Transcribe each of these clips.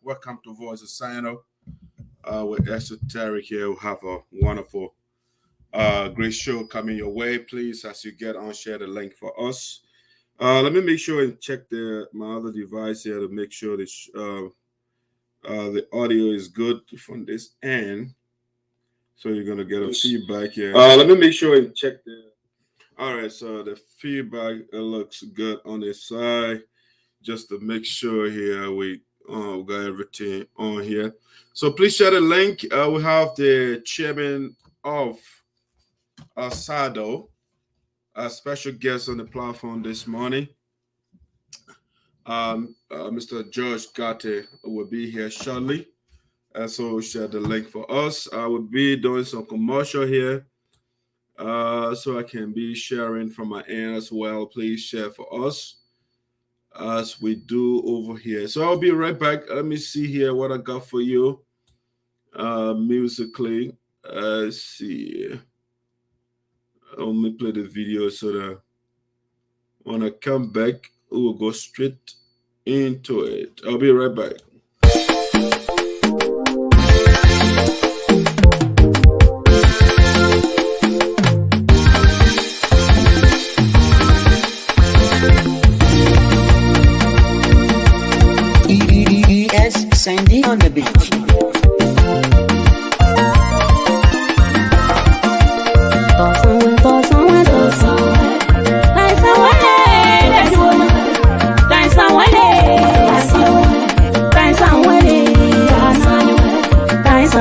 Welcome to Voice of SINOE with ESOTERIC here. We have a wonderful, great show coming your way. Please, as you get on, share the link for us. Let me make sure and check my other device here to make sure that the audio is good from this end. So you're going to get a feedback here. Let me make sure and check all right, so the feedback looks good on this side. Just to make sure here we got everything on here. So please share the link. We have the chairman of SADO, a special guest on the platform this morning. Mr. George Garteh will be here shortly. So share the link for us. I will be doing some commercial here. So I can be sharing from my end as well. Please share for us as we do over here. So I'll be right back. Let me see here what I got for you musically. Let's see. Let me play the video so that when I come back, we will go straight into it. I'll be right back. Sandy on the beat. Dance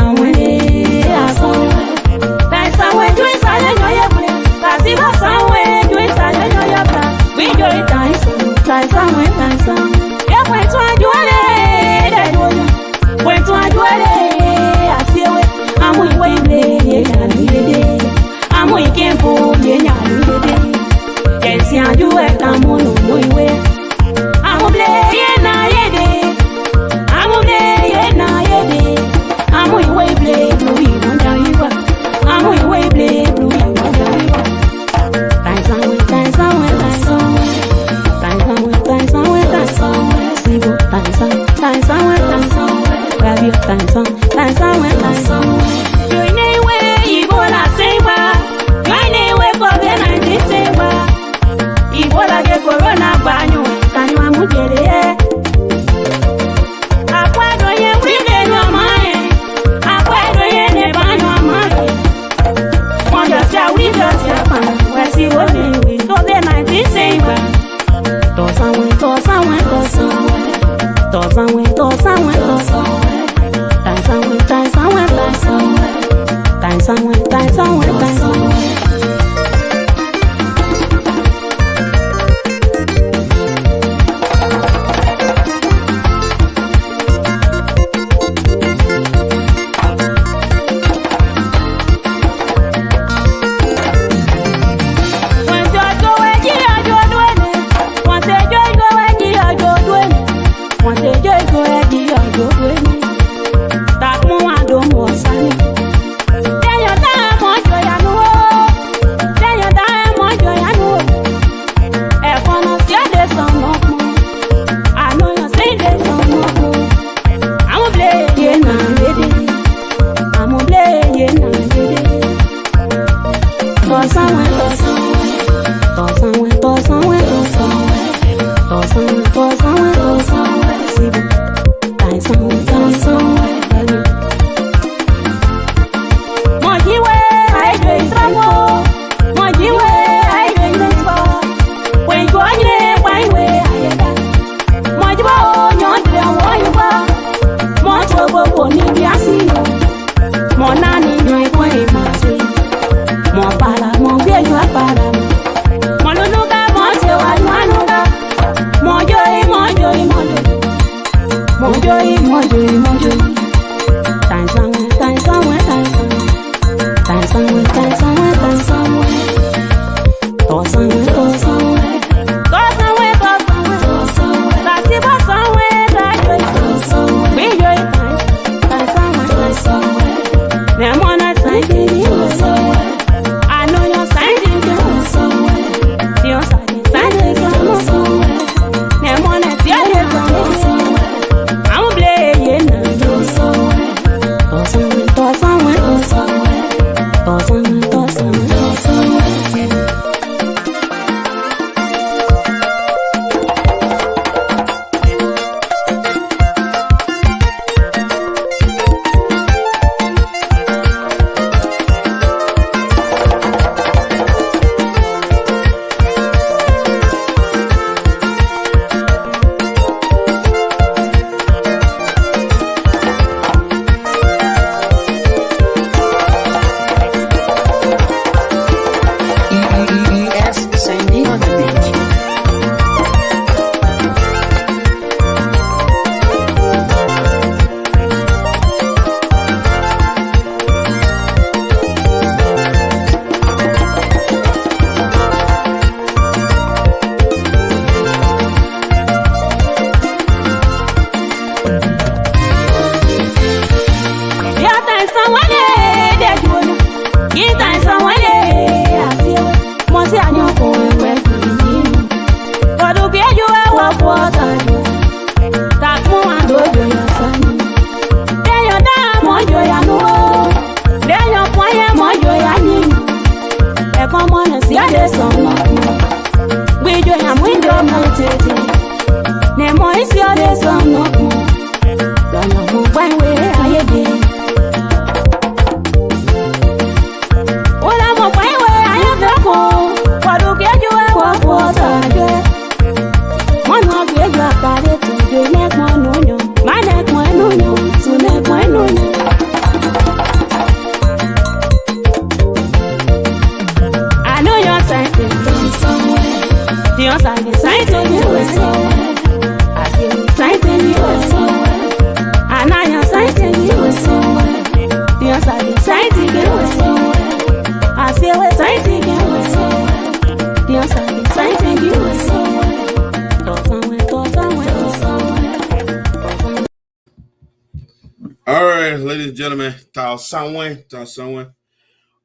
All right, ladies and gentlemen, Tao Sanwe.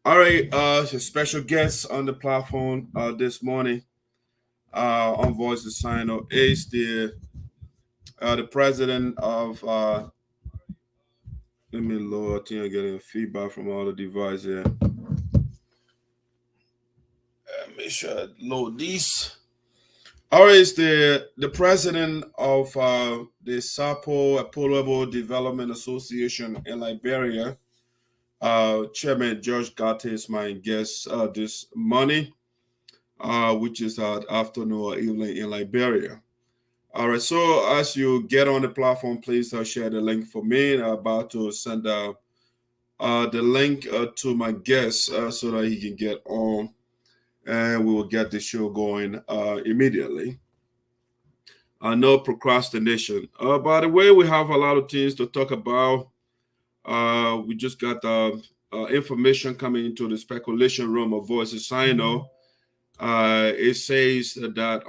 All right, a special guest on the platform this morning on Voice of SINOE is the president of Let me load. I think I'm getting feedback from all the devices here. Make sure I load these. All right, it's the president of the Sarpo Development Organization in Liberia. Chairman George Garteh is my guest this morning, which is afternoon or evening in Liberia. All right, so as you get on the platform, please share the link for me. I'm about to send the link to my guest so that he can get on, and we will get the show going immediately. No procrastination. By the way, we have a lot of things to talk about. We just got information coming into the speculation room of Voices SINOE. It says that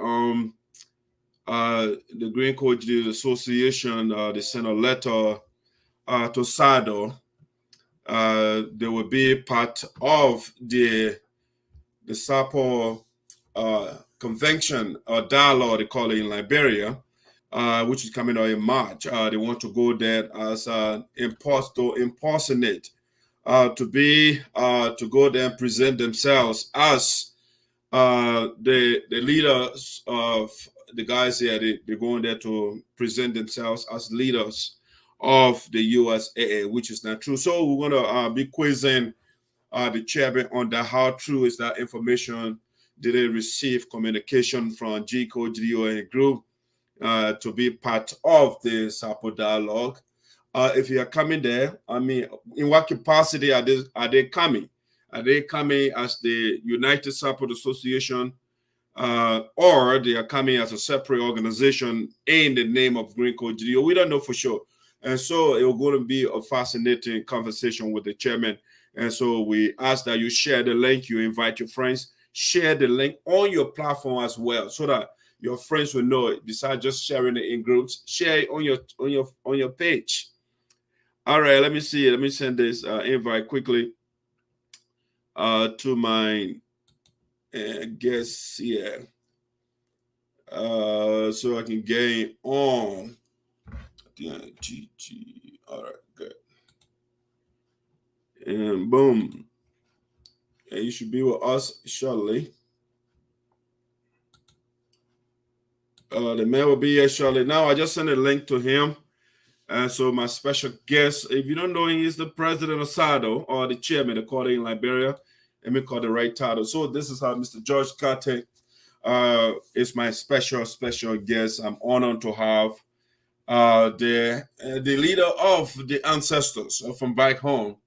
the Green Coaches Association they sent a letter to SADO. They will be part of the Sarpo convention or dialogue, they call it in Liberia, which is coming out in March. They want to go there as impersonate, to go there and present themselves as the leaders of the guys here. They're going there to present themselves as leaders of the USAA, which is not true. So we're going to be quizzing the chairman on that. How true is that information? Did they receive communication from GCO group to be part of the Sarpo dialogue? If you are coming there, I mean, in what capacity are they coming? Are they coming as the United Sarpo Association, or they are coming as a separate organization in the name of Green Code GDO? We don't know for sure. And so it will going to be a fascinating conversation with the chairman. And so we ask that you share the link, you invite your friends, share the link on your platform as well, so that your friends will know it. Besides just sharing it in groups, share it on your page. All right, let me see. Let me send this invite quickly to my guests here, so I can gain on. All right, good. And boom. And you should be with us shortly. The man will be here shortly. Now, I just sent a link to him. And so my special guest, if you don't know, he is the president of SADO, or the chairman, according in Liberia. Let me call the right title. So this is how Mr. George Garteh is my special guest. I'm honored to have the leader of the ancestors from back home,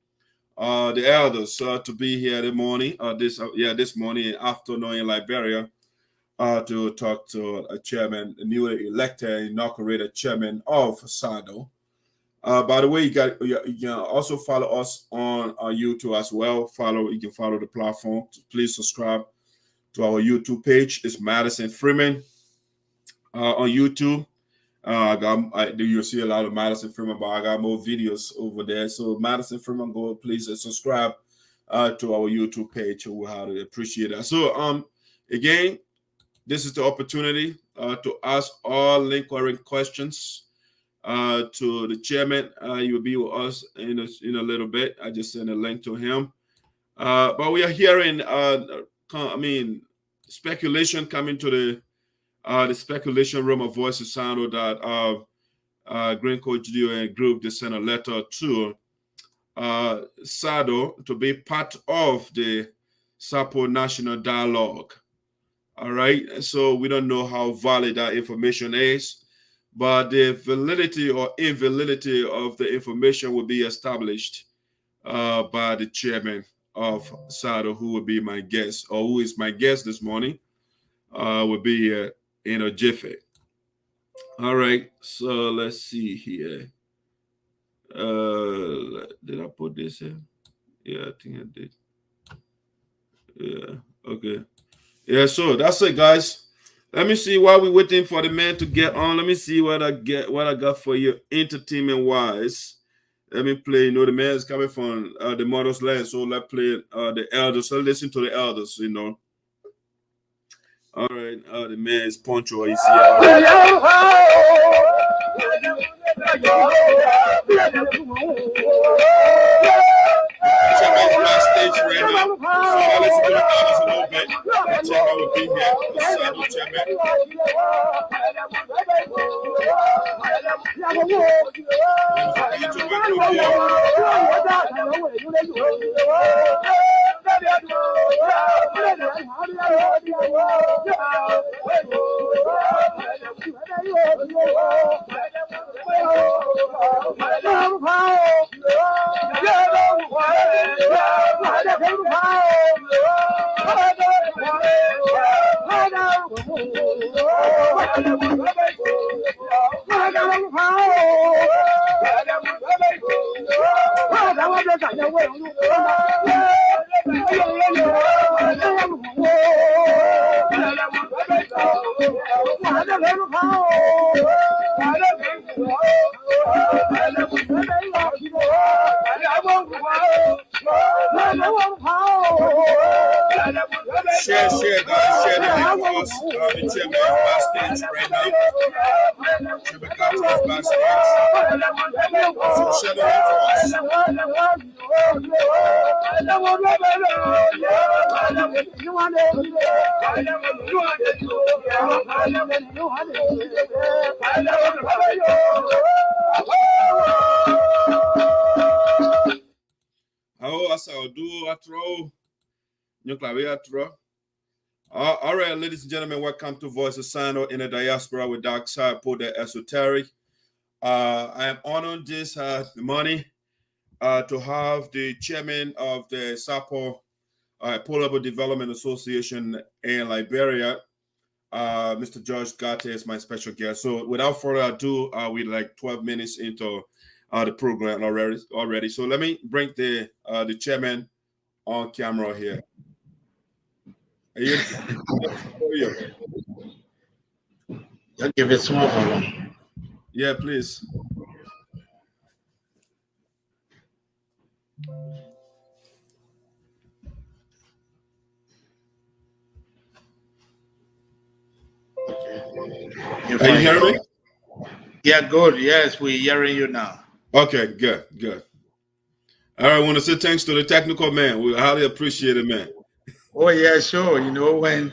the elders, to be here this morning, this morning, afternoon in Liberia, to talk to a chairman, a newly elected, inaugurated chairman of SADO. By the way, you can also follow us on YouTube as well. You can follow the platform. Please subscribe to our YouTube page. It's Madison Freeman on YouTube. You'll see a lot of Madison Freeman, but I got more videos over there. So Madison Freeman, go please subscribe to our YouTube page. We'll highly appreciate that. So again, this is the opportunity to ask all lingering questions to the chairman. He will be with us in a little bit. I just sent a link to him. But we are hearing, speculation coming to the speculation room of Voices SINOE that Green Code GDO group, they sent a letter to SADO to be part of the Sarpo National Dialogue. All right, so we don't know how valid that information is, but the validity or invalidity of the information will be established by the chairman of SADO, who will be my guest, or who is my guest this morning, will be here in a jiffy. All right, so let's see here. Did I put this in? Yeah, I think I did. Yeah, okay. Yeah, so that's it, guys. Let me see while we're waiting for the man to get on. Let me see what I got for you entertainment wise. Let me play. You know, the man is coming from the mother's land, so let's play the elders. So listen to the elders. You know. All right, the man is punctual. You see. Chairman's backstage right now. So I'll listen to the others a little bit. The chairman will be here. The SADO chairman. Share, guys. Share the link for us. The chairman is backstage right now. Chairman Garteh is backstage. So share the link for us. Oh, I saw do a throw. All right, ladies and gentlemen, welcome to Voice of SINOE in the Diaspora with Dr. Sarpo the Esoteric. I am honored this morning to have the chairman of the Sarpo Development Organization in Liberia, Mr. George Garteh is my special guest. So without further ado, we're like 12 minutes into the program already. So let me bring the chairman on camera here. Just give it some more. Yeah, please. Okay. Are you hearing me? Yeah, good. Yes, we're hearing you now. Okay, good. All right, I want to say thanks to the technical man. We highly appreciate it, man. Oh yeah, sure. You know, when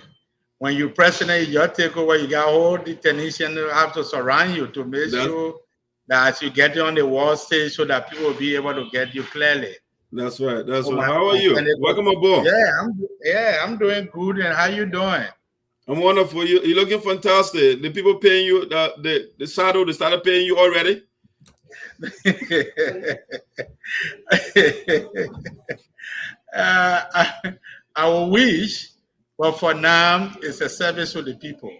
you president your takeover, you got all the technicians have to surround you to make sure that you get on the wall stage so that people will be able to get you clearly. That's right. That's right. How are you? Welcome aboard. I'm doing good. And how you doing? I'm wonderful. You're looking fantastic. The people paying you, the SADO, they started paying you already? I wish, but for now, it's a service to the people.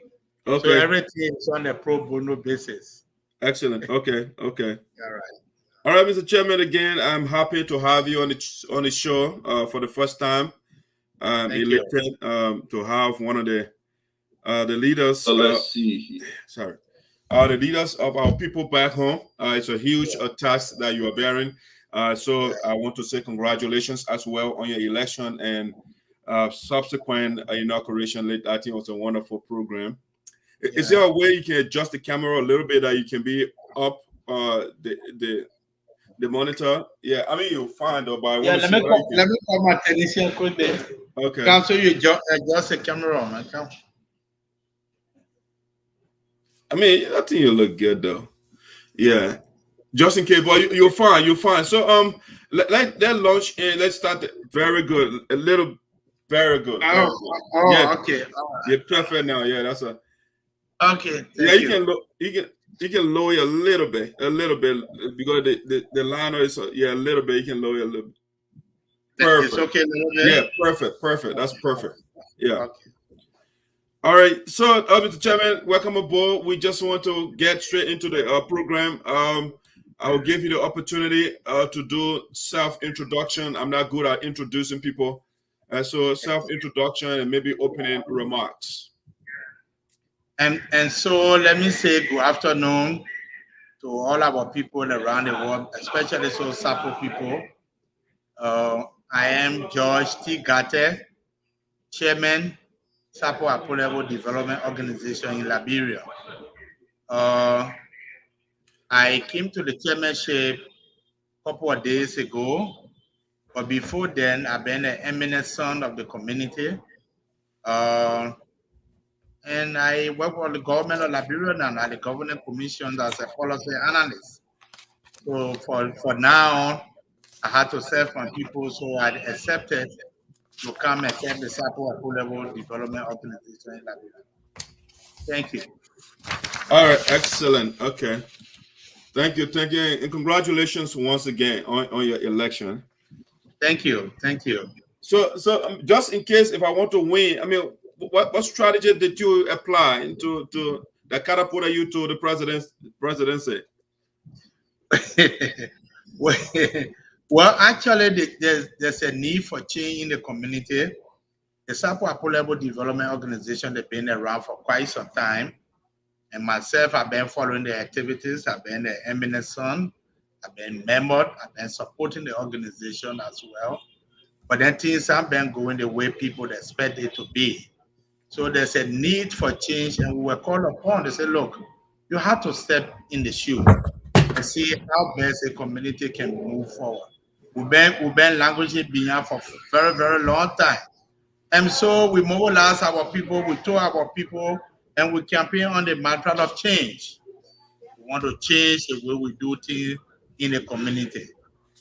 Okay. So everything is on a pro bono basis. Excellent. Okay. All right. All right, Mr. Chairman. Again, I'm happy to have you on the show for the first time. Elected to have one of the leaders. So let's see. Sorry. The leaders of our people back home. It's a huge task that you are bearing. So I want to say congratulations as well on your election and subsequent inauguration. I think it was a wonderful program. Is there a way you can adjust the camera a little bit that you can be up the monitor? Yeah, I mean you're fine though, but let me call my technician quickly. Okay. Come so you adjust the camera, man. Come. I mean, I think you look good though. Yeah. Just in case, but you're fine. You're fine. So let launch in. Let's start. Very good. A little. Very good. Oh, yeah. Okay. You're perfect now. Yeah, that's a. Okay. You can lower a little bit because the liner is a little bit. You can lower a little bit. Perfect. It's okay. Yeah, perfect. That's perfect. Yeah. Okay. All right. So, Mr. Chairman, welcome aboard. We just want to get straight into the program. I will give you the opportunity to do self-introduction. I'm not good at introducing people. So self-introduction and maybe opening remarks. And so let me say good afternoon to all our people around the world, especially so Sarpo people. I am George T. Garteh, Chairman, Sarpo Development Organization in Liberia. I came to the chairmanship a couple of days ago, but before then, I've been an eminent son of the community. And I work for the government of Liberia and at the government commission as a policy analyst. So for now, I had to serve my people, so I accepted to come and serve the Sarpo Development Organization in Liberia. Thank you. All right, excellent. Okay. Thank you, and congratulations once again on your election. Thank you. Thank you. So just in case if I want to win, I mean, what strategy did you apply into that catapulted you to the presidency? Well, actually, there's a need for change in the community. The Sarpo Development Organization, they've been around for quite some time. And myself, I've been following the activities. I've been an eminent son. I've been member. I've been supporting the organization as well. But then things have been going the way people expect it to be. So there's a need for change, and we were called upon to say, look, you have to step in the shoe and see how best a community can move forward. We've been languaging beyond for very, very long time. And so we mobilize our people, we told our people, and we campaign on the matter of change. We want to change the way we do things in the community.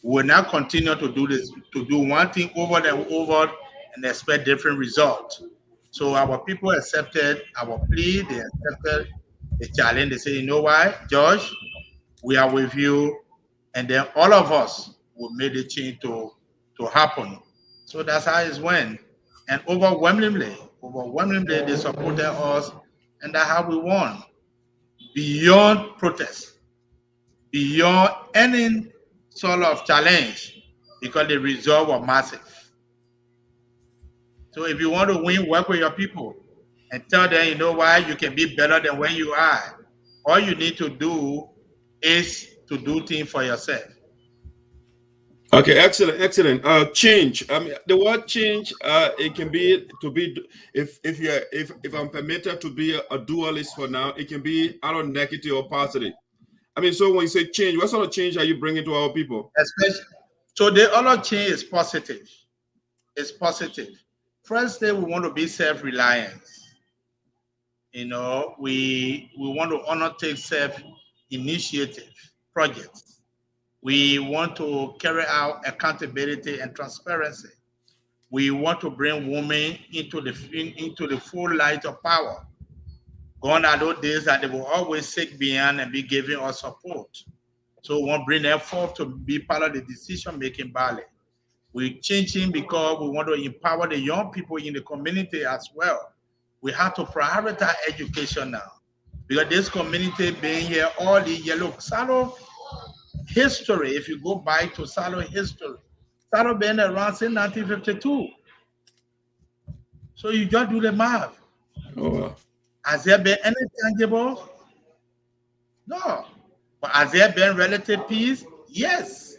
We will not continue to do this, to do one thing over and over and expect different results. So our people accepted our plea, they accepted the challenge. They say, you know what, George, we are with you. And then all of us will make the change to happen. So that's how it went. And overwhelmingly, they supported us, and that's how we won. Beyond protest, beyond any sort of challenge, because the result was massive. So if you want to win, work with your people and tell them, you know why, you can be better than where you are. All you need to do is to do things for yourself. Okay, excellent. Change. I mean, the word change. It can be to be if I'm permitted to be a dualist for now, it can be either negative or positive. I mean, so when you say change, what sort of change are you bringing to our people? Especially, so the other change is positive. It's positive. First thing, we want to be self-reliant. You know, we want to undertake self-initiative projects. We want to carry out accountability and transparency. We want to bring women into the full light of power. Gone are those days that they will always seek beyond and be giving us support. So we want to bring them forth to be part of the decision-making body. We're changing because we want to empower the young people in the community as well. We have to prioritize education now. Because this community being here all the year, look, SADO history, if you go back to SADO history, SADO been around since 1952. So you just do the math. Oh, wow. Has there been any tangible? No. But has there been relative peace? Yes.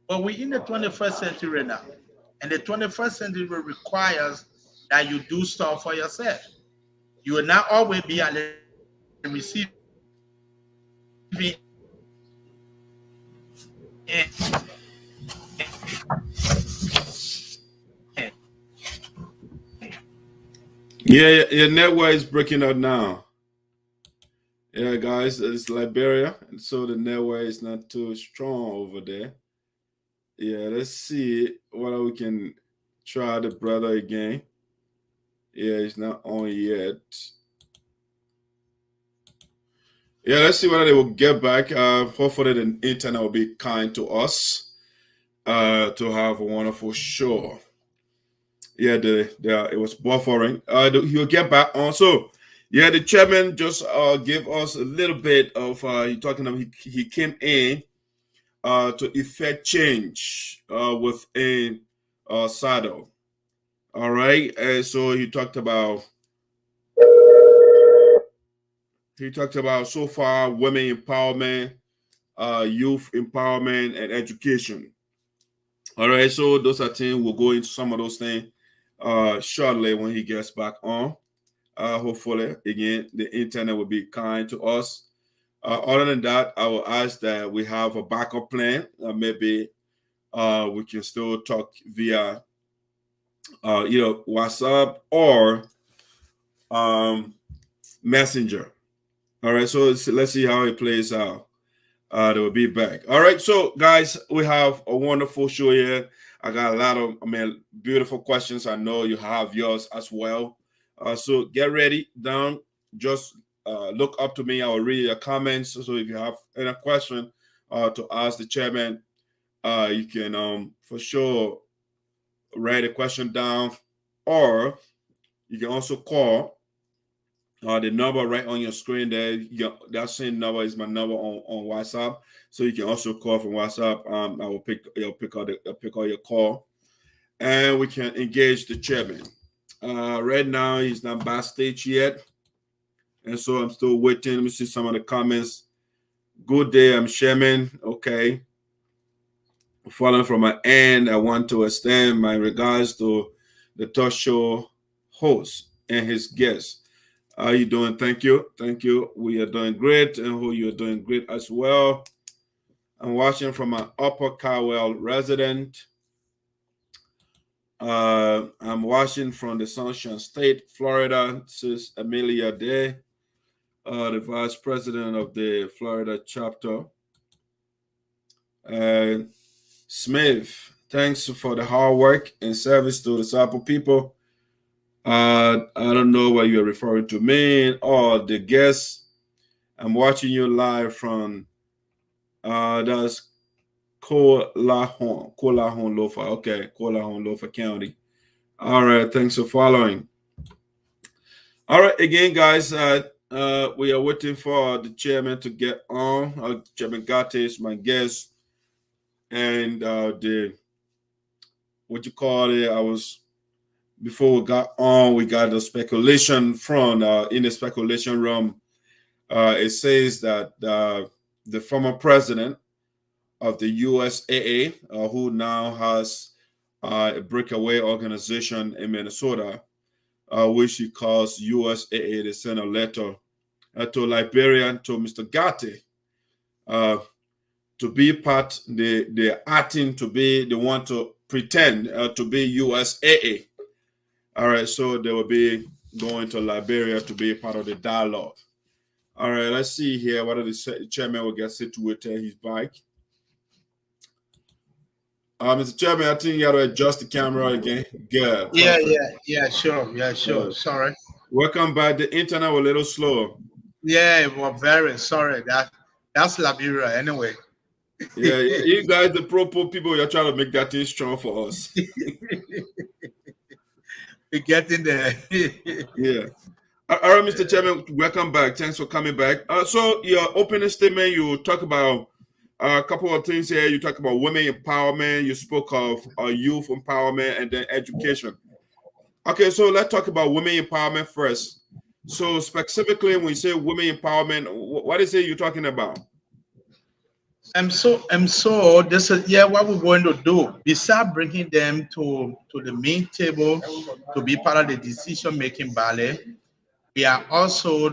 But we're in the 21st century now. And the 21st century requires that you do stuff for yourself. You will not always be at the receiving end. Yeah, your network is breaking up now. Yeah, guys, it's Liberia, and so the network is not too strong over there. Yeah, let's see whether we can try the brother again. Yeah, he's not on yet. Yeah, let's see whether they will get back. Hopefully, the internet will be kind to us to have a wonderful show. Yeah, it was buffering. He'll get back on. So, yeah, the chairman just gave us a little bit of he talking about he came in to effect change within SADO. All right, and so he talked about so far women empowerment, youth empowerment, and education. All right, so those are things we'll go into some of those things shortly when he gets back on. Hopefully, again, the internet will be kind to us. Other than that, I will ask that we have a backup plan. Maybe we can still talk via WhatsApp or Messenger. All right, so let's see how it plays out. They will be back. All right, so guys, we have a wonderful show here. I got a lot of, beautiful questions. I know you have yours as well. So get ready down. Just look up to me. I will read your comments. So if you have any question to ask the chairman, you can for sure write a question down, or you can also call the number right on your screen there. That same number is my number on WhatsApp. So you can also call from WhatsApp. I will pick all your call, and we can engage the chairman. Right now he's not backstage yet, and so I'm still waiting. Let me see some of the comments. Good day, I'm chairman. Okay. Following from my end, I want to extend my regards to the talk show host and his guests. How are you doing? Thank you. Thank you. We are doing great, and who you are doing great as well. I'm watching from an Upper Cowell resident. I'm watching from the Sunshine State, Florida. This is Amelia Day, the vice president of the Florida chapter. Smith, thanks for the hard work and service to the Sarpo people. I don't know what you're referring to me or the guests. I'm watching you live from that's Colahon Lofa. Okay, Colahon Lofa County. All right, thanks for following. All right, again, guys, we are waiting for the chairman to get on. Chairman Garteh is my guest, and the what you call it? Before we got on, we got the speculation from in the speculation realm. It says that the former president of the USAA, who now has a breakaway organization in Minnesota, which he calls USAA, they sent a letter to Liberia, to Mr. Garteh, to be part, they're acting to be, they want to pretend to be USAA. All right, so they will be going to Liberia to be part of the dialogue. All right, let's see here whether the chairman will get situated his bike. Mr. Chairman, I think you got to adjust the camera again. Good. Yeah, sure. Sorry. Welcome back. The internet was a little slow. Yeah, well, very sorry. That's Liberia anyway. Yeah, you guys, the pro people, you're trying to make that thing strong for us. We're getting there. Yeah. All right, Mr. Chairman, welcome back. Thanks for coming back. So your opening statement, you talk about a couple of things here. You talk about women empowerment. You spoke of youth empowerment and then education. Okay, so let's talk about women empowerment first. So specifically, when you say women empowerment, what is it you're talking about? So this is what we're going to do. Besides bringing them to the main table to be part of the decision making body, we are also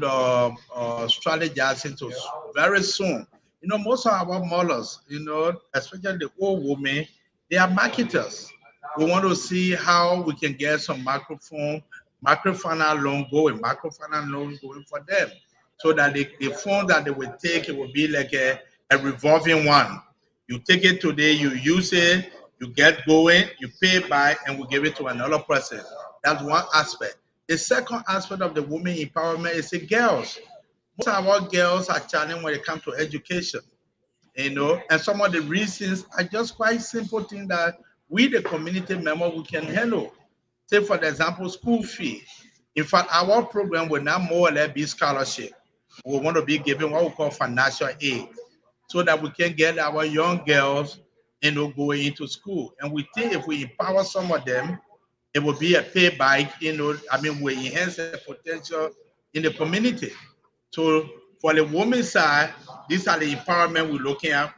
strategizing to very soon. Most of our mothers, especially the old women, they are marketers. We want to see how we can get some microfinance loan going for them, so that the phone that they will take, it will be like a revolving one. You take it today, you use it, you get going, you pay back, and we give it to another person. That's one aspect. The second aspect of the women empowerment is the girls. Most of our girls are challenged when it comes to education, and some of the reasons are just quite simple things that we, the community member, we can handle. Take, for example, school fee. In fact, our program will now more or less be scholarship. We want to be giving what we call financial aid, so that we can get our young girls, going into school. And we think if we empower some of them, it will be a payback, we enhance the potential in the community. So for the women side, these are the empowerment we're looking at,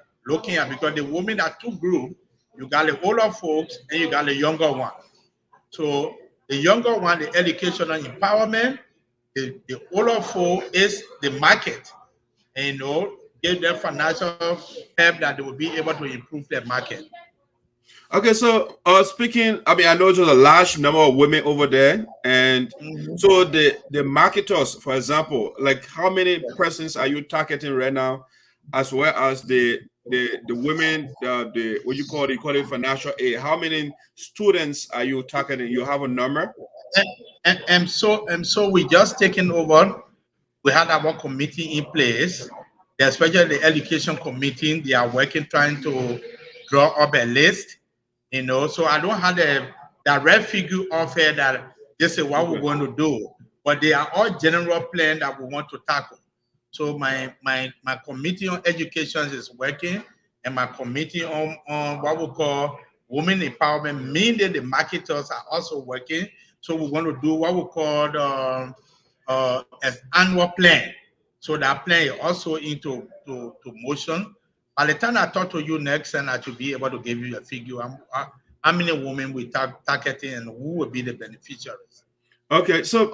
because the women are two groups. You got the older folks and you got the younger one. So the younger one, the educational empowerment, the older folk is the market. and give them financial help that they will be able to improve their market. Okay, so speaking, I mean, I know there's a large number of women over there, and so the marketers, for example, like how many persons are you targeting right now, as well as the women, the what you call it financial aid? How many students are you targeting? You have a number? And so we just taken over. We had our committee in place, especially the education committee. They are working, trying to draw up a list, So I don't have the direct figure of it that this is what we're going to do, but they are all general plan that we want to tackle. So my committee on education is working, and my committee on what we call women empowerment, meaning the marketers, are also working. So we're going to do what we call an annual plan. So that plan is also into to motion. By the time I talk to you next, and I should be able to give you a figure how many women we targeting and who will be the beneficiaries. Okay, so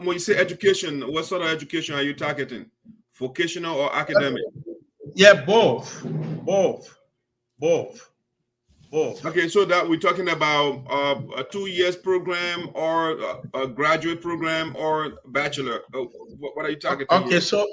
when you say education, what sort of education are you targeting? Vocational or academic? Yeah, both. Okay, so that we're talking about a 2 years program or a graduate program or bachelor. What are you targeting? Okay, so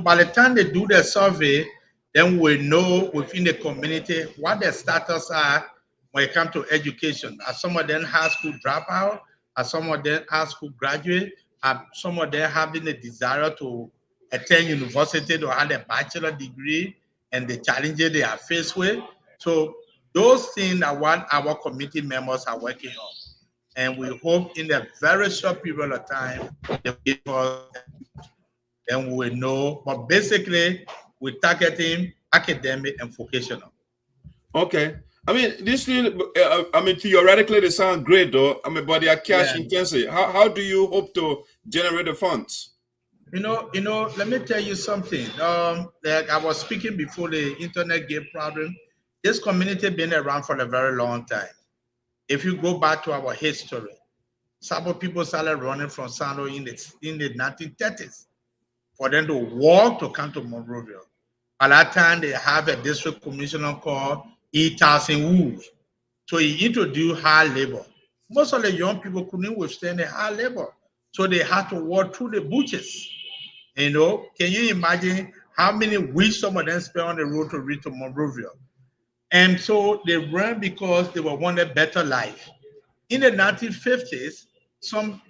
by the time they do the survey, then we know within the community what the status are when it comes to education. Are some of them high school dropout? Are some of them high school graduate? Are some of them having a desire to attend university to have a bachelor degree and the challenges they are faced with? So those things are what our committee members are working on. And we hope in a very short period of time, they will give us, then we will know. But basically, we're targeting academic and vocational. Okay. I mean, this thing, I mean, theoretically, they sound great, though. I mean, but they are cash intensive. How do you hope to generate the funds? Let me tell you something. Like I was speaking before the internet gave problem, this community been around for a very long time. If you go back to our history, Sarpo people started running from SINOE in the 1930s for them to walk to come to Monrovia. At that time, they have a district commissioner called E. So he introduced hard labor. Most of the young people couldn't withstand the hard labor, so they had to walk through the bushes. Can you imagine how many weeks some of them spent on the road to reach to Monrovia? And so they ran because they were wanting a better life. In the 1950s, some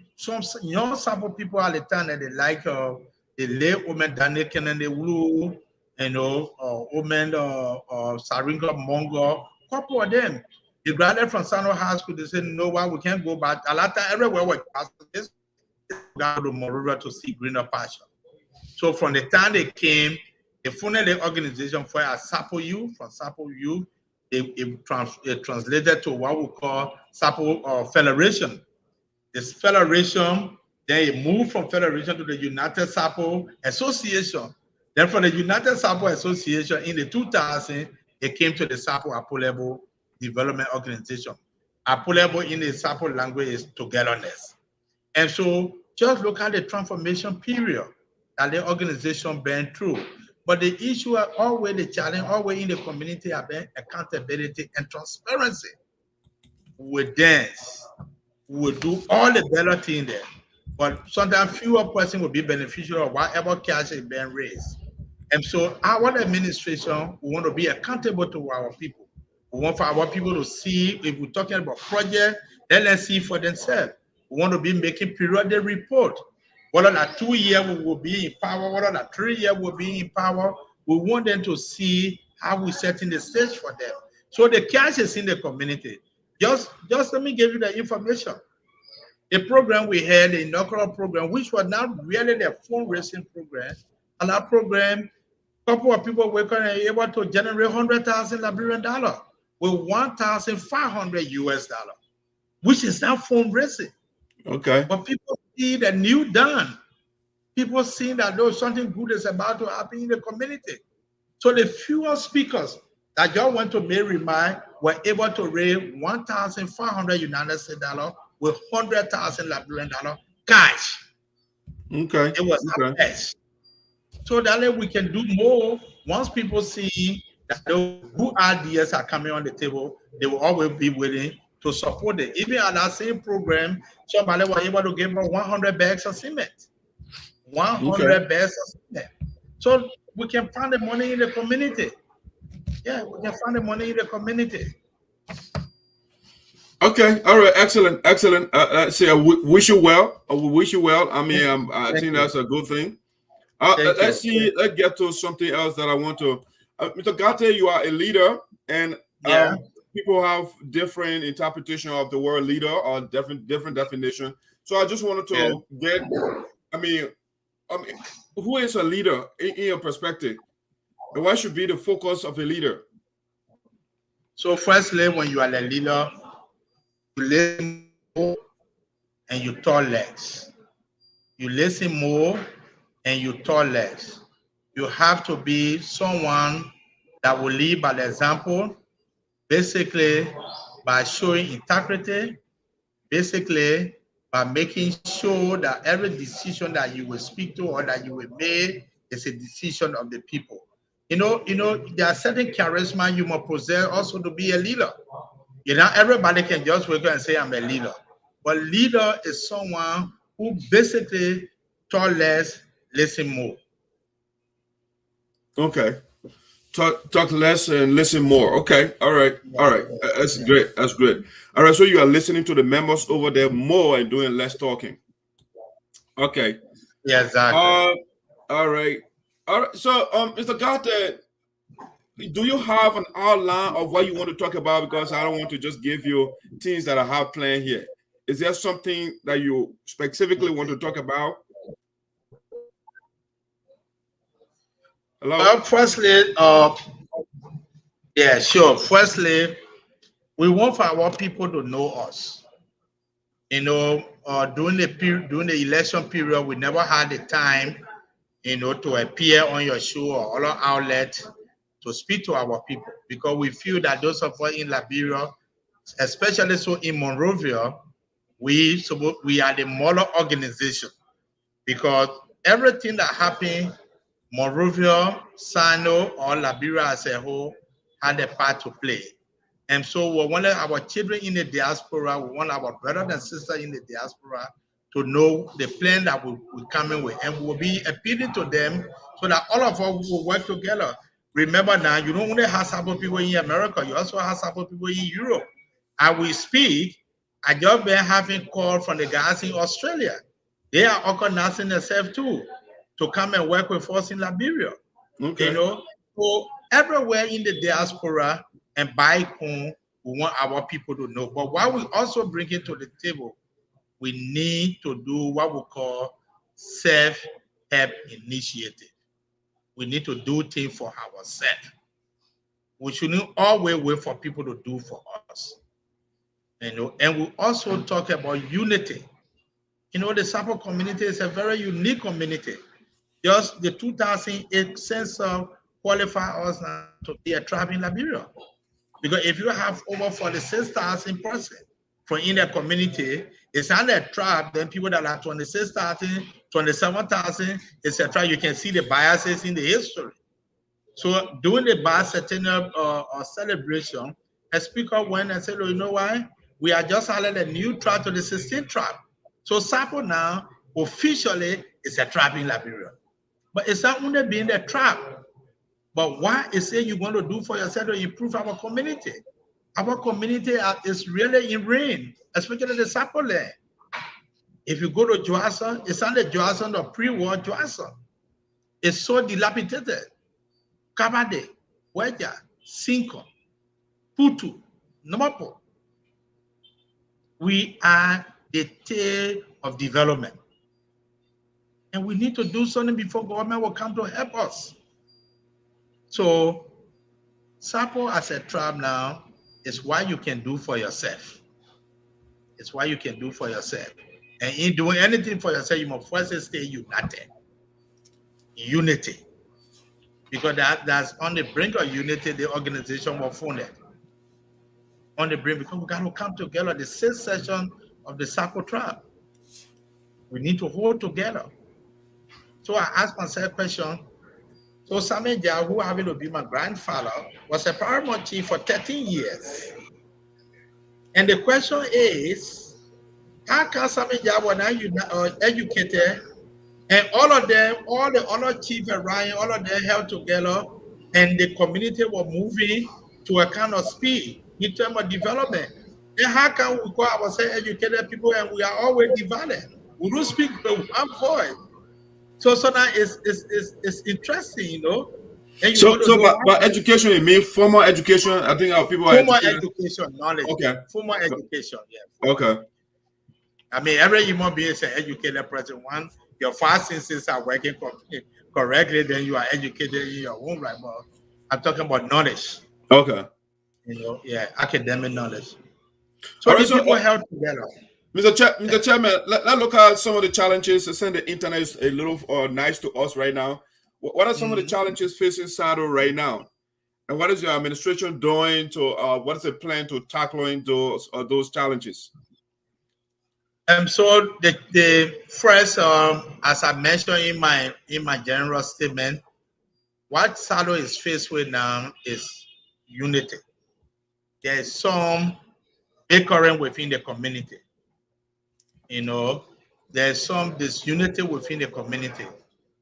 young Sarpo people at the time that they like the late woman Daniel Kennedy Wu, woman Saringa Mongo, couple of them. They graduated from SINOE High School. They said, no, why we can't go back. A lot of everywhere we go to Monrovia to see greener pasture. So from the time they came, they funded the organization for a Sarpo Youth. From Sarpo Youth, it translated to what we call Sarpo Federation. This federation, then it moved from federation to the United Sarpo Association. Then from the United Sarpo Association in the 2000, it came to the Sarpo Apolebo Development Organization. Apolebo in the Sarpo language is togetherness. And so just look at the transformation period that the organization been through. But the issue are always the challenge, always in the community have been accountability and transparency. We dance, we do all the better thing there. But sometimes fewer person will be beneficial of whatever cash is being raised. And so our administration, we want to be accountable to our people. We want for our people to see, if we're talking about project, then let's see for themselves. We want to be making periodic report. Whether that 2 years we will be in power, whether that 3 years will be in power, we want them to see how we're setting the stage for them. So the cash is in the community. Just let me give you the information. The program we had, the inaugural program, which was not really the fundraising program, and that program, a couple of people were able to generate 100,000 Liberian dollar with 1,500 US dollar, which is not fundraising. Okay. But people see the new done. People see that there's something good is about to happen in the community. So the fewer speakers that y'all went to Mary Mai were able to raise 1,500 United States dollar with 100,000 Liberian dollar cash. Okay. It was a cash. so that way we can do more. Once people see that those good ideas are coming on the table, they will always be willing to support it. Even at that same program, somebody was able to give us 100 bags of cement. 100 bags of cement. So we can find the money in the community. Yeah, we can find the money in the community. Okay, all right, excellent, excellent. See, we wish you well. We wish you well. I mean, I think that's a good thing. Let's see. Let's get to something else that I want to. Mr. Garteh, you are a leader, and Yeah. people have different interpretation of the word leader or different definition. So I just wanted to get. I mean, who is a leader in your perspective, and what should be the focus of a leader? So, firstly, when you are a leader, you listen more and you talk less. You listen more and you talk less. You have to be someone that will lead by the example, basically by showing integrity, basically by making sure that every decision that you will speak to or that you will make is a decision of the people. You know, there are certain charisma you must possess also to be a leader. You know, everybody can just wake up and say, I'm a leader. But leader is someone who basically talk less, listen more. Okay. Talk less and listen more. Okay. All right. All right. That's great. That's great. All right. So you are listening to the members over there more and doing less talking. Okay. Yeah, exactly. All right. All right. So, Mr. Garteh, do you have an outline of what you want to talk about? Because I don't want to just give you things that I have planned here. Is there something that you specifically want to talk about? Hello? Well, firstly, yeah, sure. Firstly, we want for our people to know us. You know, during the election period, we never had the time, to appear on your show or other outlet to speak to our people because we feel that those of us in Liberia, especially so in Monrovia, we are the model organization because everything that happened, Monrovia, SINOE, or Liberia as a whole had a part to play. And so we want our children in the diaspora, we want our brothers and sisters in the diaspora to know the plan that we're coming with. And we'll be appealing to them so that all of us will work together. Remember now, you don't only have Sarpo people in America, you also have Sarpo people in Europe. As we speak, I just been having call from the guys in Australia. They are organizing themselves too to come and work with us in Liberia. Okay. So everywhere in the diaspora and back home, we want our people to know. But what we also bring it to the table, we need to do what we call self-help initiative. We need to do things for ourselves. We shouldn't always wait for people to do for us. And we also talk about unity. The Sarpo community is a very unique community. Just the 2008 census qualify us now to be a tribe in Liberia. Because if you have over 46,000 persons from in the community, it's not a tribe, then people that are 26,000, 27,000, it's a tribe. You can see the biases in the history. So during the bicentennial celebration, a speaker went and said, oh, you know why? We are just adding a new tribe to the 16th tribe. So Sarpo now officially is a tribe in Liberia. But it's not only being a tribe. But what is it you want to do for yourself to improve our community? Our community is really in rain, especially the Sarpo land. If you go to Johnson, it's not the Johnson or pre-war Johnson. It's so dilapidated. Kabade, Weja, Sinko, Putu, Nomapo. We are the tail of development. And we need to do something before government will come to help us. So Sarpo as a tribe now is what you can do for yourself. It's what you can do for yourself. And in doing anything for yourself, you must first stay united. Unity. Because that's on the brink of unity, the organization was founded. On the brink, because we got to come together, the sixth session of the Sarpo tribe. We need to hold together. So I ask myself a question, So Samuel Jao, who happened to be my grandfather, was a paramount chief for 13 years. And the question is, how can Samuel Jao was now educated, and all of them, all the other chiefs around, all of them held together, and the community were moving to a kind of speed in terms of development? Then how can we call ourselves educated people and we are always divided? We don't speak with one voice. So now it's interesting, you know. And you want to know by education, you mean formal education? I think our people are formal education, knowledge. Okay. Formal education, yeah. Okay. I mean, every human being is an educated person. One, your first senses are working correctly, then you are educated in your own right. But I'm talking about knowledge. Okay. You know, yeah, academic knowledge. So the people held together. Mr. Chairman, let's look at some of the challenges. Since the internet is a little nice to us right now, what are some of the challenges facing SADO right now? And what is your administration doing to, what is the plan to tackling those challenges? So the first, as I mentioned in my general statement, what SADO is faced with now is unity. There is some bickering within the community. You know, there's some disunity within the community.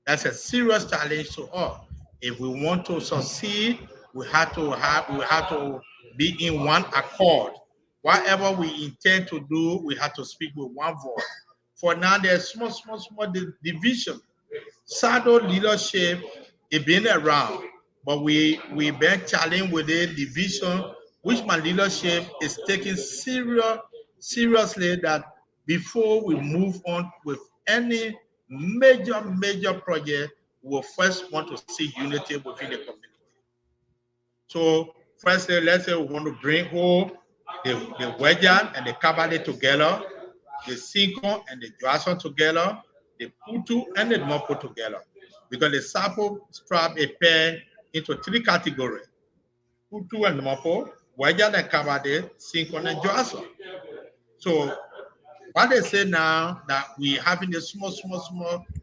That's a serious challenge to us. If we want to succeed, we have to be in one accord. Whatever we intend to do, we have to speak with one voice. For now, there's small division. SADO leadership is been around, but we been challenged with a division, which my leadership is taking seriously, that before we move on with any major project, we'll first want to see unity within the community. So firstly, let's say we want to bring all the Wedjan and the Kabale together, the Sinko and the Joason together, the Putu and the Mopo together. Because the Sarpo strap a pair into three categories: Putu and Mopo, Wedjan and Kabale, Sinko and Joason. So what they say now, that we having the small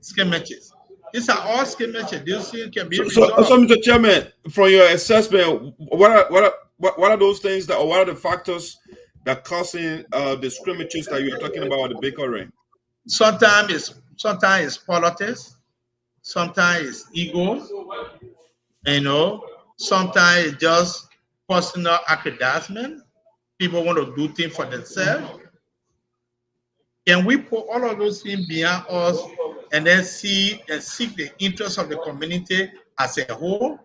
skirmishes. These are all skirmishes. These things can be resolved. So, Mr. Chairman, from your assessment, what are those things that, or what are the factors that causing the skirmishes that you are talking about, the bickering? Sometimes it's politics, sometimes it's ego, you know, sometimes it's just personal aggrandizement. People want to do things for themselves. Can we put all of those things behind us and then seek the interests of the community as a whole? It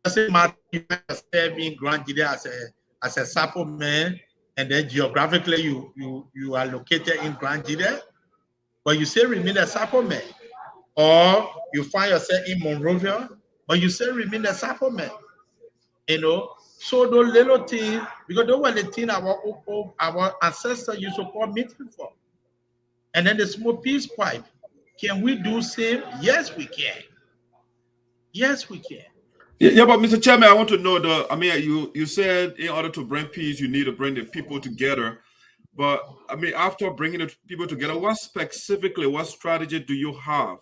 doesn't matter if you're being granted as a Sarpo man, and then geographically you are located in Grand Jide, but you still remain a Sarpo man. Or you find yourself in Monrovia, but you still remain a Sarpo man. You know, so those little things, because those were the things our ancestors used to call meeting for. And then the small peace pipe. Can we do same? Yes, we can. Yes, we can. Yeah, but Mr. Chairman, I want to know I mean, you said in order to bring peace, you need to bring the people together. But I mean, after bringing the people together, what strategy do you have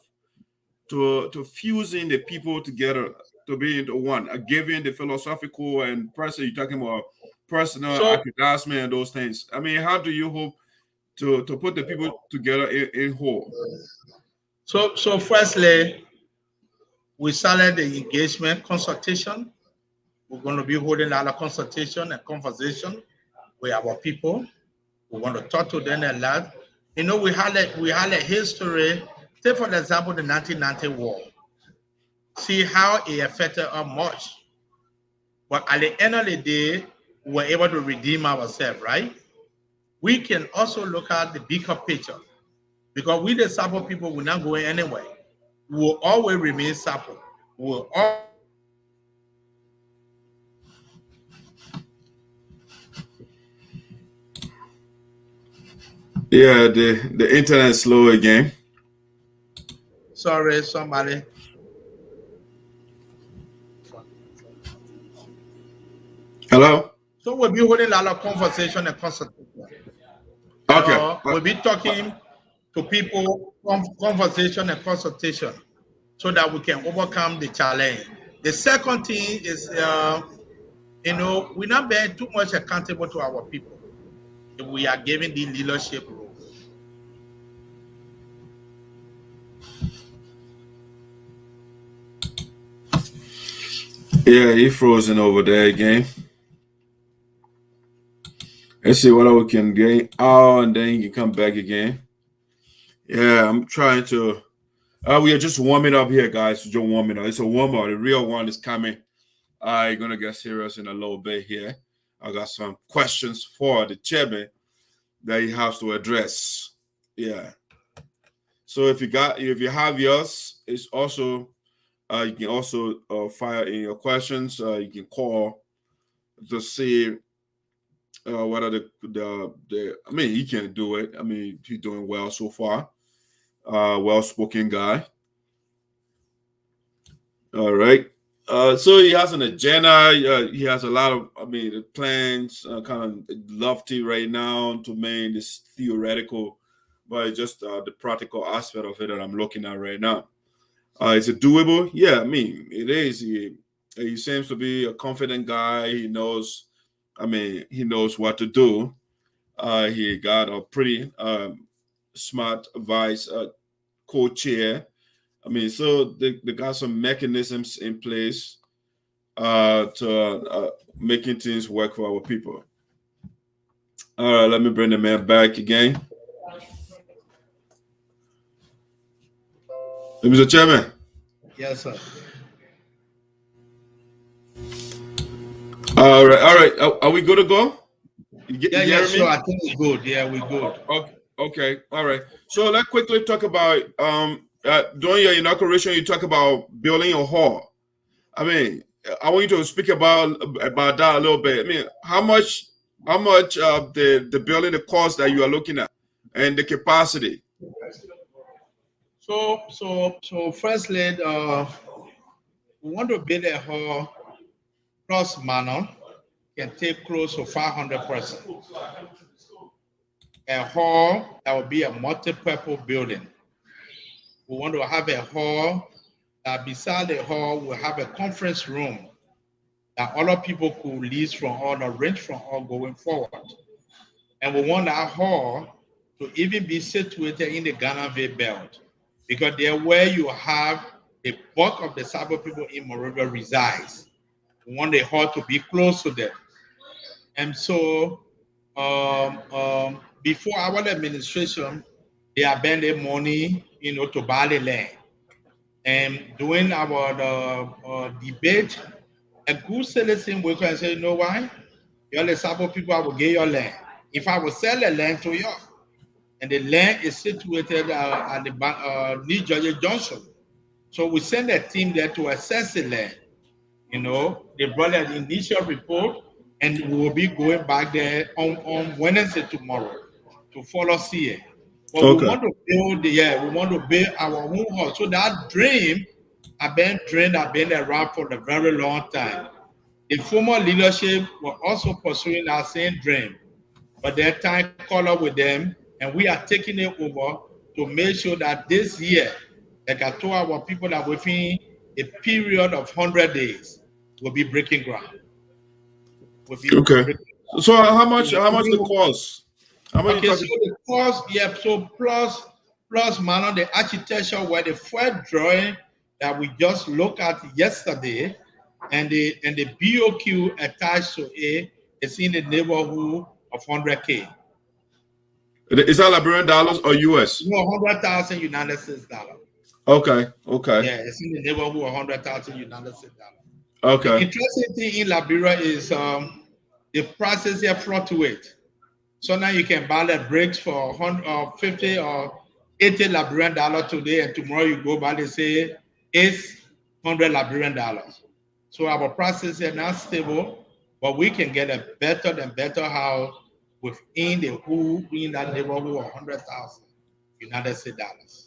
to fusing the people together to be into one? Given the philosophical and personal, you're talking about personal aggrandizement and those things. I mean, how do you hope to put the people together in whole? So firstly, we started the engagement consultation. We're going to be holding a lot of consultation and conversation with our people. We want to talk to them a lot. You know, we had a history. Take for example the 1990 war. See how it affected us much. But at the end of the day, we were able to redeem ourselves, right? We can also look at the bigger picture, because we the Sarpo people will not go anywhere. We will always remain Sarpo. Yeah, the internet is slow again. Sorry, somebody. Hello? So we'll be holding a lot of conversation and consultation. Okay. We'll be talking to people, conversation and consultation. so that we can overcome the challenge. The second thing is, we're not being too much accountable to our people. We are giving the leadership role. Yeah, he frozen over there again. Let's see what we can get out, and then he can come back again. Yeah, I'm trying to. We are just warming up here, guys. Just warming up. It's a warm up. The real one is coming. I'm gonna get serious in a little bit here. I got some questions for the chairman that he has to address. Yeah. So if you have yours, it's also you can also fire in your questions. You can call to see what are the. I mean, he can do it. I mean, he's doing well so far. Well-spoken guy. All right. So he has an agenda. He has a lot of, the plans kind of lofty right now to make this theoretical, but just the practical aspect of it that I'm looking at right now. Is it doable? Yeah, I mean, it is. He seems to be a confident guy. He knows, he knows what to do. He got a pretty smart vice co-chair. So they got some mechanisms in place to making things work for our people. All right, let me bring the man back again. Mr. Chairman. Yes, sir. All right. Are we good to go? Yeah, sure. I think we're good. Yeah, we're good. Okay. All right. So let's quickly talk about during your inauguration, you talk about building a hall. I want you to speak about that a little bit. How much the building, the cost that you are looking at, and the capacity. So firstly, we want to build a hall plus manor can take close to 500 persons. A hall that will be a multi-purpose building. We want to have a hall that beside the hall will have a conference room that other people could lease from or rent from or going forward. And we want that hall to even be situated in the Ghana belt, because there where you have the bulk of the Sarpo people in Monrovia resides. We want the hall to be close to them. And so before our administration, they abandoned money, to buy the land. And during our debate, a good citizen will come and say, you know why? You're the Sarpo people, I will get your land. If I will sell the land to you, and the land is situated at the New Georgia Junction. So we send a team there to assess the land. They brought an initial report, and we will be going back there on Wednesday tomorrow to follow CA. But we want to build our own house. So that dream, I've been around for a very long time. The former leadership were also pursuing our same dream, but their time caught up with them, and we are taking it over to make sure that this year, like I told our people, that within a period of 100 days, we'll be breaking ground. So how much the cost? So the cost, so plus man, the architecture were the first drawing that we just looked at yesterday, and the BOQ attached to it is in the neighborhood of 100K. Is that Liberian dollars or US? No, 100,000 United States dollars. Okay. Yeah, it's in the neighborhood of 100,000 United States dollars. Okay. The interesting thing in Liberia is the prices here fluctuate. So now you can buy the bricks for 50 or 80 Liberian dollars today, and tomorrow you go buy, they say it's 100 Liberian dollars. So our prices are not stable, but we can get a better house within in that neighborhood of 100,000 United States dollars.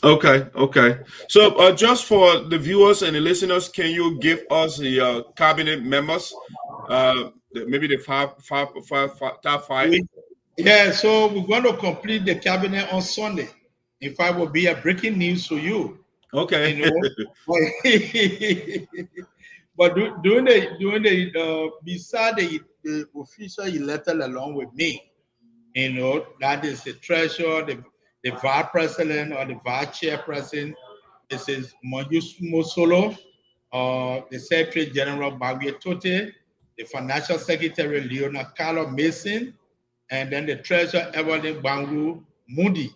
Okay. So just for the viewers and the listeners, can you give us the cabinet members, maybe the top five? Yeah, so we're going to complete the cabinet on Sunday. In fact, will be a breaking news to you. Okay. You know, but during the beside the official elected along with me, you know, that is the treasurer, the vice president or the vice chairperson. This is Mojus Mosolo, the secretary general Bagwe Tote, the financial secretary Leona Carlo Mason, and then the treasurer Evelyn Bangu Moody.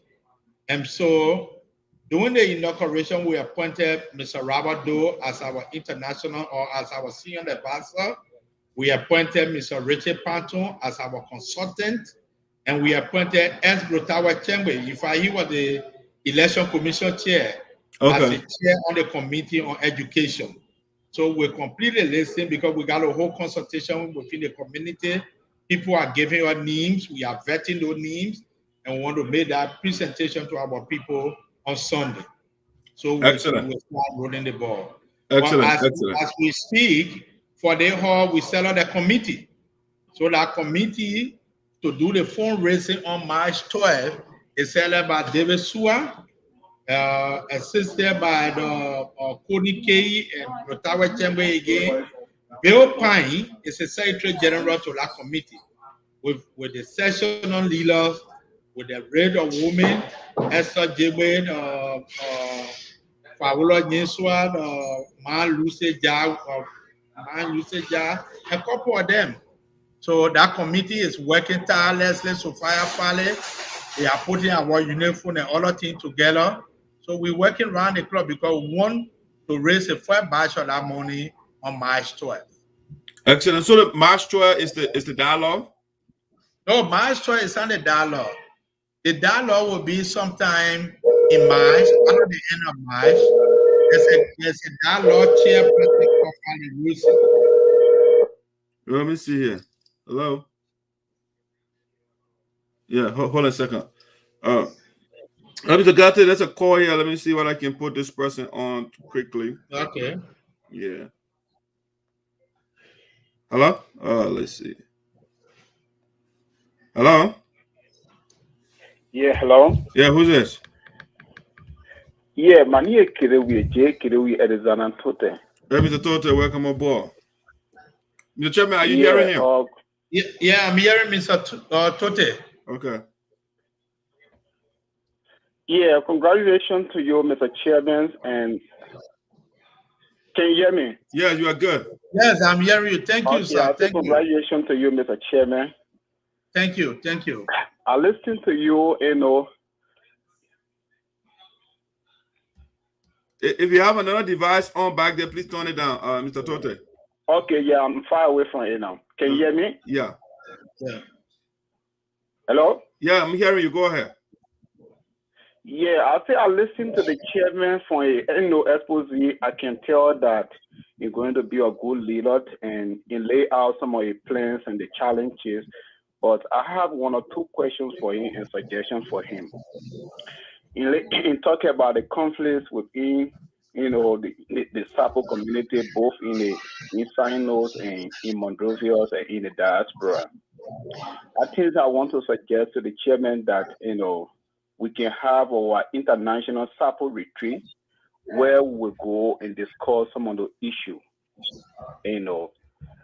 And so during the inauguration, we appointed Mr. Robert Doe as our international or as our senior advisor. We appointed Mr. Richard Panton as our consultant, and we appointed S. Brotawa Chembe. In fact, he was the election commission chair as the chair on the committee on education. So we're completely listening because we got a whole consultation within the community. People are giving us names. We are vetting those names and we want to make that presentation to our people on Sunday. So we'll start rolling the ball. Excellent. But as we speak, for the hall, we set up a committee. So that committee to do the fundraising on March 12th is led by David Sua, assisted by the Kony Kei and Rotawa Chembe again. Bill Pine is the Secretary General to that committee with the sessional leaders, with the Red of Women, Esther Jibin, Fawula Nyeswa, Man Lucy Ja, a couple of them. So that committee is working tirelessly so firefighters. They are putting our uniform and other things together. So we're working around the clock because we want to raise the first batch of that money on March 12th. Excellent. So the March 12th is the dialogue? No, March 12th is not the dialogue. The dialogue will be sometime in March, after the end of March. There's a dialogue chairperson of Wilson. Let me see here. Hello? Yeah, hold on a second. Mr. Garteh, there's a call here. Let me see what I can put this person on quickly. Okay. Yeah. Hello? Let's see. Hello? Yeah, hello? Yeah, who's this? Yeah, my name is Kirewi, J. Kirewi Edison Tote. Hey, Mr. Tote, welcome aboard. Mr. Chairman, are you hearing him? Yeah, I'm hearing Mr. Tote. Okay. Yeah, congratulations to you, Mr. Chairman. And can you hear me? Yeah, you are good. Yes, I'm hearing you. Thank you, sir. Thank you. Congratulations to you, Mr. Chairman. Thank you. Thank you. I listened to you, you know. If you have another device on back there, please turn it down, Mr. Tote. Okay, yeah, I'm far away from it now. Can you hear me? Yeah. Hello? Yeah, I'm hearing you. Go ahead. Yeah, I listened to the chairman for a expose. I can tell that you're going to be a good leader and lay out some of your plans and the challenges. But I have one or two questions for him and suggestions for him. In talking about the conflicts within, you know, the Sarpo community, both in SINOE and in Monrovia and in the diaspora. I think I want to suggest to the chairman that, you know, we can have our international Sarpo retreat where we go and discuss some of the issues. You know,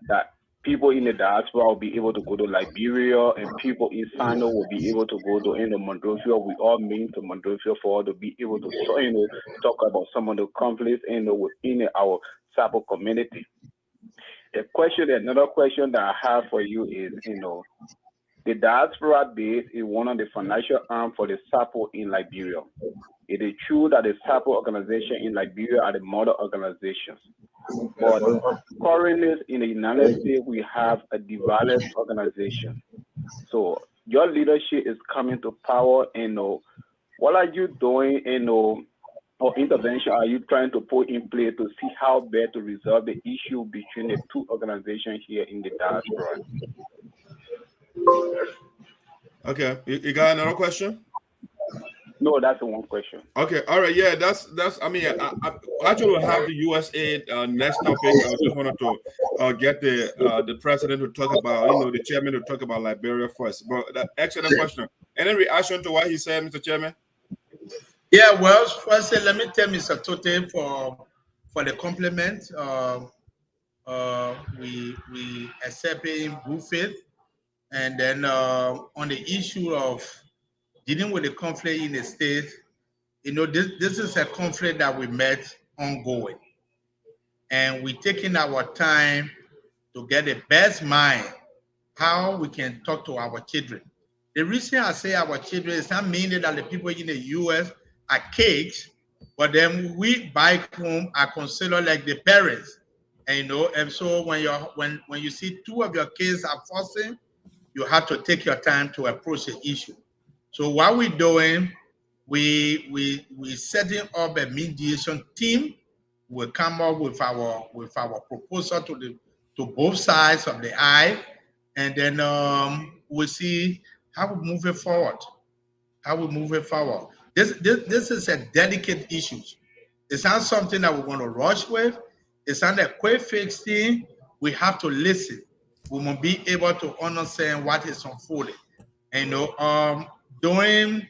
that people in the diaspora will be able to go to Liberia and people in SINOE will be able to go to Monrovia. We all mean to Monrovia for to be able to, you know, talk about some of the conflicts, you know, within our Sarpo community. Another question that I have for you is, you know, the diaspora base is one of the financial arms for the Sarpo in Liberia. It is true that the Sarpo organization in Liberia are the mother organizations. But currently in the United States, we have a divided organization. So your leadership is coming to power, and what are you doing, or intervention are you trying to put in place to see how best to resolve the issue between the two organizations here in the diaspora? Okay, you got another question? No, that's the one question. Okay, all right, yeah, that's. I mean, I actually will have the USAA next topic. I just wanted to get the president to talk about, the chairman to talk about Liberia first. But that excellent question. Any reaction to what he said, Mr. Chairman? Yeah, well, first, let me tell Mr. Tote for the compliment. We accept it in good faith, and then on the issue of dealing with the conflict in the state, this is a conflict that we met ongoing, and we're taking our time to get the best mind how we can talk to our children. The reason I say our children is not meaning that the people in the US are cakes, but then we back home are considered like the parents. And so when you see two of your kids are fussing, you have to take your time to approach the issue. So what we're doing, we setting up a mediation team. We'll come up with our proposal to both sides of the aisle, and then we'll see how we move it forward. This is a delicate issue. It's not something that we're going to rush with. It's not a quick fix thing. We have to listen. We must be able to understand what is unfolding. And doing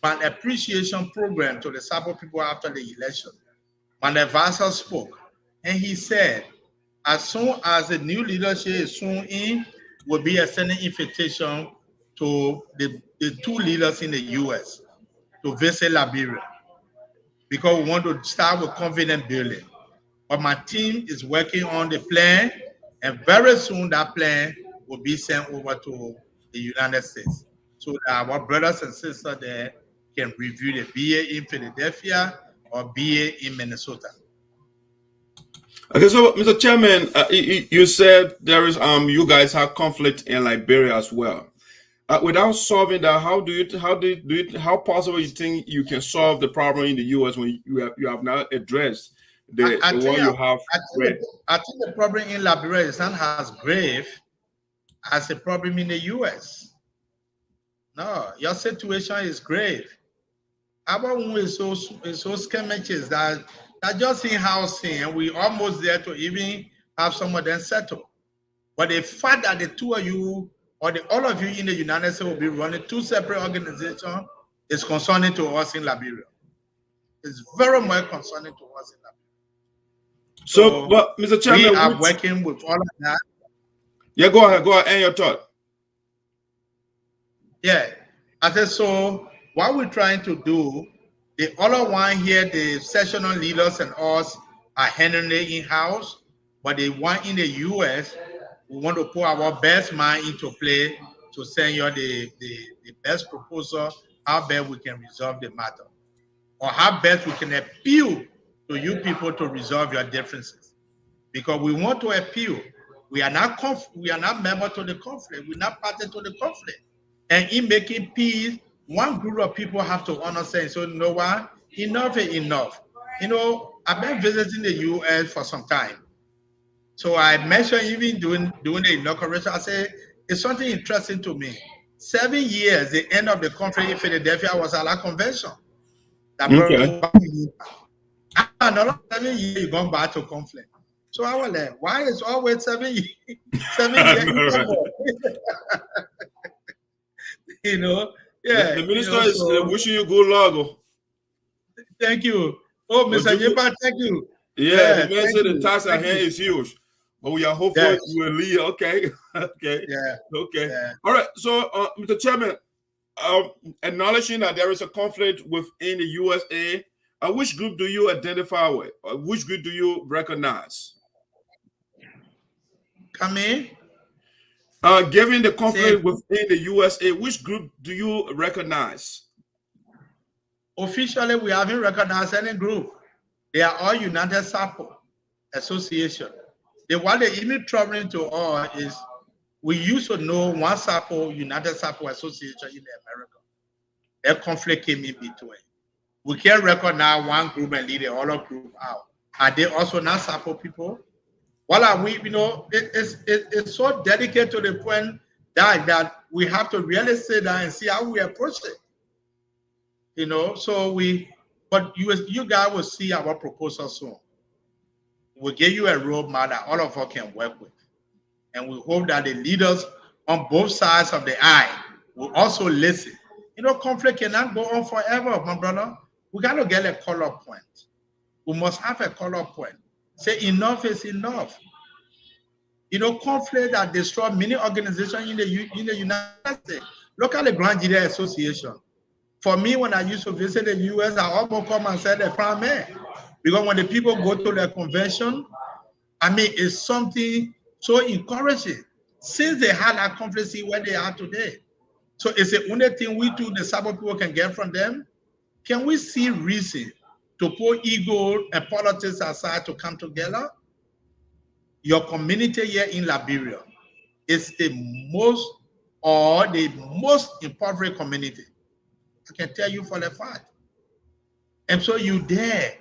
an appreciation program to the Sarpo people after the election, my advisor spoke, and he said, as soon as the new leadership is soon in, will be a sending invitation to the two leaders in the US to visit Liberia, because we want to start with confidence building. But my team is working on the plan, and very soon that plan will be sent over to the United States, so that our brothers and sisters there can review the BA in Philadelphia or BA in Minnesota. Okay, so Mr. Chairman, you said there is you guys have conflict in Liberia as well. Without solving that, how possible you think you can solve the problem in the U.S. when you have not addressed the one you have? I think the problem in Liberia is not as grave as the problem in the U.S. No, your situation is grave. Our own is so skirmishes that just in housing, and we almost there to even have some of them settled. But the fact that the two of you or all of you in the United States will be running two separate organizations is concerning to us in Liberia. It's very much concerning to us in Liberia. So, but Mr. Chairman, we are working with all of that. Yeah, go ahead, end your thought. Yeah, I said, so what we're trying to do, the other one here, the sessional leaders and us are handling it in-house, but the one in the US, we want to put our best mind into play to send you the best proposal, how best we can resolve the matter, or how best we can appeal to you people to resolve your differences. Because we want to appeal. We are not member to the conflict. We're not party to the conflict. And in making peace, one group of people have to understand. So you know what? Enough is enough. I've been visiting the US for some time. So I mentioned even doing the inauguration, I said, it's something interesting to me. 7 years, the end of the conflict in Philadelphia was a convention. Okay. Another 7 years, you're going back to conflict. So I was like, why is always 7 years? 7 years. Yeah. The minister is wishing you good luck. Thank you. Oh, Mr. Yepa, thank you. Yeah, the minister, the task at hand is huge. But we are hopeful you will lead. Okay. Okay. Yeah. Okay. Yeah. All right. So, Mr. Chairman, acknowledging that there is a conflict within the USA, which group do you identify with? Which group do you recognize? Come in. Given the conflict within the USA, which group do you recognize? Officially, we haven't recognized any group. They are all United Sarpo Association. What they even troubling to all is we used to know one Sarpo, United Sarpo Association in America. That conflict came in between. We can't recognize one group and leave the other group out. Are they also not Sarpo people? What are we, it's so dedicated to the point that we have to really sit down and see how we approach it. But you guys will see our proposal soon. We'll give you a roadmap that all of us can work with. And we hope that the leaders on both sides of the aisle will also listen. Conflict cannot go on forever, my brother. We got to get a color point. We must have a color point. Say enough is enough. You know, conflict that destroy many organizations in the United States. Look at the Grand Jury Association. For me, when I used to visit the US, I almost come and say the prime man. Because when the people go to the convention, I mean, it's something so encouraging. Since they had that conflict, see where they are today. So it's the only thing we do, the Sarpo people can get from them. Can we see reason to put ego and politics aside to come together? Your community here in Liberia is the most impoverished community. I can tell you for the fact. And so you there,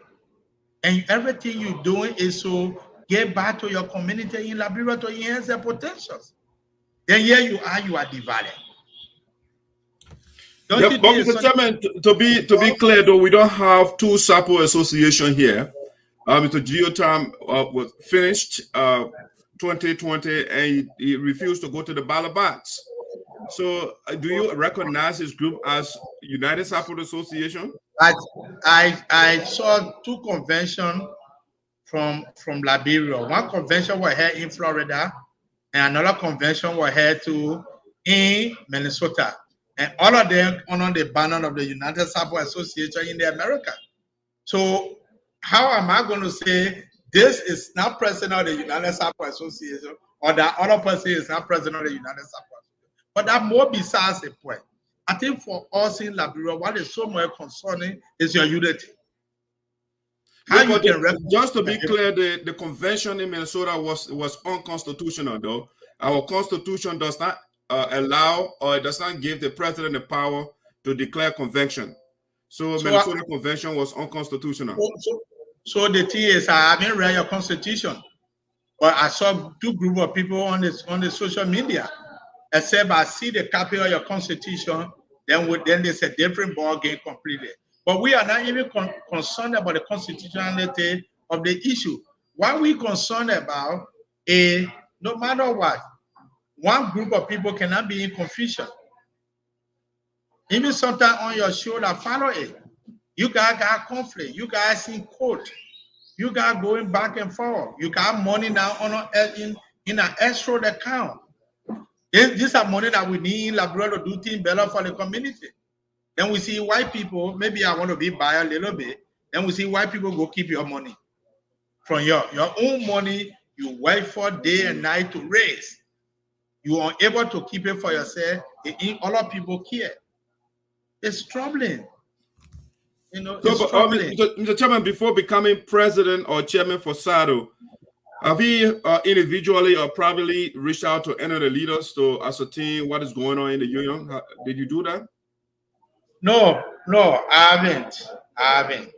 and everything you're doing is to get back to your community in Liberia to enhance their potentials. Then here you are divided. Yep, but Mr. Chairman, to be clear though, we don't have two Sarpo association here. Mr. Geotam was finished 2020 and he refused to go to the ballot box. So do you recognize his group as United Sarpo Association? I saw two conventions from Liberia. One convention was held in Florida and another convention was held in Minnesota. And all of them under the banner of the United Sarpo Association in the America. So how am I going to say this is not president of the United Sarpo Association or that other person is not president of the United Sarpo Association? But that more besides the point. I think for us in Liberia, what is so much concerning is your unity. How you can just to be clear, the convention in Minnesota was unconstitutional, though. Our constitution does not allow or it does not give the president the power to declare convention. So Minnesota convention was unconstitutional. So the thing is, I haven't read your constitution, but I saw two groups of people on the social media. Except I see the copy of your constitution, then there's a different ball game completely. But we are not even concerned about the constitutionality of the issue. What we concerned about is no matter what, one group of people cannot be in confusion. Even sometimes on your shoulder, follow it. You guys got conflict. You guys in court. You guys going back and forth. You got money now in an escrow account. These are money that we need in Liberia to do things better for the community. Then we see white people, maybe I want to be biased a little bit. Then we see white people go keep your money. From your own money, you work for day and night to raise. You are able to keep it for yourself. Other people care. It's troubling. You know, it's troubling. Mr. Chairman, before becoming president or chairman for SADO, have you individually or privately reached out to any of the leaders to ascertain what is going on in the union? Did you do that? No, I haven't.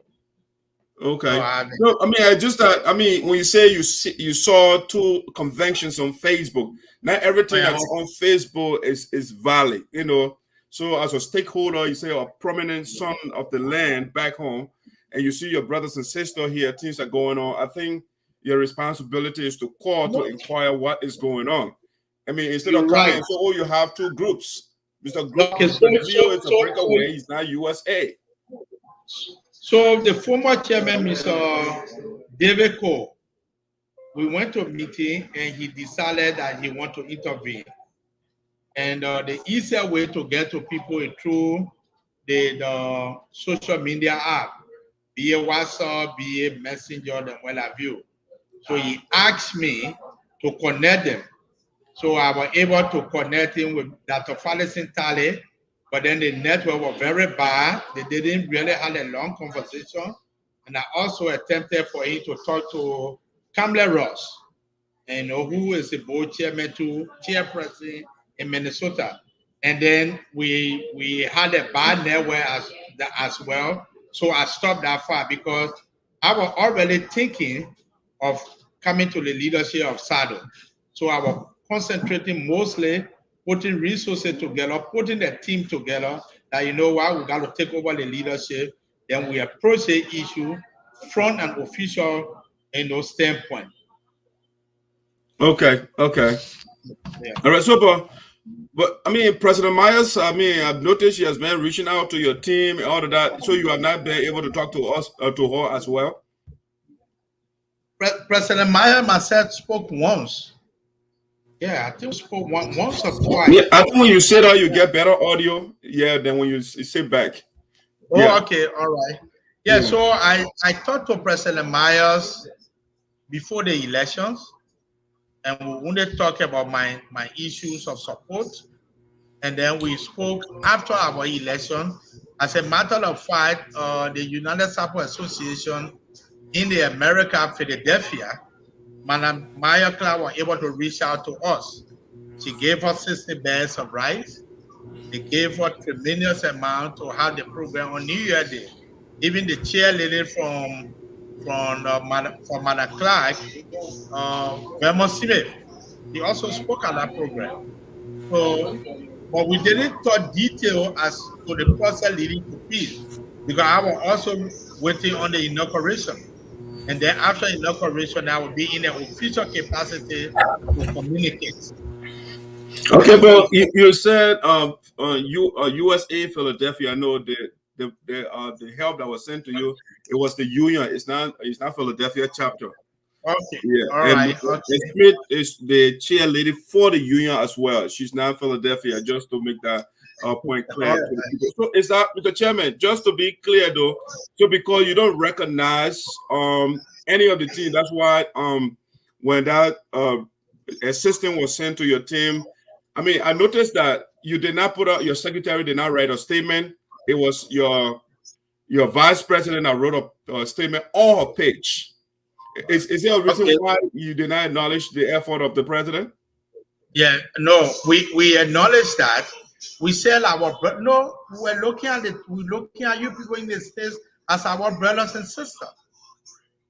Okay. No, I mean, when you say you saw two conventions on Facebook, not everything that's on Facebook is valid, you know. So as a stakeholder, you say a prominent son of the land back home, and you see your brothers and sisters here, things are going on. I think your responsibility is to call to inquire what is going on. I mean, instead of coming and say, oh, you have two groups. Mr. Group is a breakaway, he's not USA. So the former chairman, Mr. David Cole, we went to a meeting and he decided that he wanted to intervene. And the easier way to get to people is through the social media app, be it WhatsApp, be it Messenger, and what have you. So he asked me to connect them. So I was able to connect him with Dr. Falison Tale, but then the network was very bad. They didn't really have a long conversation. And I also attempted for him to talk to Kamala Ross, who is the board chairperson in Minnesota. And then we had a bad network as well. So I stopped that far because I was already thinking of coming to the leadership of SADO. So I was concentrating mostly putting resources together, putting the team together, that you know what, we got to take over the leadership. Then we approach the issue from an official standpoint. Okay. Yeah. All right, super. But I mean, President Myers, I mean, I've noticed she has been reaching out to your team and all of that. So you have not been able to talk to us, to her as well. President Myers myself spoke once. Yeah, I think we spoke once or twice. Yeah, I think when you sit down, you get better audio. Yeah, than when you sit back. Oh, yeah. Okay, all right. Yeah, so I talked to President Myers before the elections, and we wanted to talk about my issues of support. And then we spoke after our election. As a matter of fact, the United Sarpo Association in the America, Philadelphia, Madam Maya Clark was able to reach out to us. She gave us 60 beds of rice. They gave us tremendous amount to have the program on New Year Day. Even the cheerleader from Madam Clark, Vermont Smith, he also spoke at that program. So, but we didn't talk detail as to the process leading to peace, because I was also waiting on the inauguration. And then after inauguration, I will be in an official capacity to communicate. Okay, but you said USA Philadelphia. I know the help that was sent to you. It was the union. It's not Philadelphia chapter. Okay. Yeah. All right. Okay. Smith is the chairlady for the union as well. She's not Philadelphia. Just to make that point clear to the people. So is that, Mr. Chairman? Just to be clear though, so because you don't recognize any of the team, that's why when that assistant was sent to your team. I mean, I noticed that you did not put out, your secretary did not write a statement. It was your vice president that wrote a statement on her page. Is there a reason why you did not acknowledge the effort of the president? Yeah, no, we acknowledge that. We said we're looking at you people in the States as our brothers and sisters.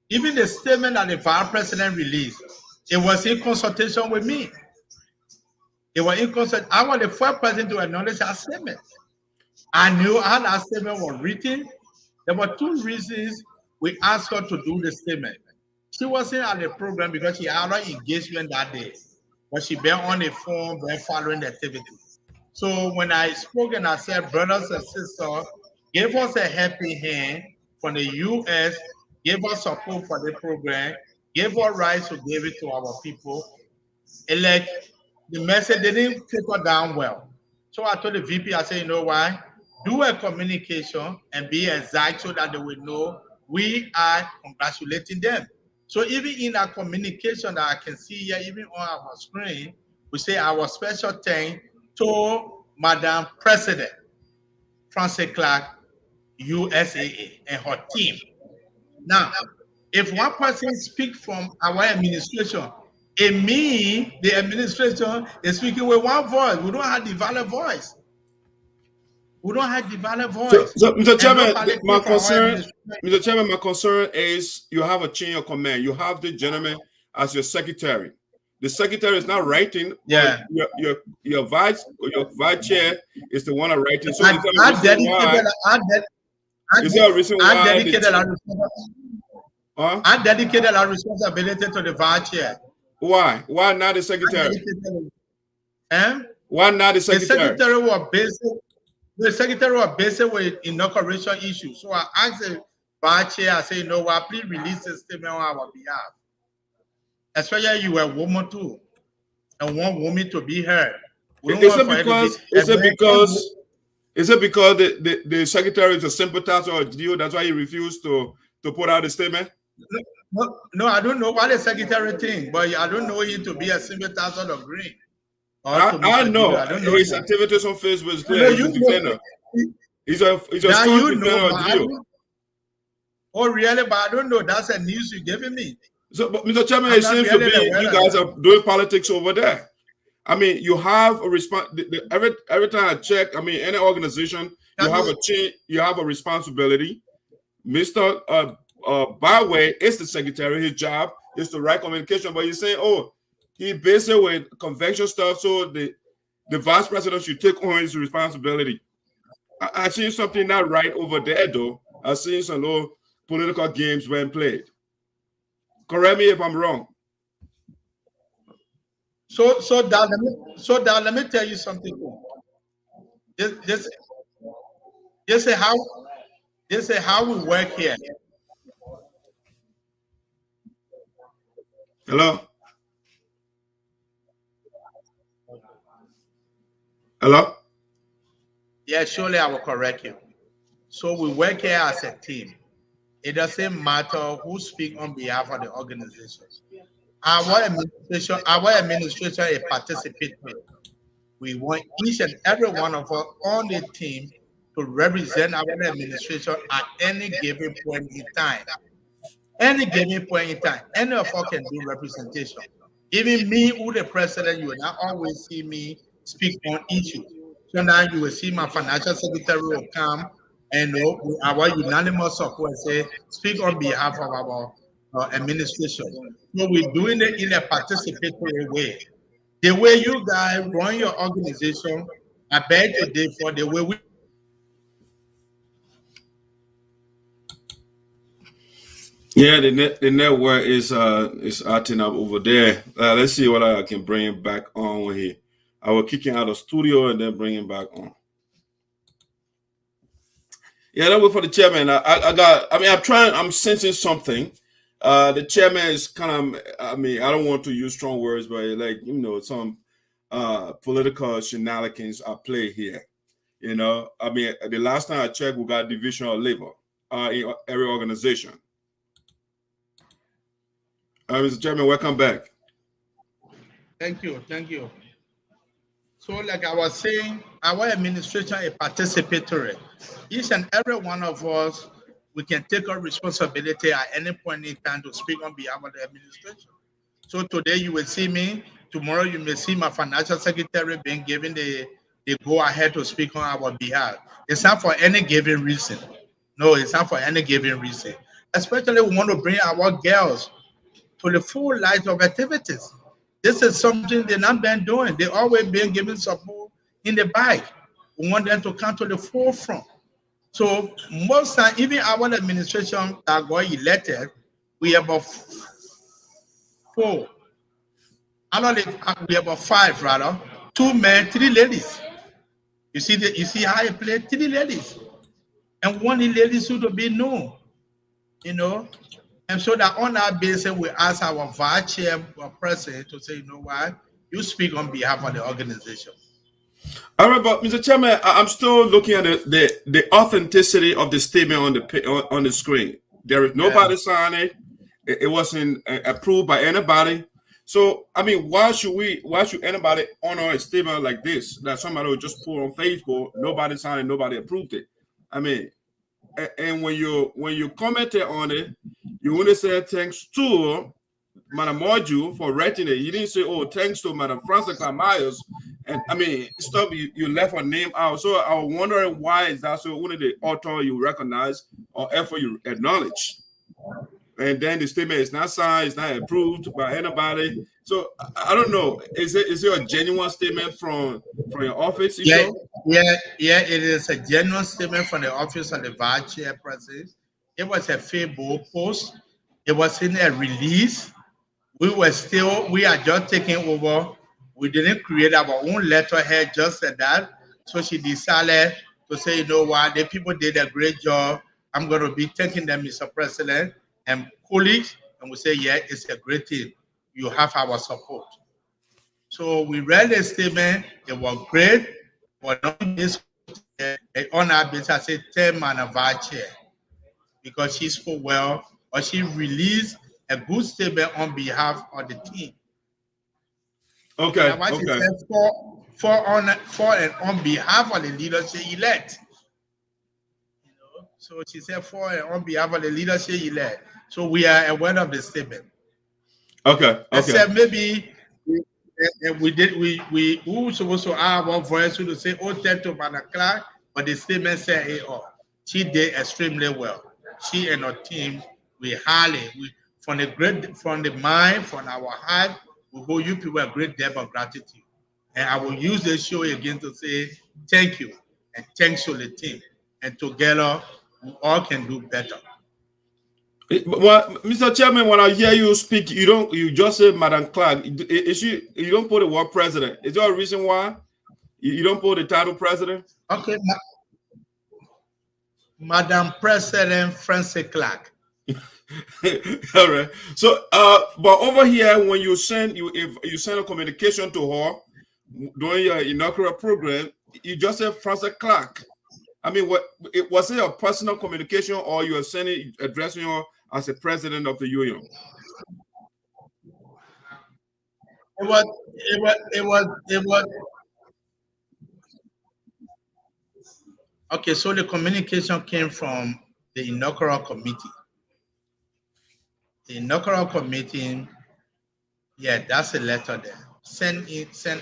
Even the statement that the vice president released, it was in consultation with me. It was in consult. I was the first person to acknowledge that statement. I knew how that statement was written. There were two reasons we asked her to do the statement. She wasn't at the program because she had an engagement that day, but she been on the phone, been following the activity. So when I spoke and I said, brothers and sisters, give us a helping hand from the U.S., give us support for the program, give us rights to give it to our people. And like the message didn't filter down well. So I told the VP, I said, you know why? Do a communication and be exact so that they will know we are congratulating them. So even in our communication that I can see here, even on our screen, we say our special thanks to Madam President Frances Clark, USAA, and her team. Now, if one person speaks from our administration, it means the administration is speaking with one voice. We don't have the valid voice. We don't have the valid voice. So Mr. Chairman, my concern is you have a chain of command. You have the gentleman as your secretary. The secretary is not writing. Yeah. Your vice chair is the one that writing. So is there a reason why? I dedicated our responsibility to the vice chair. Why? Why not the secretary? Why not the secretary? The secretary was busy with inauguration issues. So I asked the vice chair, I said, you know what, please release a statement on our behalf. Especially you were a woman too, and want women to be heard. Is it because the secretary is a sympathizer or deal? That's why he refused to put out a statement? No, I don't know what the secretary thinks, but I don't know him to be a sympathizer of Green. I know. I don't know his activities on Facebook is clear. He's a defender. He's a strong defender of deal. Oh, really? But I don't know. That's a news you're giving me. So, but Mr. Chairman, it seems to be you guys are doing politics over there. I mean, you have a response. Every time I check, I mean, any organization, you have a responsibility. Mr. Byway is the secretary. His job is to write communication. But you're saying, oh, he busy with convention stuff, so the vice president should take on his responsibility. I see something not right over there, though. I see some little political games being played. Correct me if I'm wrong. Let me tell you something. This this this is how we work here. Hello? Hello? Yeah, surely I will correct you. So we work here as a team. It doesn't matter who speaks on behalf of the organization. Our administration is participatory. We want each and every one of us on the team to represent our administration at any given point in time. Any given point in time, any of us can do representation. Even me, who the president, you will not always see me speak on issues. So now you will see my financial secretary will come and with our unanimous support say, speak on behalf of our administration. So we're doing it in a participatory way. The way you guys run your organization, I beg to differ. The way we Yeah, the network is acting up over there. Let's see what I can bring it back on here. I will kick him out of studio and then bring him back on. Yeah, that was for the chairman. I'm sensing something. The chairman is kind of, I don't want to use strong words, but like, some political shenanigans are played here. The last time I checked, we got division of labor in every organization. Mr. Chairman, welcome back. Thank you. So, like I was saying, our administration is participatory. Each and every one of us, we can take our responsibility at any point in time to speak on behalf of the administration. So today you will see me. Tomorrow you may see my financial secretary being given the go ahead to speak on our behalf. It's not for any given reason. No, it's not for any given reason. Especially we want to bring our girls to the full light of activities. This is something they've not been doing. They always been given support in the back. We want them to come to the forefront. So most time, even our administration that got elected, we have about four. I know we have about five rather. Two men, three ladies. You see how I play? Three ladies. And one lady should be known. And so that on that basis, we ask our vice chair or president to say, you know what, you speak on behalf of the organization. All right, but Mr. Chairman, I'm still looking at the authenticity of the statement on the screen. There is nobody signing it. It wasn't approved by anybody. So, why should anybody honor a statement like this that somebody would just put on Facebook? Nobody signed it, nobody approved it. And when you commented on it, you only said thanks to Madam Moju for writing it. You didn't say, oh, thanks to Madam Francisca Myers. And stuff you left her name out. So I was wondering why is that so only the author you recognize or effort you acknowledge. And then the statement is not signed, it's not approved by anybody. So I don't know. Is it a genuine statement from your office? Yeah, it is a genuine statement from the office of the vice chairperson. It was a Facebook post. It was in a release. We are just taking over. We didn't create our own letterhead just like that. So she decided to say, you know what, the people did a great job. I'm going to be thanking them, Mr. President and colleagues. And we say, yeah, it's a great thing. You have our support. So we read the statement. It was great. But on our basis, I said, tell Madam Vice Chair because she spoke well, or she released a good statement on behalf of the team. Okay. She said for and on behalf of the leadership elect. So she said for and on behalf of the leadership elect. So we are aware of the statement. Okay. Except maybe we were supposed to have our voice to say, oh, thank to Madam Clark, but the statement said, hey, she did extremely well. She and her team, from the mind, from our heart, we hold you people a great debt of gratitude. And I will use this show again to say thank you and thanks to the team. And together, we all can do better. Well, Mr. Chairman, when I hear you speak, you just say Madam Clark. You don't put the word president. Is there a reason why you don't put the title president? Okay, Madam President Francis Clark. All right. So, but over here, when you send if you send a communication to her during your inaugural program, you just say Francis Clark. I mean, was it a personal communication, or you are addressing her as a president of the union? It was. Okay, so the communication came from the inaugural committee. The inaugural committee, yeah, that's a letter there. Send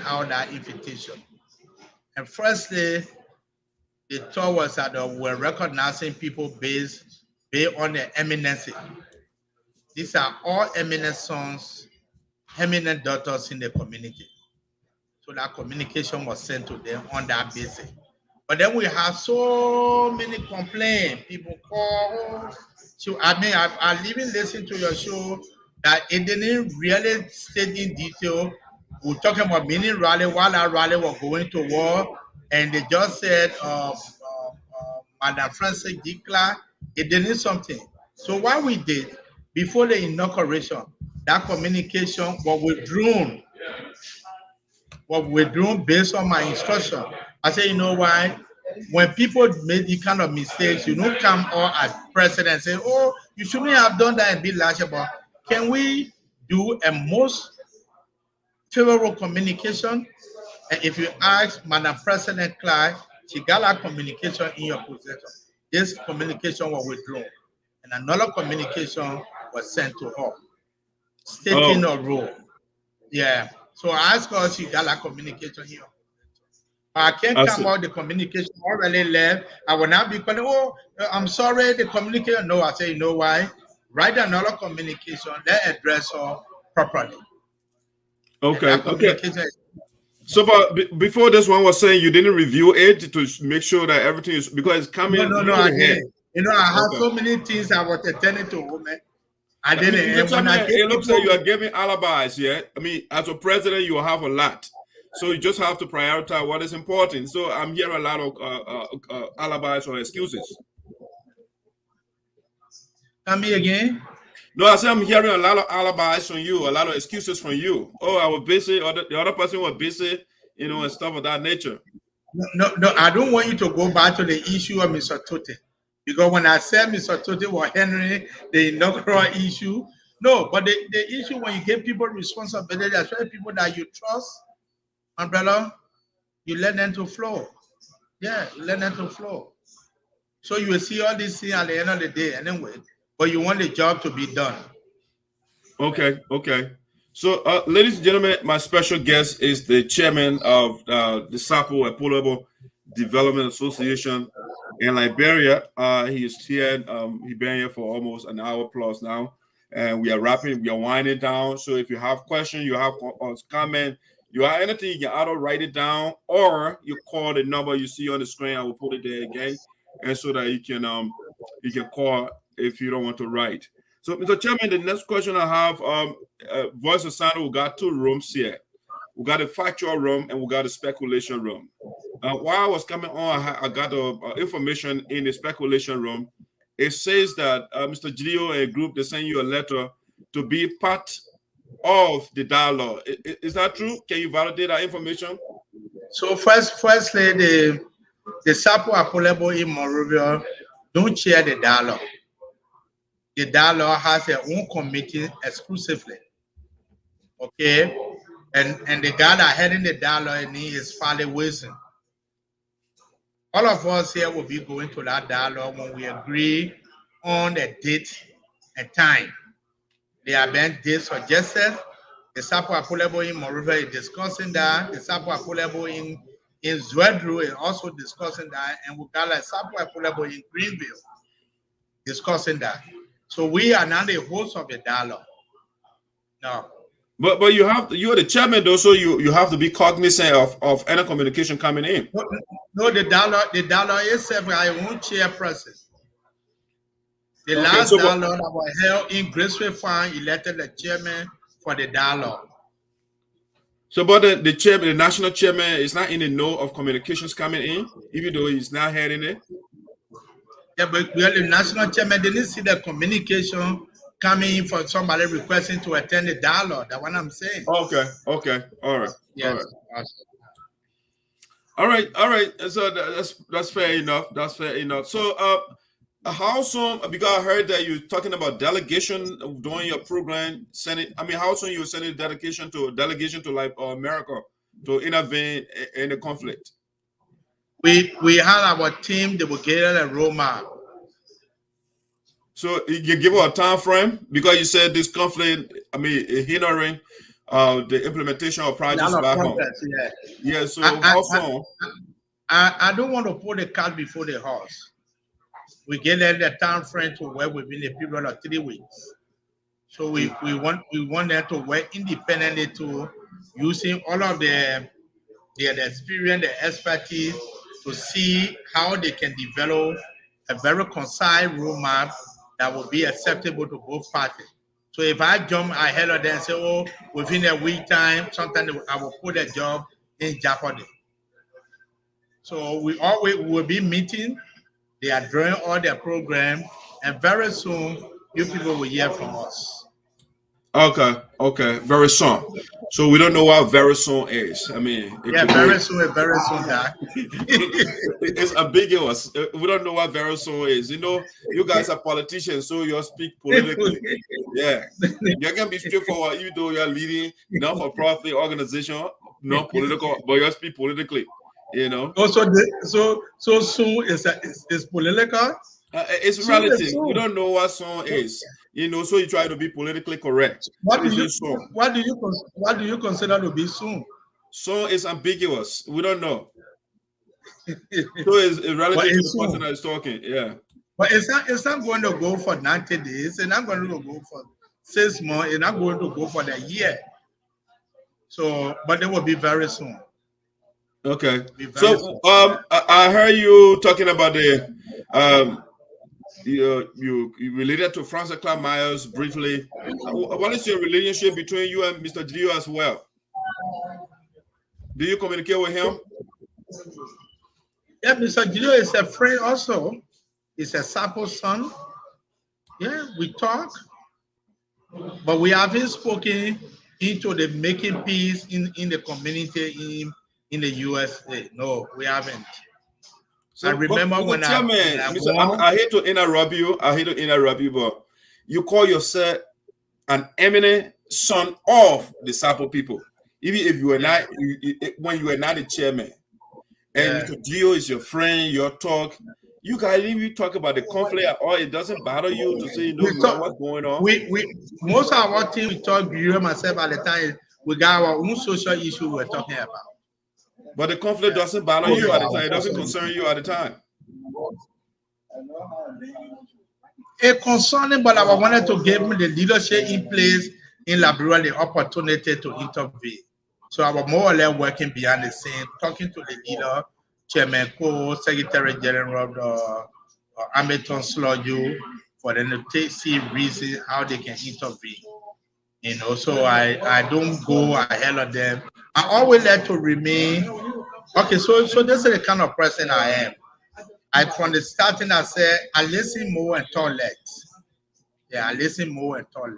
out that invitation. And firstly, the thought was that we're recognizing people based on their eminency. These are all eminent sons, eminent daughters in the community. So that communication was sent to them on that basis. But then we have so many complaints. People call. So I mean, I even listened to your show that it didn't really state in detail. We're talking about mini rally while our rally was going to war, and they just said, Madam Francis Dikla, it didn't something. So what we did before the inauguration, that communication was withdrawn based on my instruction. I say, you know why? When people make these kind of mistakes, you don't come all as president and say, oh, you shouldn't have done that and be large about. Can we do a most favorable communication? And if you ask Madam President Clark, she got that communication in your possession. This communication was withdrawn, and another communication was sent to her, stating a role. Yeah. So I asked her, she got that communication here. I can't come out, the communication already left. I will not be calling, oh, I'm sorry, the communication. No, I say, you know why? Write another communication, let address her properly. Okay. So, but before this one was saying you didn't review it to make sure that everything is, because it's coming. No, I didn't. You know, I have so many things I was attending to, women. I didn't. It looks like you are giving alibis, yeah? I mean, as a president, you have a lot. So you just have to prioritize what is important. So I'm hearing a lot of alibis or excuses. Come here again? No, I say I'm hearing a lot of alibis from you, a lot of excuses from you. Oh, I was busy, or the other person was busy, you know, and stuff of that nature. No, I don't want you to go back to the issue of Mr. Tote. Because when I said Mr. Tote was handling the inaugural issue, no, but the issue when you give people responsibility, especially people that you trust, umbrella, you let them to flow. Yeah, you let them to flow. So you will see all these things at the end of the day anyway, but you want the job to be done. Okay. So, ladies and gentlemen, my special guest is the chairman of the Sarpo Development Organization in Liberia. He is here. He's been here for almost an hour plus now, and we are winding down. So, if you have questions, you have comment, you have anything, you can either write it down or you call the number you see on the screen. I will put it there again, and so that you can call if you don't want to write. So, Mr. Chairman, the next question I have, Voice of SINOE, we got two rooms here. We got a factual room and we got a speculation room. While I was coming on, I got the information in the speculation room. It says that Mr. Gio and a group, they send you a letter to be part of the dialogue. Is that true? Can you validate that information? So firstly, the Sarpo Apolebo in Monrovia don't chair the dialogue. The dialogue has their own committee exclusively. Okay? And the guy that heading the dialogue is Fale Wilson. All of us here will be going to that dialogue when we agree on the date and time. There have been dates suggested. The Sarpo Apolebo in Monrovia is discussing that. The Sarpo Apolebo in Zwedru is also discussing that. And we got like Sarpo Apolebo in Greenville discussing that. So we are now the host of the dialogue. No. But you're the chairman though, so you have to be cognizant of any communication coming in. No, the dialogue is separate. I won't chairperson. The last dialogue that was held in Graceful Farm elected the chairman for the dialogue. So, but the chairman, the national chairman, is not in the know of communications coming in, even though he's not heading it. Yeah, but the national chairman didn't see the communication coming in for somebody requesting to attend the dialogue. That's what I'm saying. Okay. All right. Yes. All right. So that's fair enough. So, how soon? Because I heard that you're talking about delegation during your program. How soon you sending delegation to like America to intervene in the conflict? We had our team. They were getting a roadmap. So you give a time frame because you said this conflict. Hindering the implementation of projects back home. Yeah. So how soon? I don't want to put the cart before the horse. We get the time frame to work within a period of 3 weeks. So we want them to work independently to using all of the experience, the expertise to see how they can develop a very concise roadmap that will be acceptable to both parties. So if I jump ahead of them and say, oh, within a week time, sometimes I will put a job in jeopardy. So we always will be meeting. They are drawing all their program, and very soon you people will hear from us. Okay, very soon. So we don't know what very soon is. Very soon, that. It's ambiguous. We don't know what very soon is. You guys are politicians, so you speak politically. Yeah, you can be straightforward, even though you're leading not-for-profit organization, not political, but you speak politically. So soon is political. It's relative. We don't know what soon is. So you try to be politically correct. What do you consider to be soon? Soon is ambiguous. We don't know. So it's relative to the person that is talking. Yeah. But it's not going to go for 90 days. It's not going to go for 6 months. It's not going to go for the year. So, but it will be very soon. Okay. So I heard you talking about the you related to Francis Clark Myers briefly. What is your relationship between you and Mr. Dio as well? Do you communicate with him? Yeah, Mr. Dio is a friend also. He's a Sarpo son. Yeah, we talk. But we haven't spoken into the making peace in the community in the USA. No, we haven't. So, I remember when I hate to interrupt you. But you call yourself an eminent son of the Sarpo people, even if you were not, when you were not the chairman. And Mr. Dio is your friend. Your talk. You guys even talk about the conflict at all. It doesn't bother you to say what's going on. We most of our team we talk. You and myself at the time. We got our own social issue we're talking about. But the conflict doesn't bother you at the time. It doesn't concern you at the time. It's concerning, but I wanted to give me the leadership in place in Liberia the opportunity to intervene. So I was more or less working behind the scene, talking to the leader, Chairman Co, Secretary General of the Hamilton Sloju, for them to see reasons how they can intervene. So I don't go ahead of them. I always like to remain. Okay, so this is the kind of person I am. From the starting, I said I listen more and talk less. Yeah, I listen more and talk less.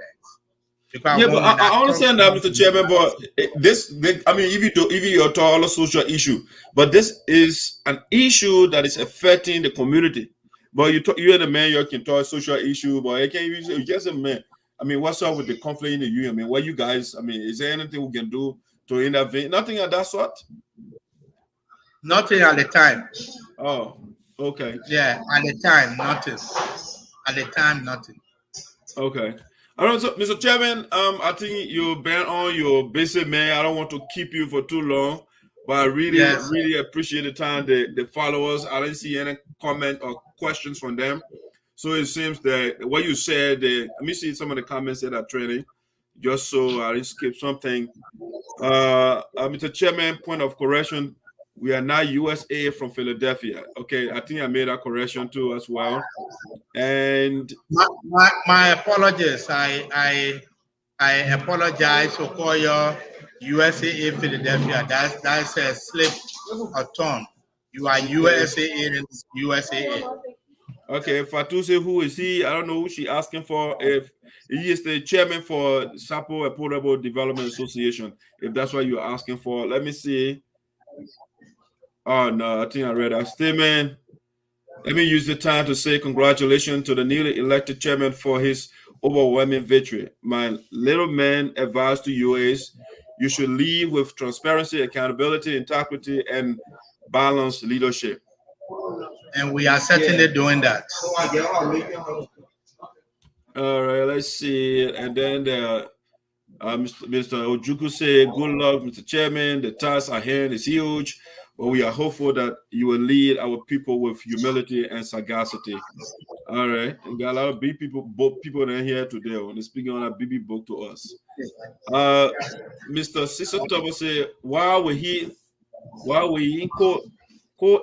Because but I understand that, Mr. Chairman. But if you talk all social issue, but this is an issue that is affecting the community. But you and the man, you can talk social issue, but I can't even just a man. What's up with the conflict in the union? What you guys? Is there anything we can do to intervene? Nothing of that sort. Nothing at the time. Oh, okay. Yeah, at the time, nothing. At the time, nothing. Okay. All right, so Mr. Chairman, I think you've been on your basic man. I don't want to keep you for too long, but I really appreciate the time the followers. I didn't see any comment or questions from them. So it seems that what you said, let me see some of the comments that are training, just so I didn't skip something. Mr. Chairman, point of correction, We are not USAA from Philadelphia. Okay, I think I made that correction too as well. And my apologies. I apologize for call your USAA Philadelphia. That's a slip of tongue. You are USAA and USAA. okay, Fatuse, who is he? I don't know who she asking for. If he is the chairman for Sarpo Development Association, if that's what you're asking for, let me see. Oh no, I think I read that statement. Let me use the time to say congratulations to the newly elected chairman for his overwhelming victory. My little man advice to you is you should lead with transparency, accountability, integrity, and balanced leadership. And we are certainly doing that. All right, let's see. And then Mr. Ojuku said, good luck, Mr. Chairman. The task ahead is huge, but we are hopeful that you will lead our people with humility and sagacity. All right. And got a lot of big people, both people in here today. They're speaking on that BB book to us. Mr. Sisotobo said, why will he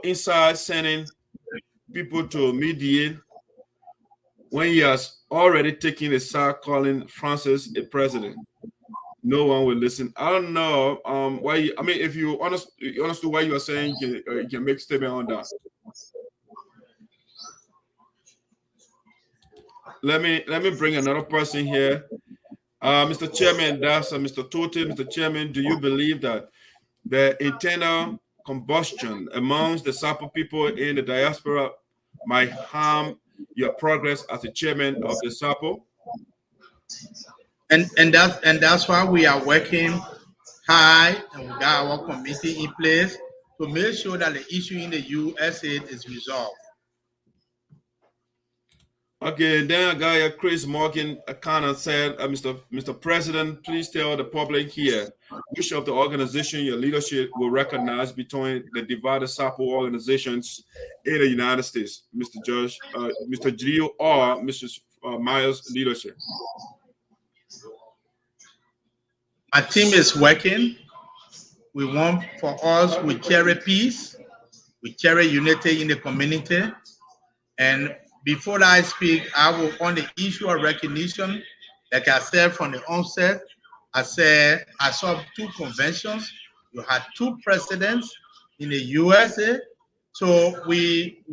inside sending people to mediate when he has already taken a side calling Francis a president? No one will listen. I don't know why. I mean, if you understood what you are saying, you can make a statement on that. Let me bring another person here. Mr. Chairman, that's Mr. Tote. Mr. Chairman, do you believe that the internal combustion amongst the Sarpo people in the diaspora might harm your progress as the chairman of the Sarpo? And that's why we are working hard, and we got our committee in place to make sure that the issue in the USA is resolved. Okay, then a guy, Chris Morgan, kind of said, Mr. President, please tell the public here which of the organization your leadership will recognize between the divided Sarpo organizations in the United States, Mr. Judge, Mr. Gio, or Mr. Myers' leadership. My team is working. We want for us, we carry peace, we carry unity in the community. And before I speak, I will on the issue of recognition, like I said from the onset, I said I saw 2 conventions. You had 2 presidents in the USA. So we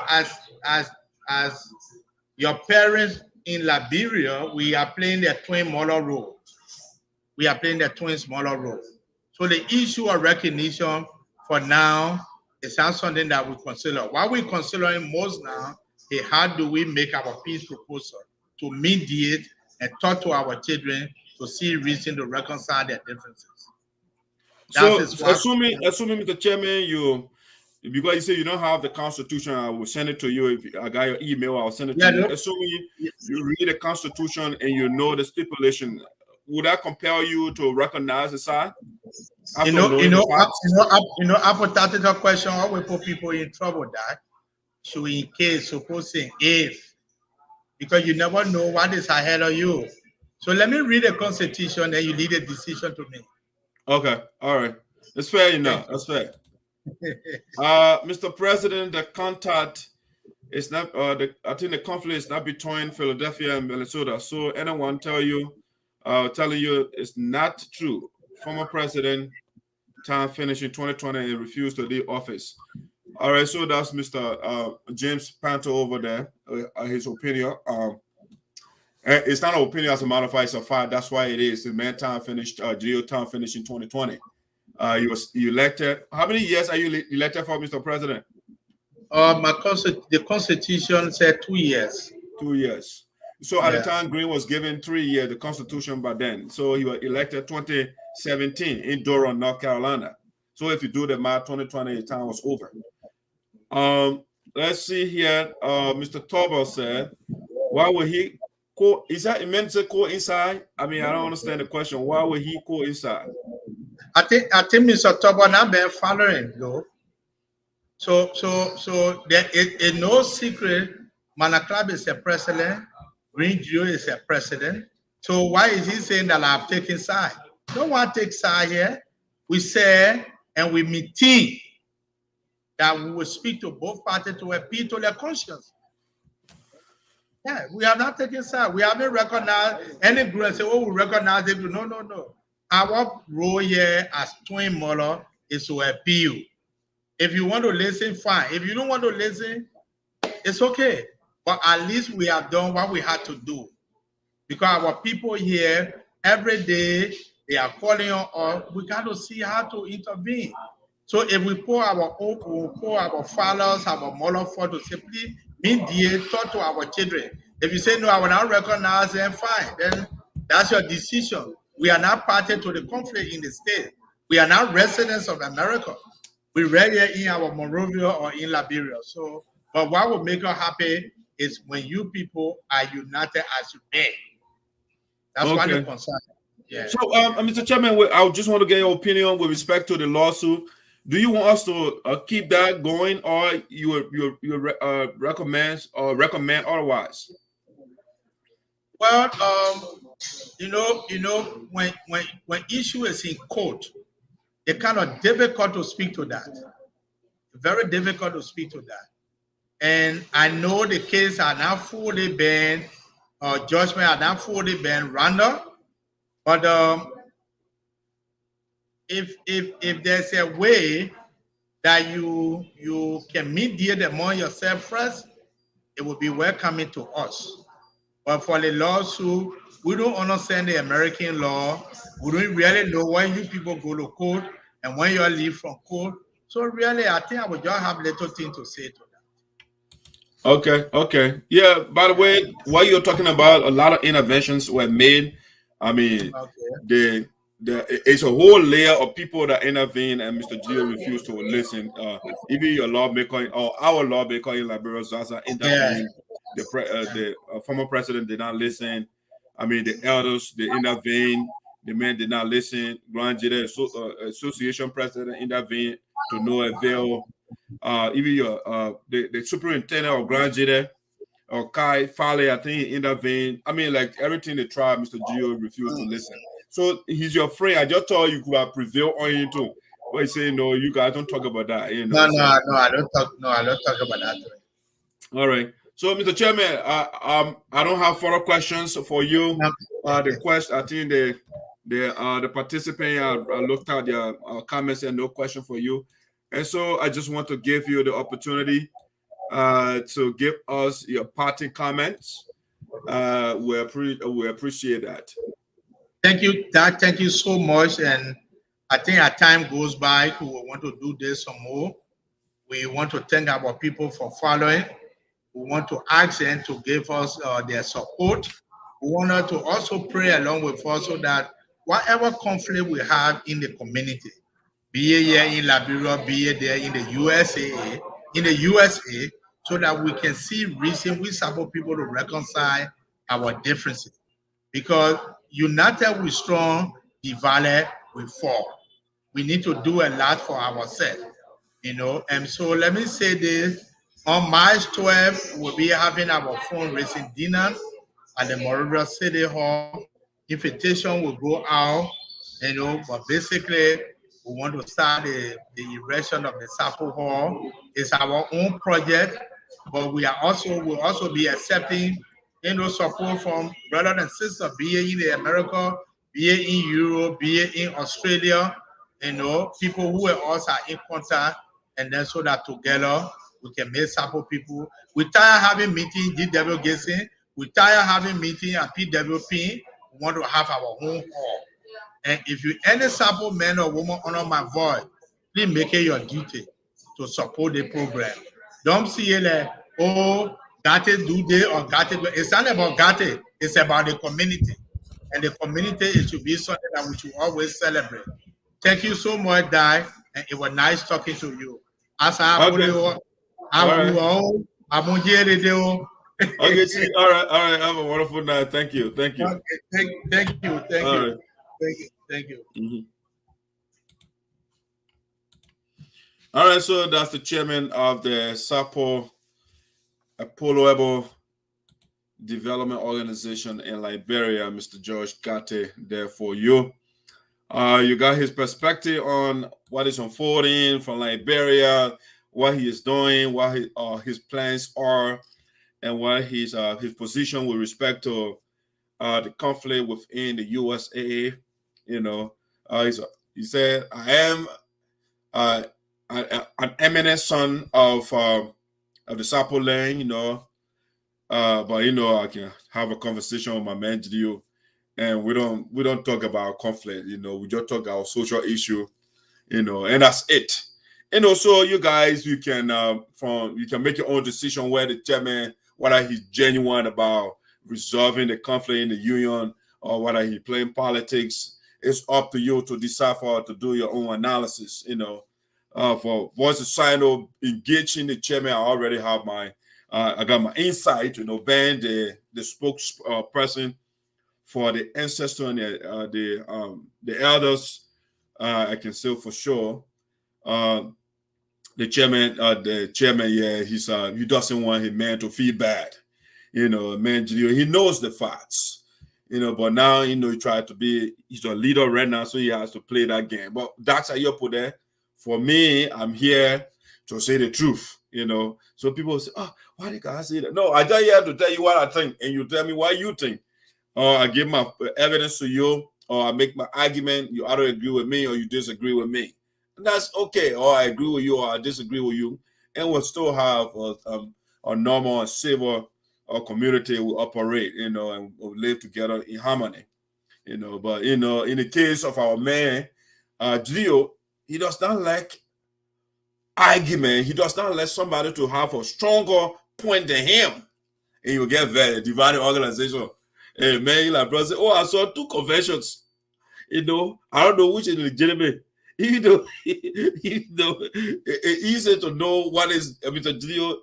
as your parents in Liberia, we are playing the twin model role. We are playing the twin smaller role. So the issue of recognition for now is not something that we consider. What we're considering most now is how do we make our peace proposal to mediate and talk to our children to see reason to reconcile their differences. So assuming Mr. Chairman, because you say you don't have the Constitution, I will send it to you. If I got your email, I'll send it to you. Assuming you read the Constitution and you know the stipulation, would that compel you to recognize the side? Hypothetical question always put people in trouble. That should in case supposing if, because you never know what is ahead of you. So let me read the Constitution and you lead a decision to me. Okay, all right, that's fair enough. That's fair. Mr. President, the contact is not. I think the conflict is not between Philadelphia and Minnesota. So anyone telling you it's not true. Former President time finished in 2020 and refused to leave office. All right, so that's Mr. James Panto over there. His opinion. It's not an opinion, as a matter of fact, it's a fact. That's why it is. The man time finished. Geo time finished in 2020. He was elected. How many years are you elected for, Mr. President? The Constitution said 2 years. 2 years. So at the time, Green was given 3 years, the Constitution by then. So he was elected 2017 in Durham, North Carolina. So if you do the math, 2020, his time was over. Let's see here. Mr. Tobel said, why would he is that meant to coincide? I mean, I don't understand the question. Why would he coincide? I think Mr. Tobel not been following though. So there is no secret. Manaclab is a president. Green Geo is a president. So why is he saying that I've taken side? No one takes side here. We say and we meeting that we will speak to both parties to appeal to their conscience. Yeah, we have not taken side. We haven't recognized any group and say, oh, we recognize it. No, no, no. Our role here as twin mother is to appeal. If you want to listen, fine. If you don't want to listen, it's okay. But at least we have done what we had to do. Because our people here, every day, they are calling on us. We got to see how to intervene. So if we pour our hope, we will pour our fathers, our mother for to say, please, mediate, talk to our children. If you say, no, I will not recognize them, fine. Then that's your decision. We are not party to the conflict in the state. We are not residents of America. We're right here in our Monrovia or in Liberia. So, but what will make us happy is when you people are united as you beg. That's why the concern. Yeah. So, Mr. Chairman, I just want to get your opinion with respect to the lawsuit. Do you want us to keep that going, or you recommend otherwise? Well, when issue is in court, it's kind of difficult to speak to that. Very difficult to speak to that. And I know the case are not fully banned, judgment are not fully banned, random. But if there's a way that you can mediate among yourself first, it will be welcoming to us. But for the lawsuit, we don't understand the American law. We don't really know when you people go to court and when you leave from court. So really, I think I would just have little thing to say to that. Okay. Yeah, by the way, what you're talking about, a lot of interventions were made. I mean, it's a whole layer of people that intervene, and Mr. Gio refused to listen. Even your lawmaker or our lawmaker in Liberia, Zaza, intervened. The former president did not listen. I mean, the elders, they intervened. The men did not listen. Grand Jide, association president, intervened to no avail. Even your the superintendent of Grand Jide, or Kai Fale, I think he intervened. I mean, like everything they tried, Mr. Gio refused to listen. So he's your friend. I just thought you could have prevailed on him too. But he said, no, you guys don't talk about that. You know, no, I don't talk about that. All right. So, Mr. Chairman, I don't have further questions for you. The question, I think the participant I looked at their comments and no question for you. And so I just want to give you the opportunity to give us your parting comments. We appreciate that. Thank you, Dad. Thank you so much. And I think as time goes by, we will want to do this some more. We want to thank our people for following. We want to ask them to give us their support. We want to also pray along with us so that whatever conflict we have in the community, be it here in Liberia, be it there in the USA, so that we can see reason we support people to reconcile our differences. Because united we strong, divided we fall. We need to do a lot for ourselves, And so let me say this. On March 12th, we'll be having our fundraising dinner at the Monrovia City Hall. Invitation will go out, but basically we want to start the erection of the Sarpo Hall. It's our own project, but will also be accepting support from brothers and sisters, be it in America, be it in Europe, be it in Australia, people who also are in contact, and then so that together we can make Sarpo people. We tired having meeting DWGC, we tired having meeting at PWP. We want to have our own hall. And if you any Sarpo man or woman honor my voice, please make it your duty to support the program. Don't see it like, oh, Garteh do this or Garteh do. It's not about Garteh, it's about the community. And the community is to be something that we should always celebrate. Thank you so much, Dai, and it was nice talking to you. As I put it on, Okay, all right. Have a wonderful night. Thank you. Okay, thank you. Right. Thank you. Mm-hmm. All right, so that's the chairman of the Sarpo Development Organization in Liberia, Mr. George Garteh, there for you. You got his perspective on what is unfolding from Liberia, what he is doing, what his plans are, and what his position with respect to the conflict within the USAA. You know, he said, "I am an eminent son of the Sarpo land, you know, but you know, I can have a conversation with my man Gidio, and we don't talk about conflict, you know, we just talk about social issue, you know, and that's it. And also, you guys, you can make your own decision where the chairman, whether he's genuine about resolving the conflict in the union or whether he's playing politics. It's up to you to decipher, to do your own analysis, you know. For once the SINOE engaging the chairman, I already have I got my insight, you know, being the spokesperson for the ancestors and the elders. I can say for sure. The chairman, yeah, he doesn't want his man to feel bad. You know, man, he knows the facts. You know, but now, you know, he's a leader right now, so he has to play that game. But that's how you put there. For me, I'm here to say the truth, you know. So people say, oh, why did God say that? No, I just here to tell you what I think, and you tell me what you think. Or I give my evidence to you, or I make my argument. You either agree with me or you disagree with me. And that's okay. Or I agree with you or I disagree with you. And we'll still have a normal and civil community will operate, you know, and we'll live together in harmony, you know. But, you know, in the case of our man, Gio, he does not like argument. He does not let somebody to have a stronger point than him. And you get very divided organization. Hey, man, like brother, oh, I saw 2 conventions. You know, I don't know which is legitimate. Even though, it's easy to know what is Mr. Gio.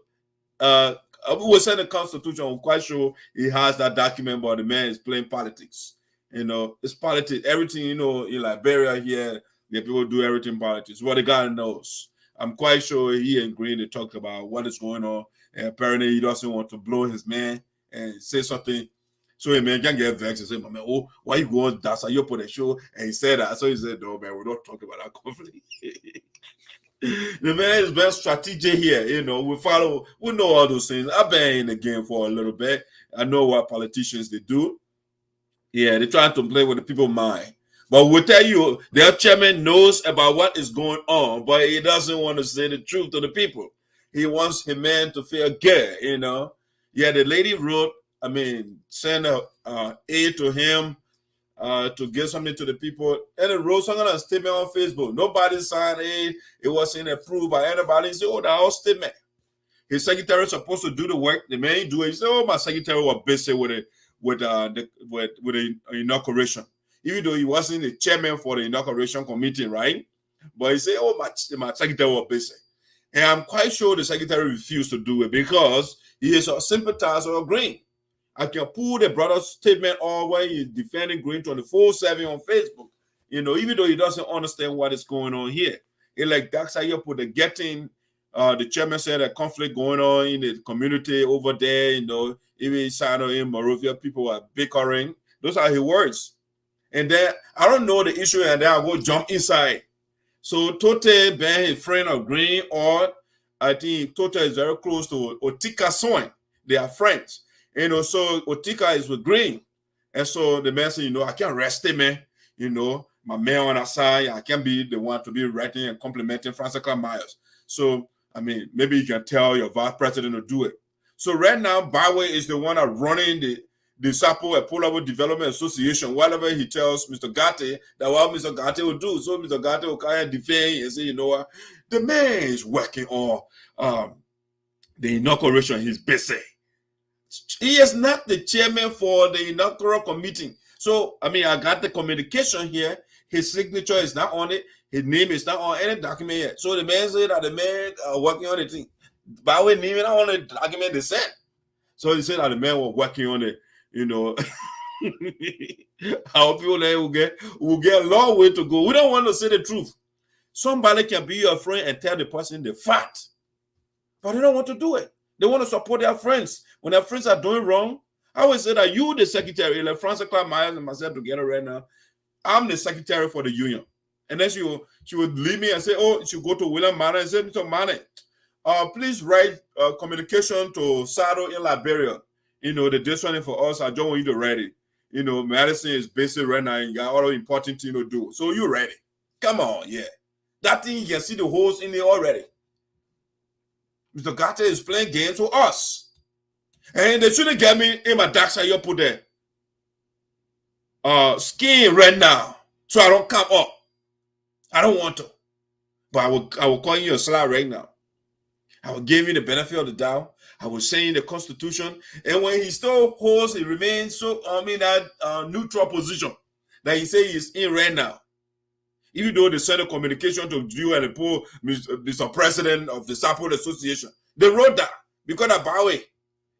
We will send the Constitution. I'm quite sure he has that document, but the man is playing politics. You know, it's politics. Everything, you know, in Liberia here, the people do everything politics. What the guy knows. I'm quite sure he and Green, they talked about what is going on. And apparently he doesn't want to blow his man and say something. So a man can get vexed and say, man, oh, why you going that's how you put a show? And he said that. So he said, no, man, we're not talking about that conflict. The man is best strategic here. You know, we know all those things. I've been in the game for a little bit. I know what politicians they do. Yeah, they're trying to play with the people's mind. But we'll tell you, their chairman knows about what is going on, but he doesn't want to say the truth to the people. He wants his man to feel good, you know. Yeah, the lady wrote, send a aid to him to give something to the people. And it wrote something on a statement on Facebook. Nobody signed aid. It wasn't approved by anybody. He said, oh, that whole statement. His secretary is supposed to do the work. The man do it. He said, oh, my secretary was busy with the inauguration. Even though he wasn't the chairman for the inauguration committee, right? But he said, oh, my secretary was busy. And I'm quite sure the secretary refused to do it because he is a sympathizer of Green. I can pull the brother's statement all the way. He's defending Green 24/7 on Facebook. You know, even though he doesn't understand what is going on here. It's like that's how you put the getting. The chairman said a conflict going on in the community over there. You know, even in Monrovia, people are bickering. Those are his words. And then I don't know the issue, and then I go jump inside. So Tote being a friend of Green, or I think Tote is very close to Otika Soin. They are friends. You know, so Otika is with Green. And so the man said, you know, I can't rest him, man. You know, my man on our side, I can't be the one to be writing and complimenting Francis Myers. So, maybe you can tell your vice president to do it. So right now, Bawe is the one that running the Sarpo Development Association. Whatever he tells Mr. Garteh, that what Mr. Garteh will do. So Mr. Garteh will kind of defend and say, you know what, the man is working on the inauguration. He's busy. He is not the chairman for the inaugural committee. So, I got the communication here. His signature is not on it. His name is not on any document yet. So the man said that the man working on the thing. By the way, name not on the document they sent. So he said that the man was working on it. You know, our people there will get a long way to go. We don't want to say the truth. Somebody can be your friend and tell the person the fact, but they don't want to do it. They want to support their friends. When their friends are doing wrong, I always say that you, the secretary, like Francis Myers and myself together right now, I'm the secretary for the union. And then she would leave me and say, oh, she would go to William Manor and say, Mr. Manor, please write communication to SADO in Liberia. You know, the this one for us, I don't want you to ready. You know, medicine is basic right now, and you got all the important thing to do. So you ready. Come on, yeah. That thing, you can see the holes in it already. Mr. Garteh is playing games with us. And they shouldn't get me in my dark side, you put there. Skin right now, so I don't come up. I don't want to. But I will call you a slide right now. I will give you the benefit of the doubt. I will say in the Constitution. And when he still holds, he remains so that neutral position that he say he's in right now. Even though they sent a communication to you and the poor Mr. President of the Sarpo Association, they wrote that because of Bawe.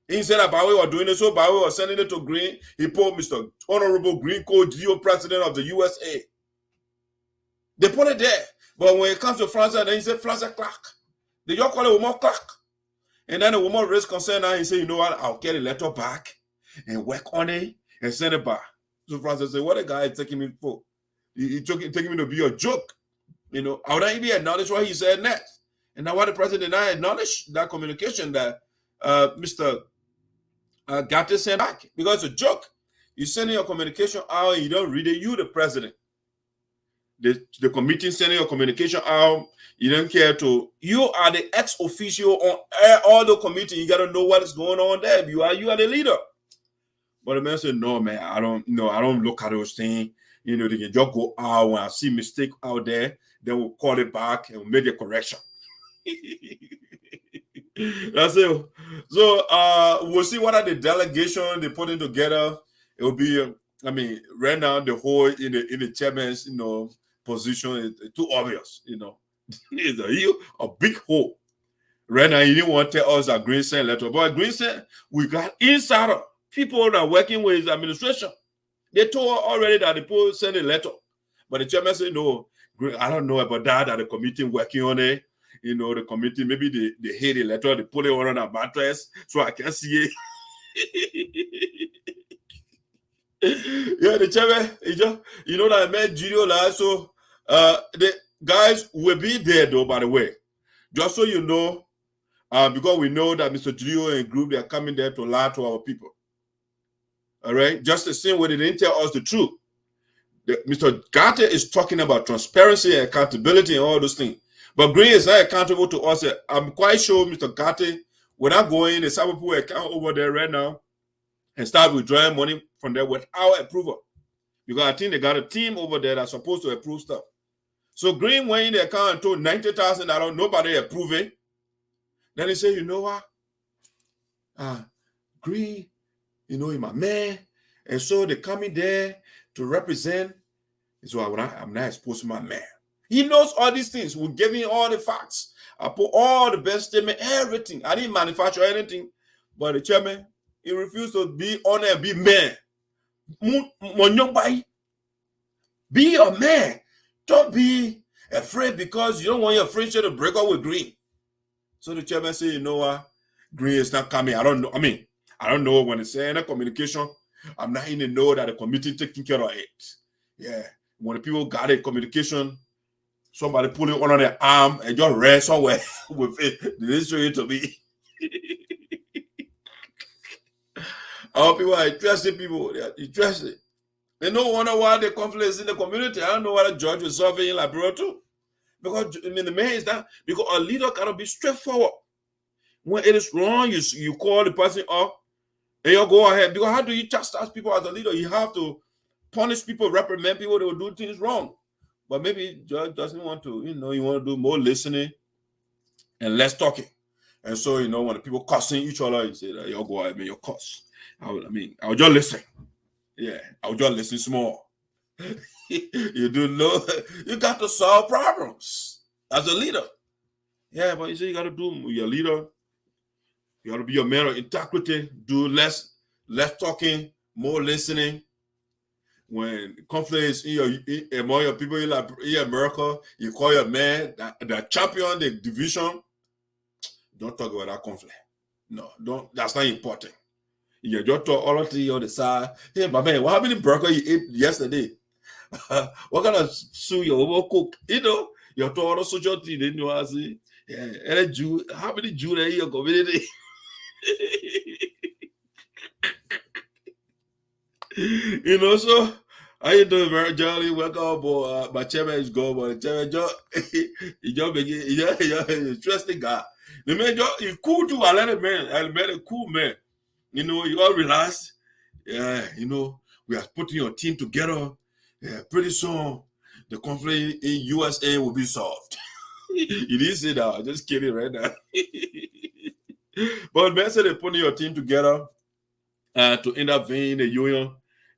He said that Bawe was doing it, so Bawe was sending it to Green. He put Mr. Honorable Green Co-Geo President of the USAA. They put it there. But when it comes to France, then he said France Clark. They just call it woman Clark. And then the woman raised concern and he said, you know what, I'll get a letter back and work on it and send it back. So Francis said, what a guy is taking me for? He taking me to be a joke. You know, I would not even acknowledge what he said next. And now what the president did not acknowledge that communication that Mr. Garteh sent back because it's a joke. You send your communication out and you don't read it, you the president. The committee sending your communication out, you don't care to. You are the ex-officio on all the committee. You got to know what is going on there. You are the leader. But the man said, no, man, I don't look at those things. You know, they can just go out when I see mistake out there, then we'll call it back and we'll make a correction. That's it. So we'll see what are the delegation they putting together. It will be, right now the whole in the chairman's, position is too obvious, it's a big hole. Right now, you didn't want to tell us that Green sent letter, but Green said we got insider people that are working with his administration. They told us already that the people sent a letter, but the chairman said no. I don't know about that. That the committee working on it. The committee maybe they hate the letter, they put it on a mattress so I can see it. Yeah, the chairman, that I met Julio last, so the guys will be there though, by the way. Just so you know, because we know that Mr. Julio and group, they are coming there to lie to our people. All right? Just the same way they didn't tell us the truth. Mr. Garteh is talking about transparency and accountability and all those things. But Green is not accountable to us. I'm quite sure Mr. Garteh, without going, the Sarpo people account over there right now and start withdrawing money from there without approval. Because I think they got a team over there that's supposed to approve stuff. So Green went in the account and told $90,000, nobody approved it. Then he said, you know what? Green, he's my man. And so they coming there to represent. So I'm not exposed to my man. He knows all these things. We're giving all the facts. I put all the best statement, everything. I didn't manufacture anything. But the chairman, he refused to be on and be man. Be a man. Don't be afraid because you don't want your friendship to break up with Green. So the chairman said, you know what? Green is not coming. I don't know. I don't know when it's saying a communication. I'm not in the know that the committee taking care of it. Yeah. When the people got a communication, somebody pull it on their arm and just rest somewhere with it. They didn't show it to me. Our people are interested people. They are interested. They don't wonder why the conflict is in the community. I don't know why the judge is solving in Liberia too. Because the main is that because a leader cannot be straightforward. When it is wrong, you call the person up and you go ahead. Because how do you chastise people as a leader? You have to punish people, reprimand people that will do things wrong. But maybe the judge doesn't want to, you want to do more listening and less talking. And so, when the people cussing each other, you say that you go ahead and you cuss. I will just listen. Yeah, I will just listen small. You do know, you got to solve problems as a leader. Yeah, but you say you got to do, you're a leader. You got to be a man of integrity, do less talking, more listening. When conflict is among your people in America, you call your man the champion, the division. Don't talk about that conflict. No, don't. That's not important. You just talk all of the other side. Hey, my man, what happened in burger you ate yesterday? What kind of soup you overcook? You talk all the social thing, then you see. Yeah, and a Jew, how many Jews are in your community? You know, so how you doing? Very jolly. Welcome aboard. My chairman is gone, but the chairman he just begin, he's interesting guy. The man, he's cool too. I let him man. I met a cool man. You know, you all relax. Yeah, you know, we are putting your team together. Yeah, pretty soon the conflict in USA will be solved. You didn't say that. I'm just kidding right now. But man said they're putting your team together to intervene in the union.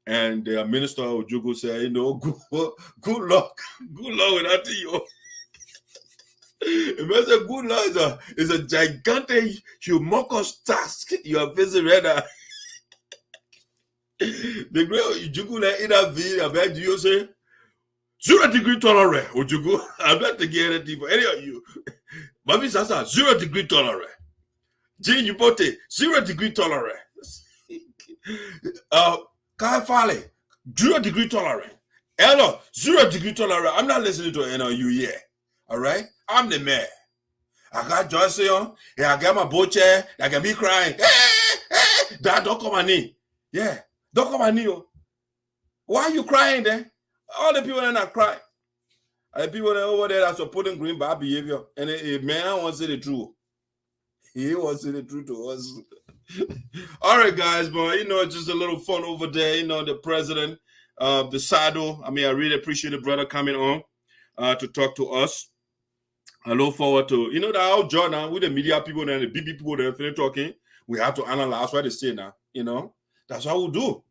And the minister Ojugu said, you know, good luck. Good luck with that thing. The man said, good luck is a gigantic, humongous task you are facing right now. The great Ojugu intervene, I bet you say, 0 degree tolerance, Ojugu. I bet to get anything for any of you. Babi Sasa, 0 degree tolerance. Jane Yubote, 0 degree tolerance. Kai Fale, 0 degree tolerance. Hello, 0 degree tolerance. I'm not listening to any of you here. All right? I'm the mayor. I got Johnson, and I got my boat chair. I can be crying. Dad, don't come on me. Yeah, don't come on me. Why are you crying then? All the people that are crying. The people that over there are supporting green bad behavior. And a man wants to say the truth. He wants to say the truth to us. All right, guys, but you know, just a little fun over there. You know, the president of the SADO. I mean, I really appreciate the brother coming on to talk to us. I look forward to, you know, that our job now with the media people and the big people that are talking. We have to analyze what they say now. You know, that's what we do.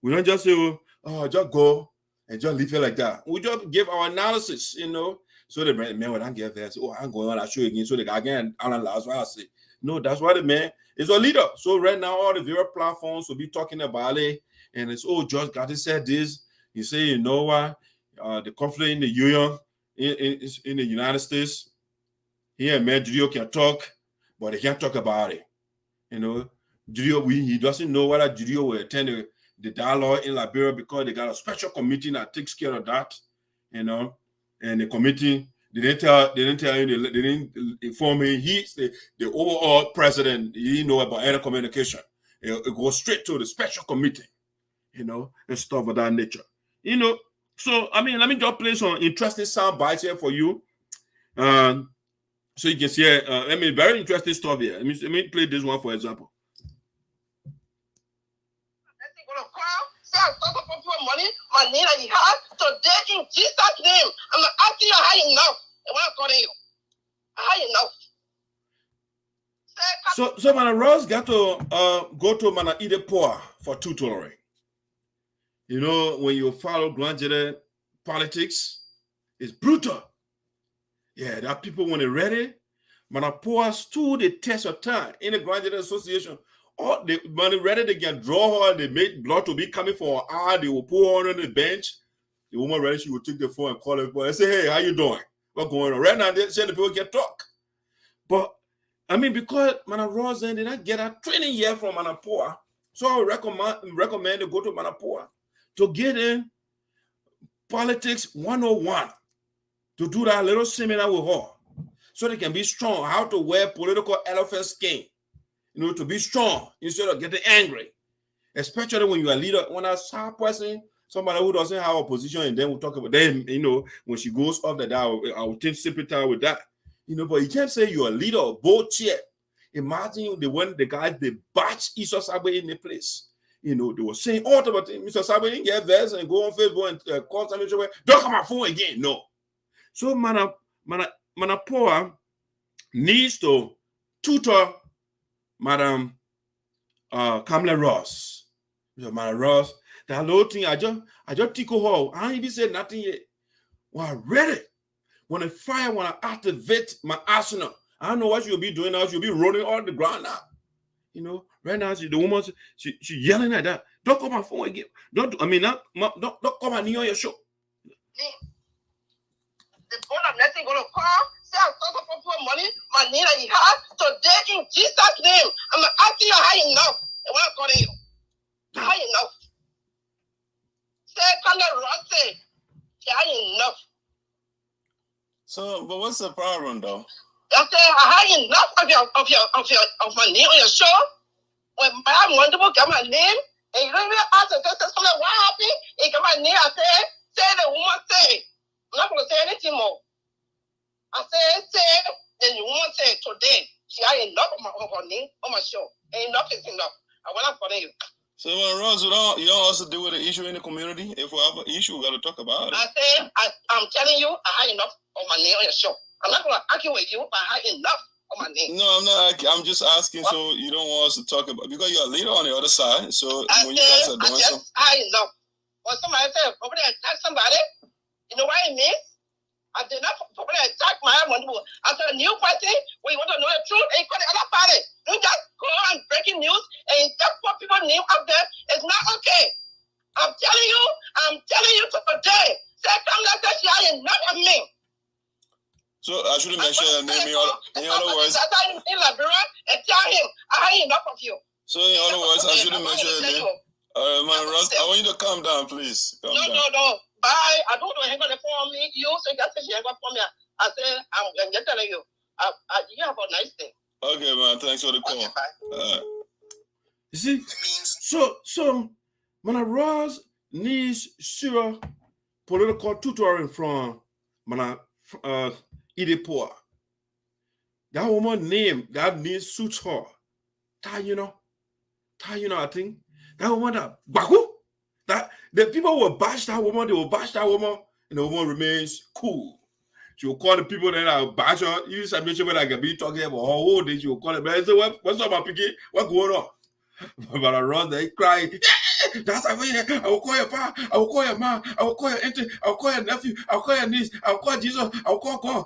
We don't just say, oh, just go and just leave it like that. We just give our analysis, you know. So the man when I get there, say, oh, I'm going on, I'll show you again. So the guy can analyze what I say. No, that's why the man is a leader. So right now, all the various platforms will be talking about it. And it's, oh, George Garteh said this. You say, you know what? The conflict in the union, in the United States, here, man, Julio can talk, but he can't talk about it. You know, Julio, he doesn't know whether Julio will attend the dialogue in Liberia because they got a special committee that takes care of that, you know, and the committee, they didn't inform him. He's the overall president. He didn't know about any communication. It goes straight to the special committee, you know, and stuff of that nature. You know, so, I mean, let me just play some interesting sound bites here for you. So you can see, I mean, very interesting stuff here. Let me play this one, for example. Money, my name that you have today in Jesus' name. I'm asking you high enough. I want to call you. High enough. So Mana Ross got to go to Mana Idepoa for tutoring. You know, when you follow graduate politics, it's brutal. Yeah, there are people when they're ready. Mana Poa stood the test of time in the graduate association. Or when they're ready, they can draw her, they make blood to be coming for an hour, they will put her on the bench. The woman ready, she will take the phone and call her and say, hey, how you doing? What's going on? Right now, they say the people can talk. But, I mean, because Mana Ross did not get a training year from Manapoa, so I would recommend to go to Manapoa to get in politics 101, to do that little seminar with her, so they can be strong, how to wear political elephant skin. You know, to be strong instead of getting angry, especially when you are a leader. When a sharp person, somebody who doesn't have a position, and then we'll talk about them, you know, when she goes off that, I will think sympathize with that, you know, but you can't say you're a leader of both chair. Imagine when the guys, they batch ESOTERIC in the place. You know, they were saying, oh, Mr. Sabe didn't get this and go on Facebook and call somebody, don't come on my phone again. No. So Manapoa needs to tutor Madam Kamala Ross. Madam Ross, that little thing, I just tickle her. I ain't even said nothing yet. When I read it, when I activate my arsenal, I don't know what she'll be doing now. She'll be rolling on the ground now. You know, right now, the woman, she yelling at that. Don't call my phone again. Don't call my knee on your show. The board of nothing gonna call. Say I'm talking for money, my name that you have today in Jesus' name. I'm asking you high enough. I want to call you. High enough. Say Kamala Ross say high enough. So, but what's the problem though? I say, I had enough of my name on your show. When my wonderful got my name, and you don't even ask the question, what happened? He got my name. I say the woman say. I'm not going to say anything more. I say, then the woman say today, she had enough of her name on my show. And enough is enough. I want to follow you. So, Ross, you don't also deal with the issue in the community. If we have an issue, we got to talk about it. I say, I'm telling you, I had enough of my name on your show. I'm not going to argue with you, but I had enough of my name. No, I'm not. I'm just asking so you don't want us to talk about, because you're a leader on the other side. So when you guys are doing something. I enough. When somebody said, probably attack somebody, you know what it means? I did not probably attack my own. After a new party, where you want to know the truth, and you call the other party. You just go on breaking news and just put people's name up there. It's not okay. I'm telling you today. Say, come let us hear enough of me. So I shouldn't mention your name in other words. In Liberia and tell him, I had enough of you. So in other words, I shouldn't mention your name. Man, Ross, I want you to calm down, please. Calm down. No. Bye. I don't want to hang on the phone on me. You say that's hang on for me. I say, I'm just telling you. You have a nice day. Okay, man. Thanks for the call. Okay, bye. You see, so when I Ross needs sure political tutoring from EDIASPORA, that woman name that needs suits her. You know, I think that woman that the people will bash that woman, and the woman remains cool. She will call the people that are bash her. You just mention when I can be talking about her whole day. She will call them. I say, what's up, my picky? What's going on? But I run, they cry. That's how I will call your pa. I will call your mom. I will call your auntie. I will call your nephew. I will call your niece. I will call Jesus. I will call God.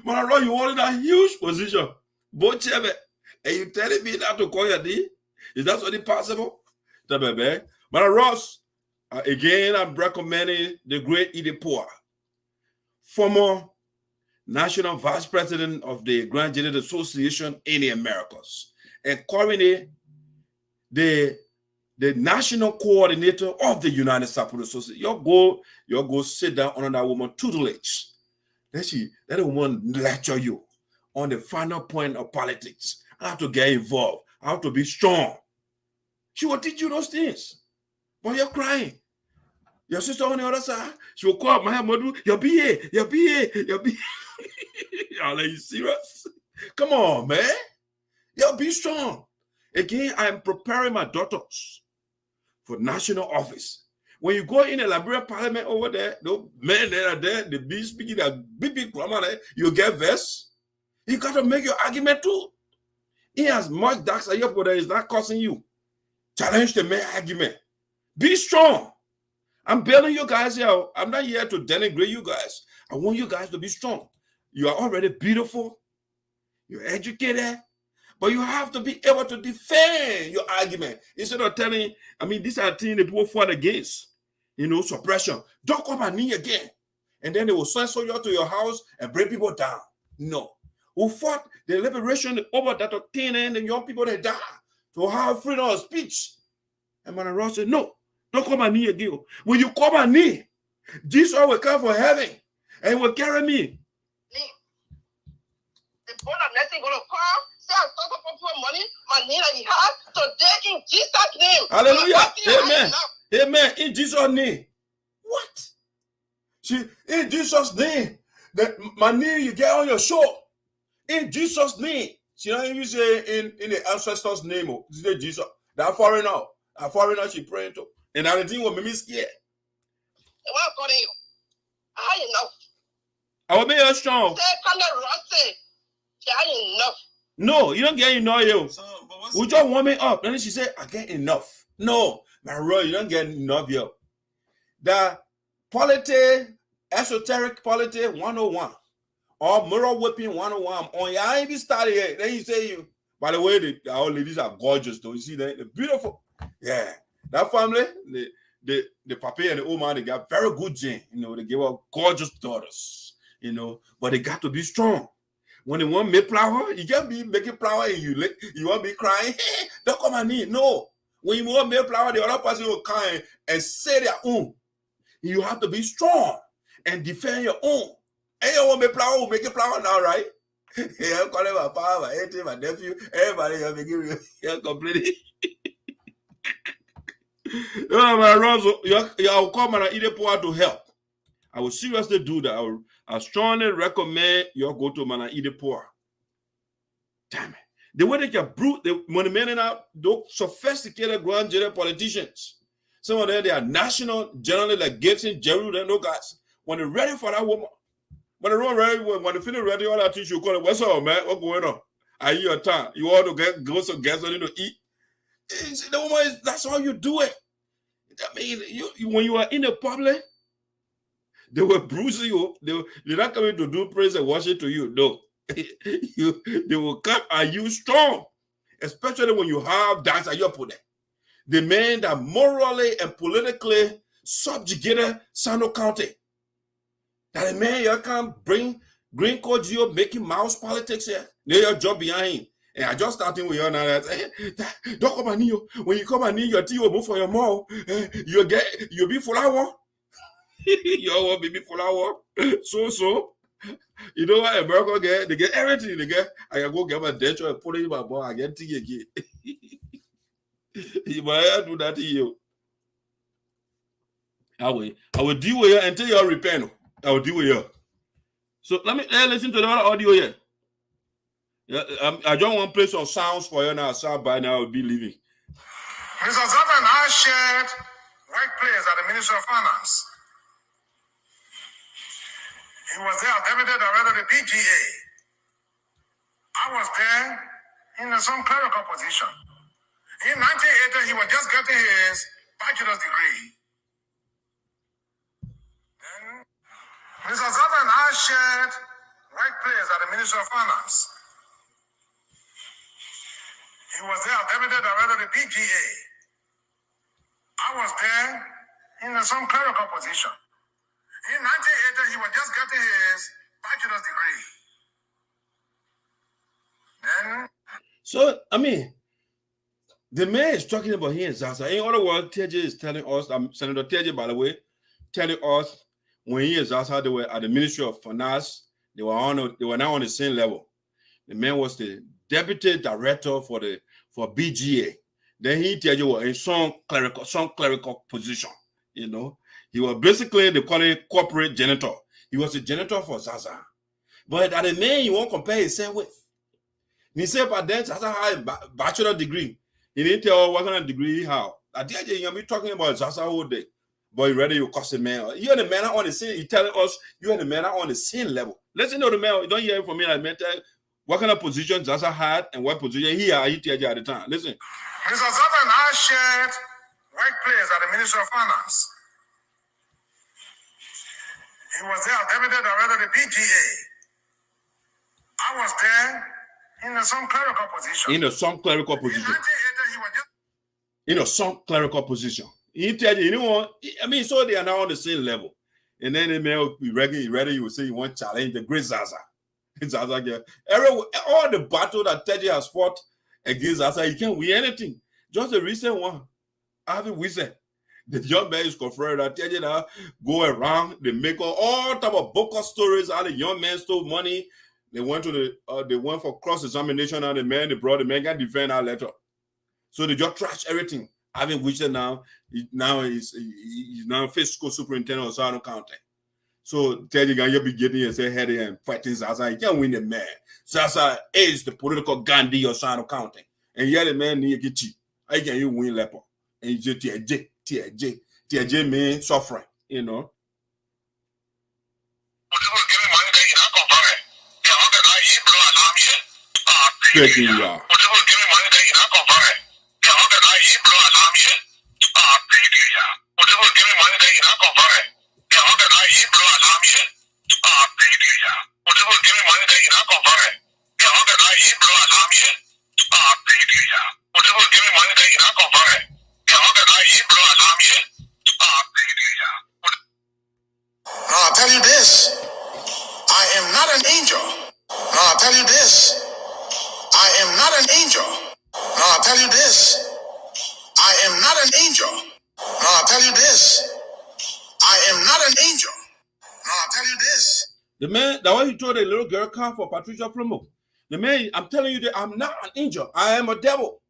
Man, I run, you want in a huge position. Both chairman. And you telling me not to call your D? Is that really possible? But Ross, again, I'm recommending the great EDIASPORA, former National Vice President of the Graduate Association in the Americas, and currently the National Coordinator of the United Sarpo Association. You go sit down under that woman tutelage. Let the woman lecture you on the final point of politics, how to get involved, how to be strong. She will teach you those things. But you're crying. Your sister on the other side, she will call up my mother, you'll be here. Are you serious? Come on, man. You'll be strong. Again, I'm preparing my daughters for national office. When you go in the Liberian parliament over there, those men that are there, they be speaking that big grammar there, you get vests. You got to make your argument too. In as much dark as your brother is not causing you. Challenge the main argument. Be strong. I'm building you guys here. I'm not here to denigrate you guys. I want you guys to be strong. You are already beautiful. You're educated. But you have to be able to defend your argument. Instead of telling, these are things that people fought against. Suppression. Don't come at me again. And then they will censor you to your house and bring people down. No. Who fought the liberation over that of teen and the young people that died to have freedom of speech. And Mother Ross said, no, don't come at me again. When you come at me, Jesus will come from heaven and he will carry me. The board of nothing going to come. Say I'm talking for money, my name that he has today in Jesus' name. Hallelujah. Amen. In Jesus' name. What? See, in Jesus' name, my name you get on your show. In Jesus' name. See, now you say in the ancestors' name, say Jesus. That foreigner she praying to. And I think what made me scared. What calling you? I enough. I will make you strong. Say, come to Ross, say, I enough. No, you don't get enough, yo. We just warm me up. And then she said, I get enough. No, my bro, you don't get enough, yo. The esoteric politics 101 or moral whipping 101 on your ain't be started yet. Then you say you. By the way, our ladies are gorgeous, though. You see that? They're beautiful. Yeah. That family, the papa and the old man, they got very good gene. They give us gorgeous daughters, but they got to be strong. When they want to make flour, you can't be making flour and you want to be crying, hey, don't come at me. No. When you want to make flour, the other person will come and say their own. You have to be strong and defend your own. And you want to make a flower now, right? Yeah, I'm calling my father, my auntie, my nephew, everybody you're making you're complaining. I'll come and eat a poor to help. I will seriously do that. I strongly recommend you go to Mana Ide Poor. Damn it. The way they can brute the men out, those sophisticated grand general politicians. Some of them they are national, generally like Gibson, Jeru, and no guys. When they're ready for that woman, when they're ready, when they feel ready, all that things you call it, what's up, man? What's going on? Are you your time? You want to go some gasoline to eat? The woman is, that's how you do it. I mean, you when you are in the public, they will bruise you. They're not coming to do praise and worship to you. No. They will come and you strong. Especially when you have dance at your opponent. The men that morally and politically subjugated SADO County. That the man you can't bring green code you making mouse politics here. They your job behind him. And I just starting with you now. Don't come and you. When you come and need your tea or move for your mouth, you'll be full hour. You want baby flower. So. You know what America get? They get everything they get. I can go get my denture and put it in my ball. I get tea again. You might do that to you. I will deal with you until you repent. I will deal with you. So let me listen to the other audio here. Yeah, I don't want to play some sounds for you now. So by now I will be leaving. Mr. Zafan, I shared workplace at the Ministry of Finance. He was there, deputy director of the PGA. I was there in some clerical position. In 1980, he was just getting his bachelor's degree. Then, Mr. Zafan, I shared workplace at the Ministry of Finance. He was there, deputy director of the PGA. I was there in some clerical position. In 1980, he was just getting his bachelor's degree. Then, so I mean, the man is talking about here in Zaza. In other words, TJ is telling us, Senator TJ, by the way, telling us when he is Zaza, they were at the Ministry of Finance, they were now on the same level. The man was the deputy director for BGA. Then he TJ was in some clerical position, you know. He was basically, they call it corporate janitor. He was a janitor for Zaza. But that the man you won't compare himself with. He said, but then Zaza had a bachelor degree. He didn't tell what kind of degree he had. You're talking about Zaza all day. But you ready, you cost a man. You're the man on the scene. He's telling us you're the man on the same level. Listen to the man. You don't hear it from me like mental. What kind of position Zaza had and what position he had at the time. Listen. Mr. Zaza and I shared workplace at the Ministry of Finance. He was there, deputy director of the PGA. I was there in some clerical position. In some clerical position. In some clerical position. He tell you, you know what? I mean, so they are now on the same level. And then the man will be ready, you will say you want to challenge the great Zaza. Zaza get all the battle that Teddy has fought against Zaza, he can't win anything. Just the recent one. I haven't won. The young man is confronted. I tell you now, go around, they make all type of book stories. How the young man stole money. They went to they went for cross-examination and they brought the man can defend our letter. So they just trash everything. Having which now he's now fiscal superintendent of SADO County. So tell you guys you'll be getting yourself head and fighting Zaza. You can't win the man. Zaza is the political Gandhi of SADO County. And yet the man need to get cheap. How can you win leper? And you just TJ mean suffering, you know. Thank you, yeah. I'll tell you this, I am not an angel. I'll tell you this, I am not an angel. I'll tell you this, I am not an angel. I'll tell you this, I am not an angel. I'll tell you this. The man, the way he told the little girl car for Patricia Flomo. The man, I'm telling you that I'm not an angel. I am a devil.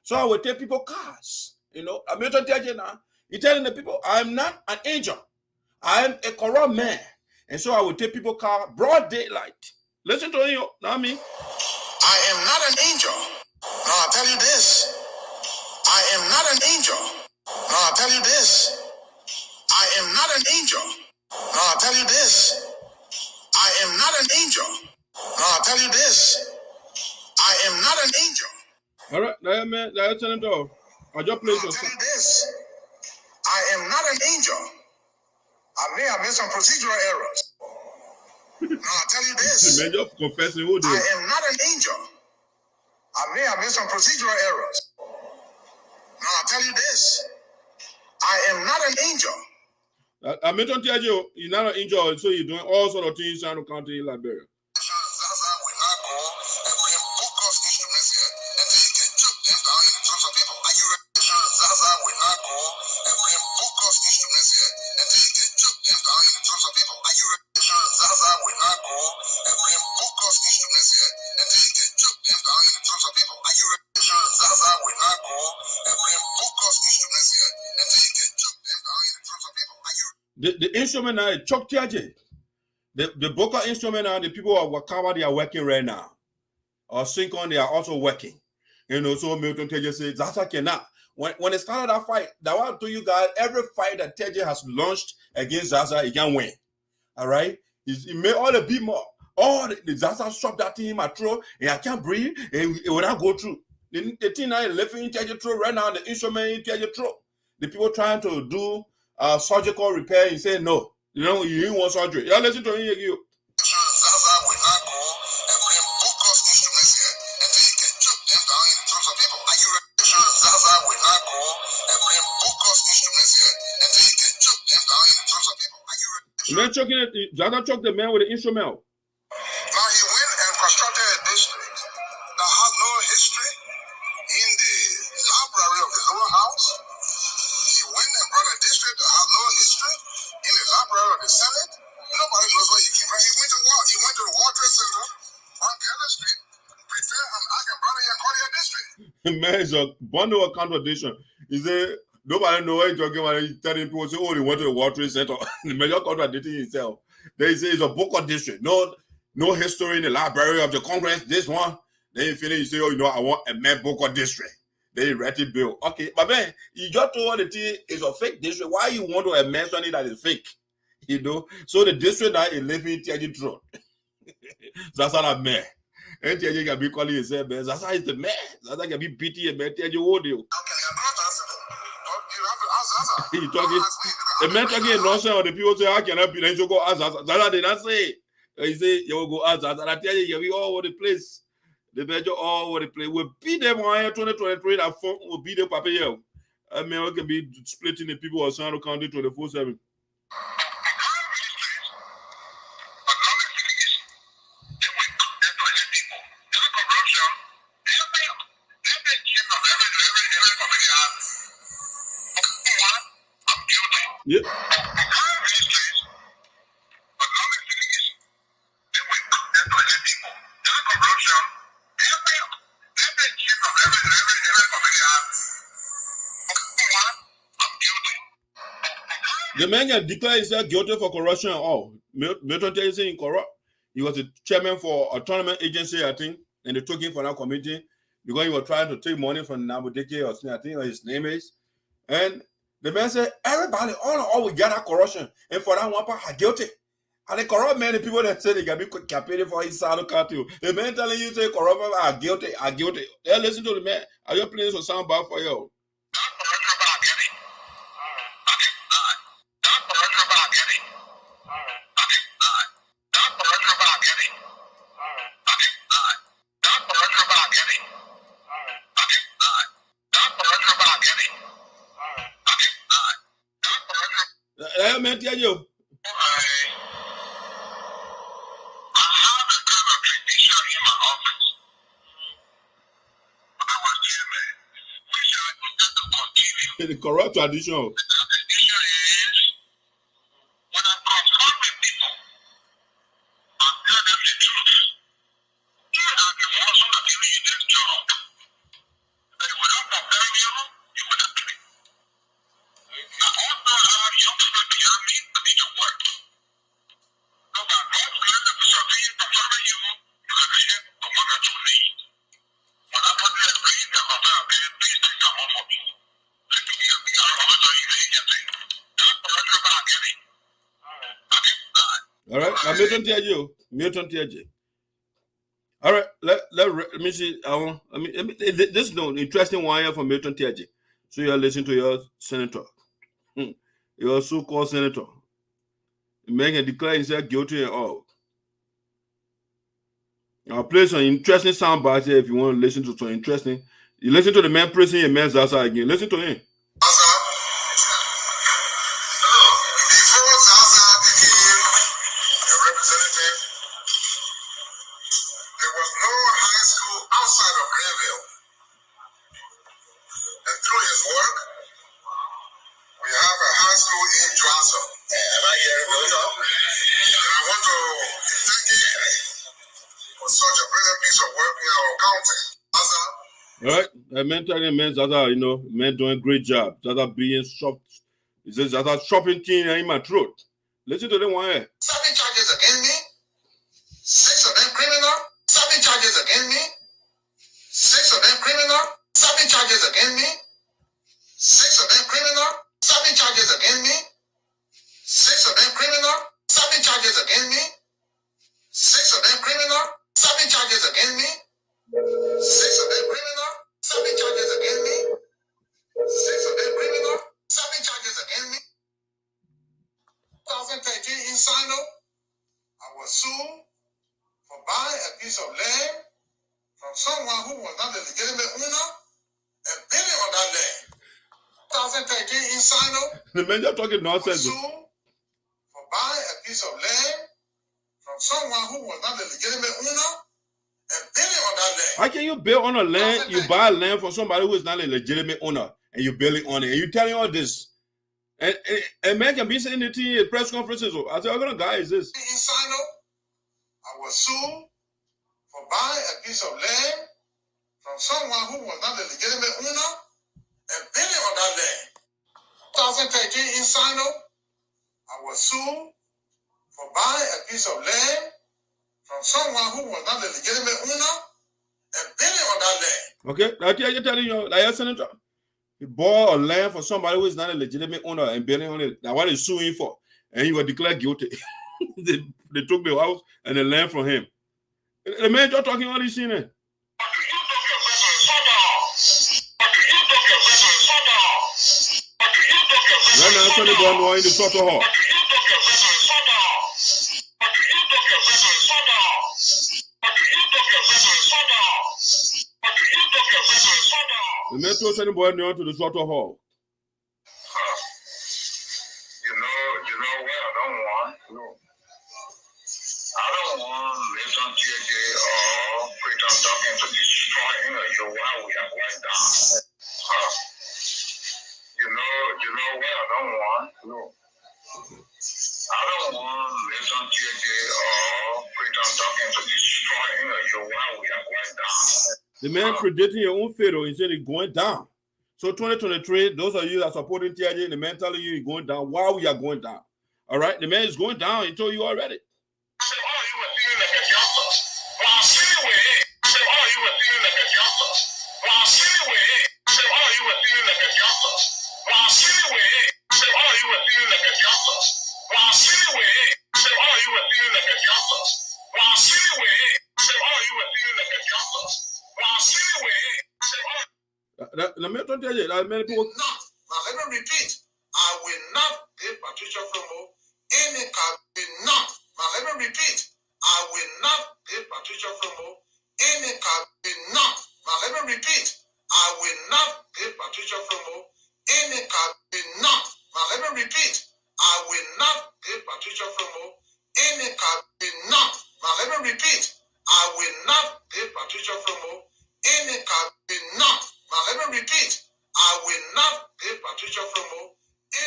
So I will take people cars. You know, I'm going to tell you now. He's telling the people, I'm not an angel. I am a corrupt man. And so I will take people car broad daylight. Listen to you, not me. I am not an angel. No, I'll tell you this. I am not an angel. No, I'll tell you this. I am not an angel. No, I'll tell you this. I am not an angel. No, I'll tell you this. I am not an angel. All right, there, man. That's telling you. I just play I'll tell you this. I am not an angel. I may have made some procedural errors. No, I'll tell you this. Man, just confessing who did. I am not an angel. I may have made some procedural errors. No, I'll tell you this. I am not an angel. I meant to tell you, you're not an angel, so you're doing all sort of things in the country in Liberia. The instrument now, Chuck TJ. The vocal instrument now, the people who are covered, they are working right now. Or Sync-On, they are also working. You know, so Milton TJ says, Zaza cannot. When they started that fight, that one to you guys, every fight that TJ has launched against Zaza, he can win. All right? He made all the beat more. All the Zaza shot that thing in my throat, and I can't breathe, and it will not go through. The thing now is lifting in TJ throat right now, the instrument in TJ throat. The people trying to do surgical repair, he say no. You know, you didn't want surgery. Yeah, listen to you. Man choking it, Zaza choked the man with the instrument. Now he went and constructed a district that has no history in the library of his own house. He went and brought a district that has no history in the library of the Senate. Nobody knows where he came from. He went to the World Trade Center on Gather Street, prepared an ark and brought it and called it a district. Man, it's a bundle of contradiction. He said, nobody know what he's talking about. He's telling people, say, oh, they went to the World Trade Center. The major contradicting himself. They say it's a book of district. No history in the Library of the Congress. This one. Then you finish, you say, oh, you know, I want a man book of district. Then you write it bill. Okay, but man, you just told the thing is a fake district. Why you want to amend something that is fake? You know? So the district that is living in TJ Throne. That's not a man. And TJ can be calling himself, man. That's how is the man. That's how can be beating a man. TJ hold you. He talking. The man talking nonsense on the people say, I cannot be. Then you go ask Zaza. Zaza did not say. He say, you will go ask Zaza. I tell you, we all over the place. The major all over the place. We'll beat them on here 2023. That phone will beat them up here. I mean, we can be splitting the people of SADO County 24/7. Yeah. The man can declare himself guilty for corruption and all. Milton is saying corrupt. He was the chairman for a tournament agency, I think, and they took him for that committee because he was trying to take money from Nabudeke or something, I think his name is. And the man said, everybody, all we gather corruption. And for that one part, are guilty. And the corrupt man, the people that say they can be campaigning for his SADO County. The man telling you, say, corrupt are guilty. Yeah, listen to the man. I just playing some sound bar for you. I meant to tell you. I have a kind of tradition in my office. I was chairman, which I intend to continue. The corrupt tradition. The tradition is when I confront with people All right. Now, Milton TJ. All right. Let me see. This is an interesting one here from Milton TJ. So you're listening to your senator, your so-called senator. The man can declare himself guilty and all. I'll play some interesting sound bites here if you want to listen to some interesting. You listen to the man praising your man Zaza again. Listen to him. Before Zaza became a representative, there was no high school outside of Greenville. And through his work, we have a high school in Johnson. Am I hearing those up? And I want to thank him for such a brilliant piece of work in our county. Zaza. All right, I mentioned him, man Zaza, man doing a great job. Zaza being shopped. He says Zaza shopping thing in my throat. Listen to them one here. 7 charges against me. 6 of them criminal. 7 charges against me. 6 of them criminal. 7 charges against me. 6 of them criminal. 7 charges against me. 6 of them criminal. 7 charges against me. 6 of them criminal. 7 charges against me. 6 of them criminal. 7 charges against me. 6 of them criminal. 7 charges against me. 2013 in SINOE, I was sued for buying a piece of land from someone who was not the legitimate owner and building on that land. 2013 in SINOE, The man just talking I was nonsense. sued for buying a piece of land from someone who was not the legitimate owner and building on that land. How can you build on a land? You buy land from somebody who is not a legitimate owner and you build it on it. And you telling all this. And man can be saying it to you at press conferences. I said, what kind of guy is this? In SINOE, I was sued for buying a piece of land from someone who was not the legitimate owner and building on that land. 2013 in SINOE, I was sued for buying a piece of land from someone who was not the legitimate owner and building on that land. Okay, I'm telling you, like your senator, he bought a land for somebody who is not a legitimate owner and building on it. That's what he's suing for. And he was declared guilty. they took the house and the land from him. The man just talking all this shit. Right now, somebody going on in the sort of hall. The man told somebody going on to the sort of hall. You know what I don't want? No. I don't want Mason TJ or Preton talking to destroying you while we are going down. You know what I don't want? No. I don't want Mason TJ or Preton talking to destroying you while we are going down. The man predicting your own fate, he said it's going down. So 2023, those of you that are supporting TIJ, the man telling you he's going down while we are going down. All right, the man is going down. He told you already. I said, oh, you were feeling like a youngster. Well, I see you with it. I said, oh, you were feeling like a youngster. Well, I see you with it. I said, oh, you were feeling like a youngster. Well, I see you with it. I said, oh, you were feeling like a youngster. Well, I see you with it. I said, oh, you were feeling like a youngster. Well, I see you with it. I said, oh, you were feeling like a youngster. Well, I see you with it. I said, oh. Let me tell you, that many people. Now, let me repeat. I will not give Patricia Flomo any card. Not. Now, let me repeat. I will not give Patricia Flomo any card. Not. Now, let me repeat. I will not give Patricia Flomo any card. Not. Now, let me repeat. I will not give Patricia Flomo any card. Not. Now, let me repeat. I will not give Patricia Flomo any card. Not. Now, let me repeat. I will not give Patricia Flomo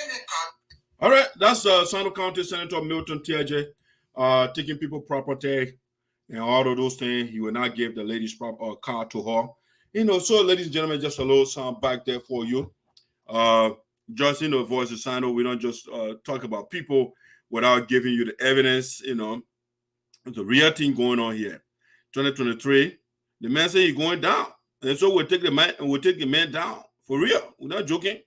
any card. All right, that's SINOE County Senator Milton TJ taking people property and all of those things. He will not give the lady's car to her. So ladies and gentlemen, just a little sound back there for you. Just Voice of SINOE, we don't just talk about people without giving you the evidence. The real thing going on here. 2023, the man said he's going down. And so we'll take the man down. For real. We're not joking.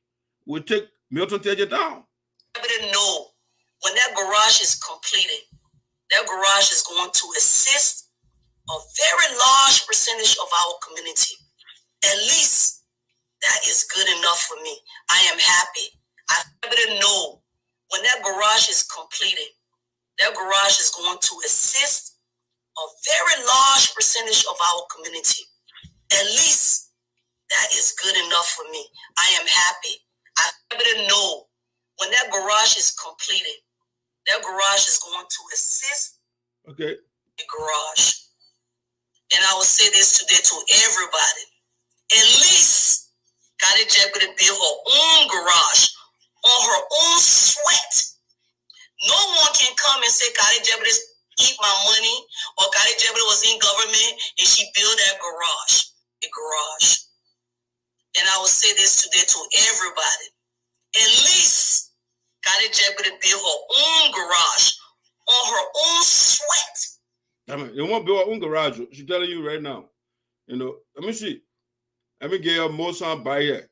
We'll take Milton TJ down. I didn't know when that garage is completed, That garage is going to assist a very large percentage of our community. At least that is good enough for me. I am happy. I already know when that garage is completed, that garage is going to assist a very large percentage of our community. At least that is good enough for me. I am happy. I already know when that garage is completed, that garage is going to assist the garage. And I will say this today to everybody. At least Garteh Jeopardy build her own garage on her own sweat. No one can come and say Garteh Jeopardy eat my money, or Garteh Jeopardy was in government and she built that garage. A garage. And I will say this today to everybody. At least Garteh Jeopardy build her own garage on her own sweat. I mean, they won't build her own garage. She's telling you right now. You know, let me see. Let me get her more sound by here.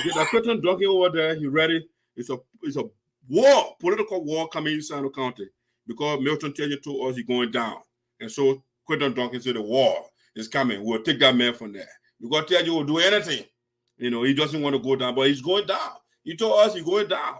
The curtain donkey over there, he ready. It's a war, political war coming inside the county because Milton tell you to us he's going down. And so Quentin Duncan said the war is coming. We'll take that man from there. We got to tell you we'll do anything. You know, he doesn't want to go down, but he's going down. He told us he's going down.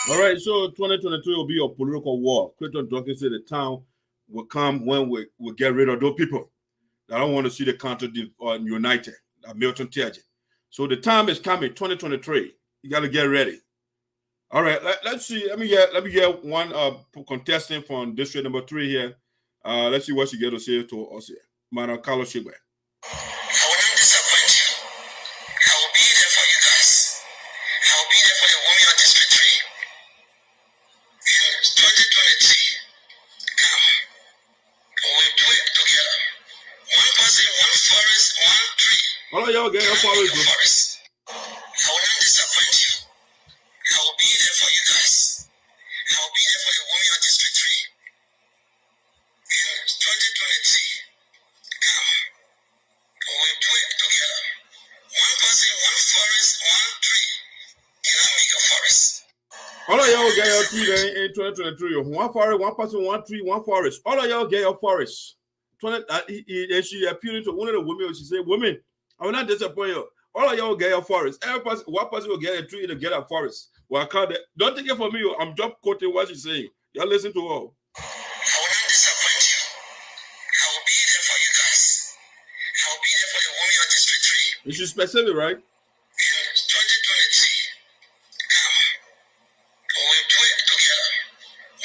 All right, so 2023 will be a political war. Clinton Duncan said the town will come when we get rid of those people that don't want to see the country united. Milton tells you. So the time is coming, 2023. You got to get ready. All right, let's see. Let me get one contestant from district number 3 here. Let's see what she get to say to us here. Madam Carlos Shigbe. All of y'all get your forest. I will not disappoint you. I will be there for you guys. I will be there for the women of District 3. In 2023, come. We will do it together. One person, one forest, one tree. Cannot make a forest. All of y'all get your tree there in 2023. One forest, one person, one tree, one forest. All of y'all get your forest. She appealed to one of the women. She said, "Women, I will not disappoint you. All of y'all will get your forest. Every person, one person will get a tree to get a forest. Well, I can't. Don't take it from me. I'm just quoting what she's saying. Y'all listen to her. I will not disappoint you. I will be there for you guys. I will be there for the women of District 3. This is specific, right? In 2023, come. We will do it together.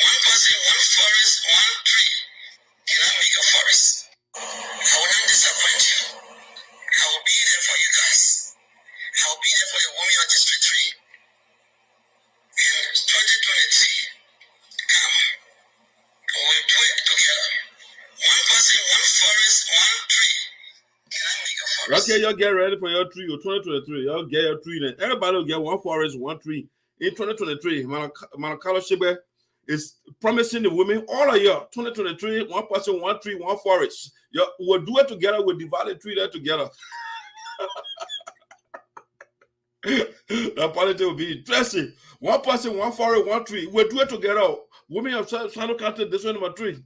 One person, one forest, one tree. Cannot make a forest. I will not disappoint you. I will be there for you guys. I will be there for the women of District 3. In 2023, come. We will do it together. One person, one forest, one tree. Can I make a forest? Okay, y'all get ready for your tree. 2023, y'all get your tree then. Everybody will get one forest, one tree. In 2023, Manakalo Shebe is promising the women, all of y'all, 2023, one person, one tree, one forest. We'll do it together. We'll divide the tree there together. That politics will be interesting. One person, one forest, one tree. We'll do it together. Women of SADO County, this one number 3.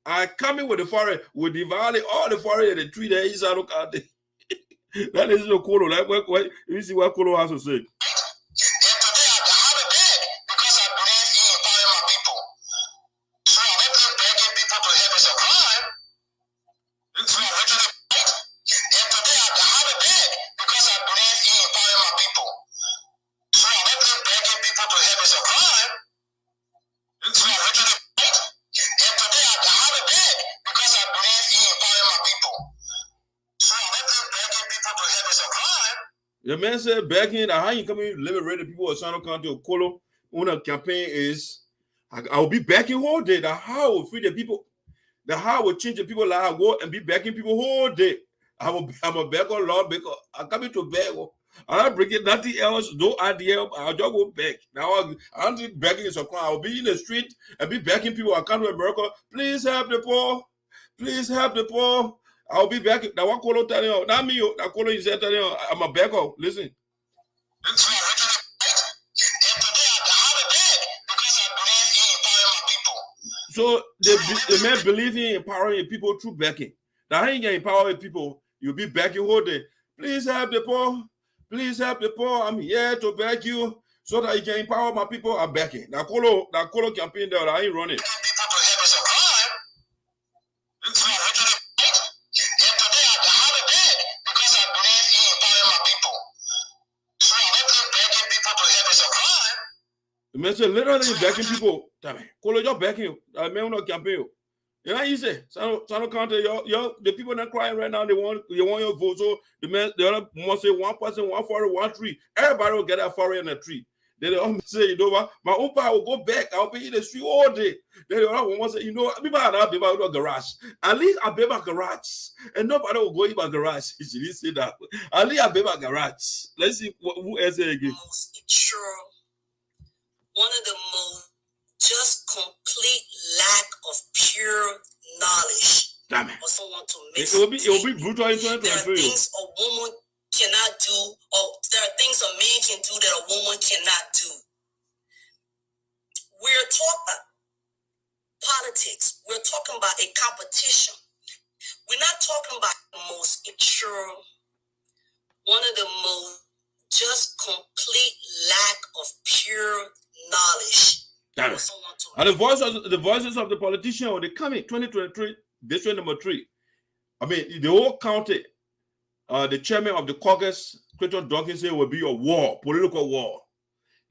I come in with the forest. We'll divide all the forest and the tree there in SADO County. That is the Kolo. You see what Kolo has to say. The man said begging that how you coming liberate the people of Sano County or Kolo on a campaign is I will be begging all day. That how will free the people, that how will change the people like I go and be begging people all day. I'm a beggar, Lord, because I'm coming to beg. I'm not bringing nothing else, no idea. I'll just go beg. Now I'm begging is a crime. I'll be in the street and be begging people. I come to America. Please help the poor. Please help the poor. I'll be back. Now what Kolo tell you? Not me. That Kolo is telling you I'm a beggar. Listen. So the man believe in empowering people through begging. Now how you can empower people? You'll be begging whole day. Please help the poor. Please help the poor. I'm here to beg you so that you can empower my people. I'm begging. That Kolo campaign there, I ain't running. The man said, literally begging people. Kolo, you're begging you. That man will not campaign you. You know, you say, Sano County, the people not crying right now, they want your vote. So the other must say 1 person, 1 forest, 1 tree. Everybody will get that forest and a tree. Then they all say, you know what, my own power will go back. I'll be in the street all day. Then the other one will say, you know, people are not in a garage. At least I be my garage. And nobody will go in my garage. He didn't say that. At least I be my garage. Let's see who else again. Most mature, one of the most just complete lack of pure knowledge. Damn it. Also want to It will be brutal in 2023. There are things a woman cannot do, or there are things a man can do that a woman cannot do. We're talking about politics. We're talking about a competition. We're not talking about the most mature, one of the most just complete lack of pure knowledge. Damn it. And the voices of the politicians when they come in 2023, this one number 3. I mean, the whole county, the chairman of the caucus, Clayton Dawkins, said will be a war, political war.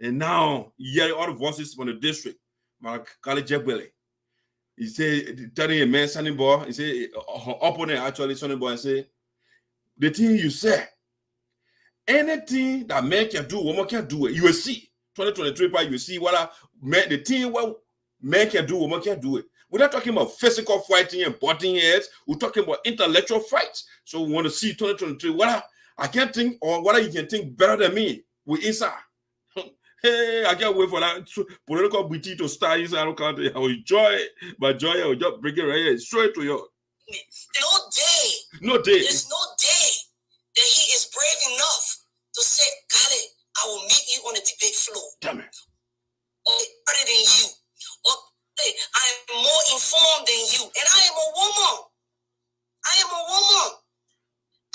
And now, you hear all the voices from the district. Mark Kalejebele. He said, telling a man, Sonny Boy, he said, her opponent actually, Sonny Boy, and say, the thing you say, anything that man can do, woman can do it. You will see. 2023, you will see what the thing what men can do, woman can do it. We're not talking about physical fighting and butting heads. We're talking about intellectual fights. So we want to see 2023. What I can't think, or what you can think better than me. We inside. Hey, I can't wait for that political BT to start inside our country. I will enjoy it. But joy, I will just bring it right here straight to you. No day. There's no day that he is brave enough to say, Garteh, I will meet you on the debate floor. Damn it. Or better than you. Or I am more informed than you. And I am a woman.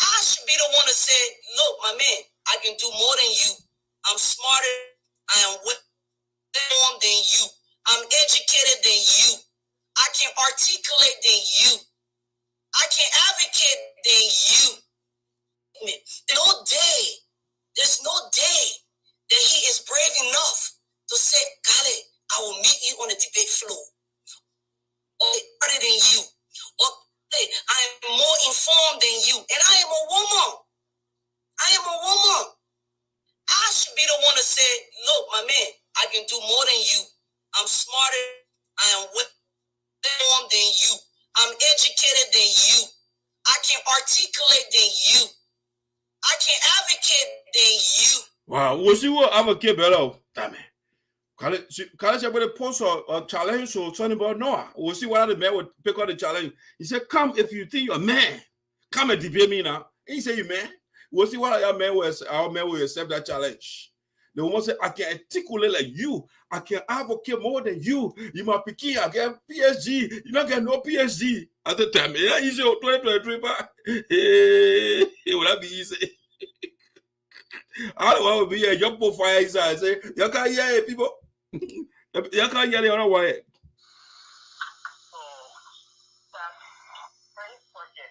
I should be the one to say, look, my man, I can do more than you. I'm smarter. I am well informed than you. I'm educated than you. I can articulate than you. I can advocate than you. There's no day that he is brave enough to say, Garteh, I will meet you on the debate floor. Or better than you. Or I am more informed than you. And I am a woman. I should be the one to say, look, my man, I can do more than you. I'm smarter. I am well informed than you. I'm educated than you. I can articulate than you. I can advocate than you. Wow, we'll see what advocate better. Damn it. College about a post or a challenge so something about Noah. We'll see what other man would pick up the challenge. He said, come if you think you're a man. Come and debate me now. And he said, you man. We'll see what our man will accept that challenge. They will say, I can articulate like you. I can advocate more than you. You might pick I get PhD. You don't get no PhD at the time. Yeah, easy 2023, but hey, it will not be easy. I don't want to be a young profile. I say, you can't hear people. You can't hear the other way.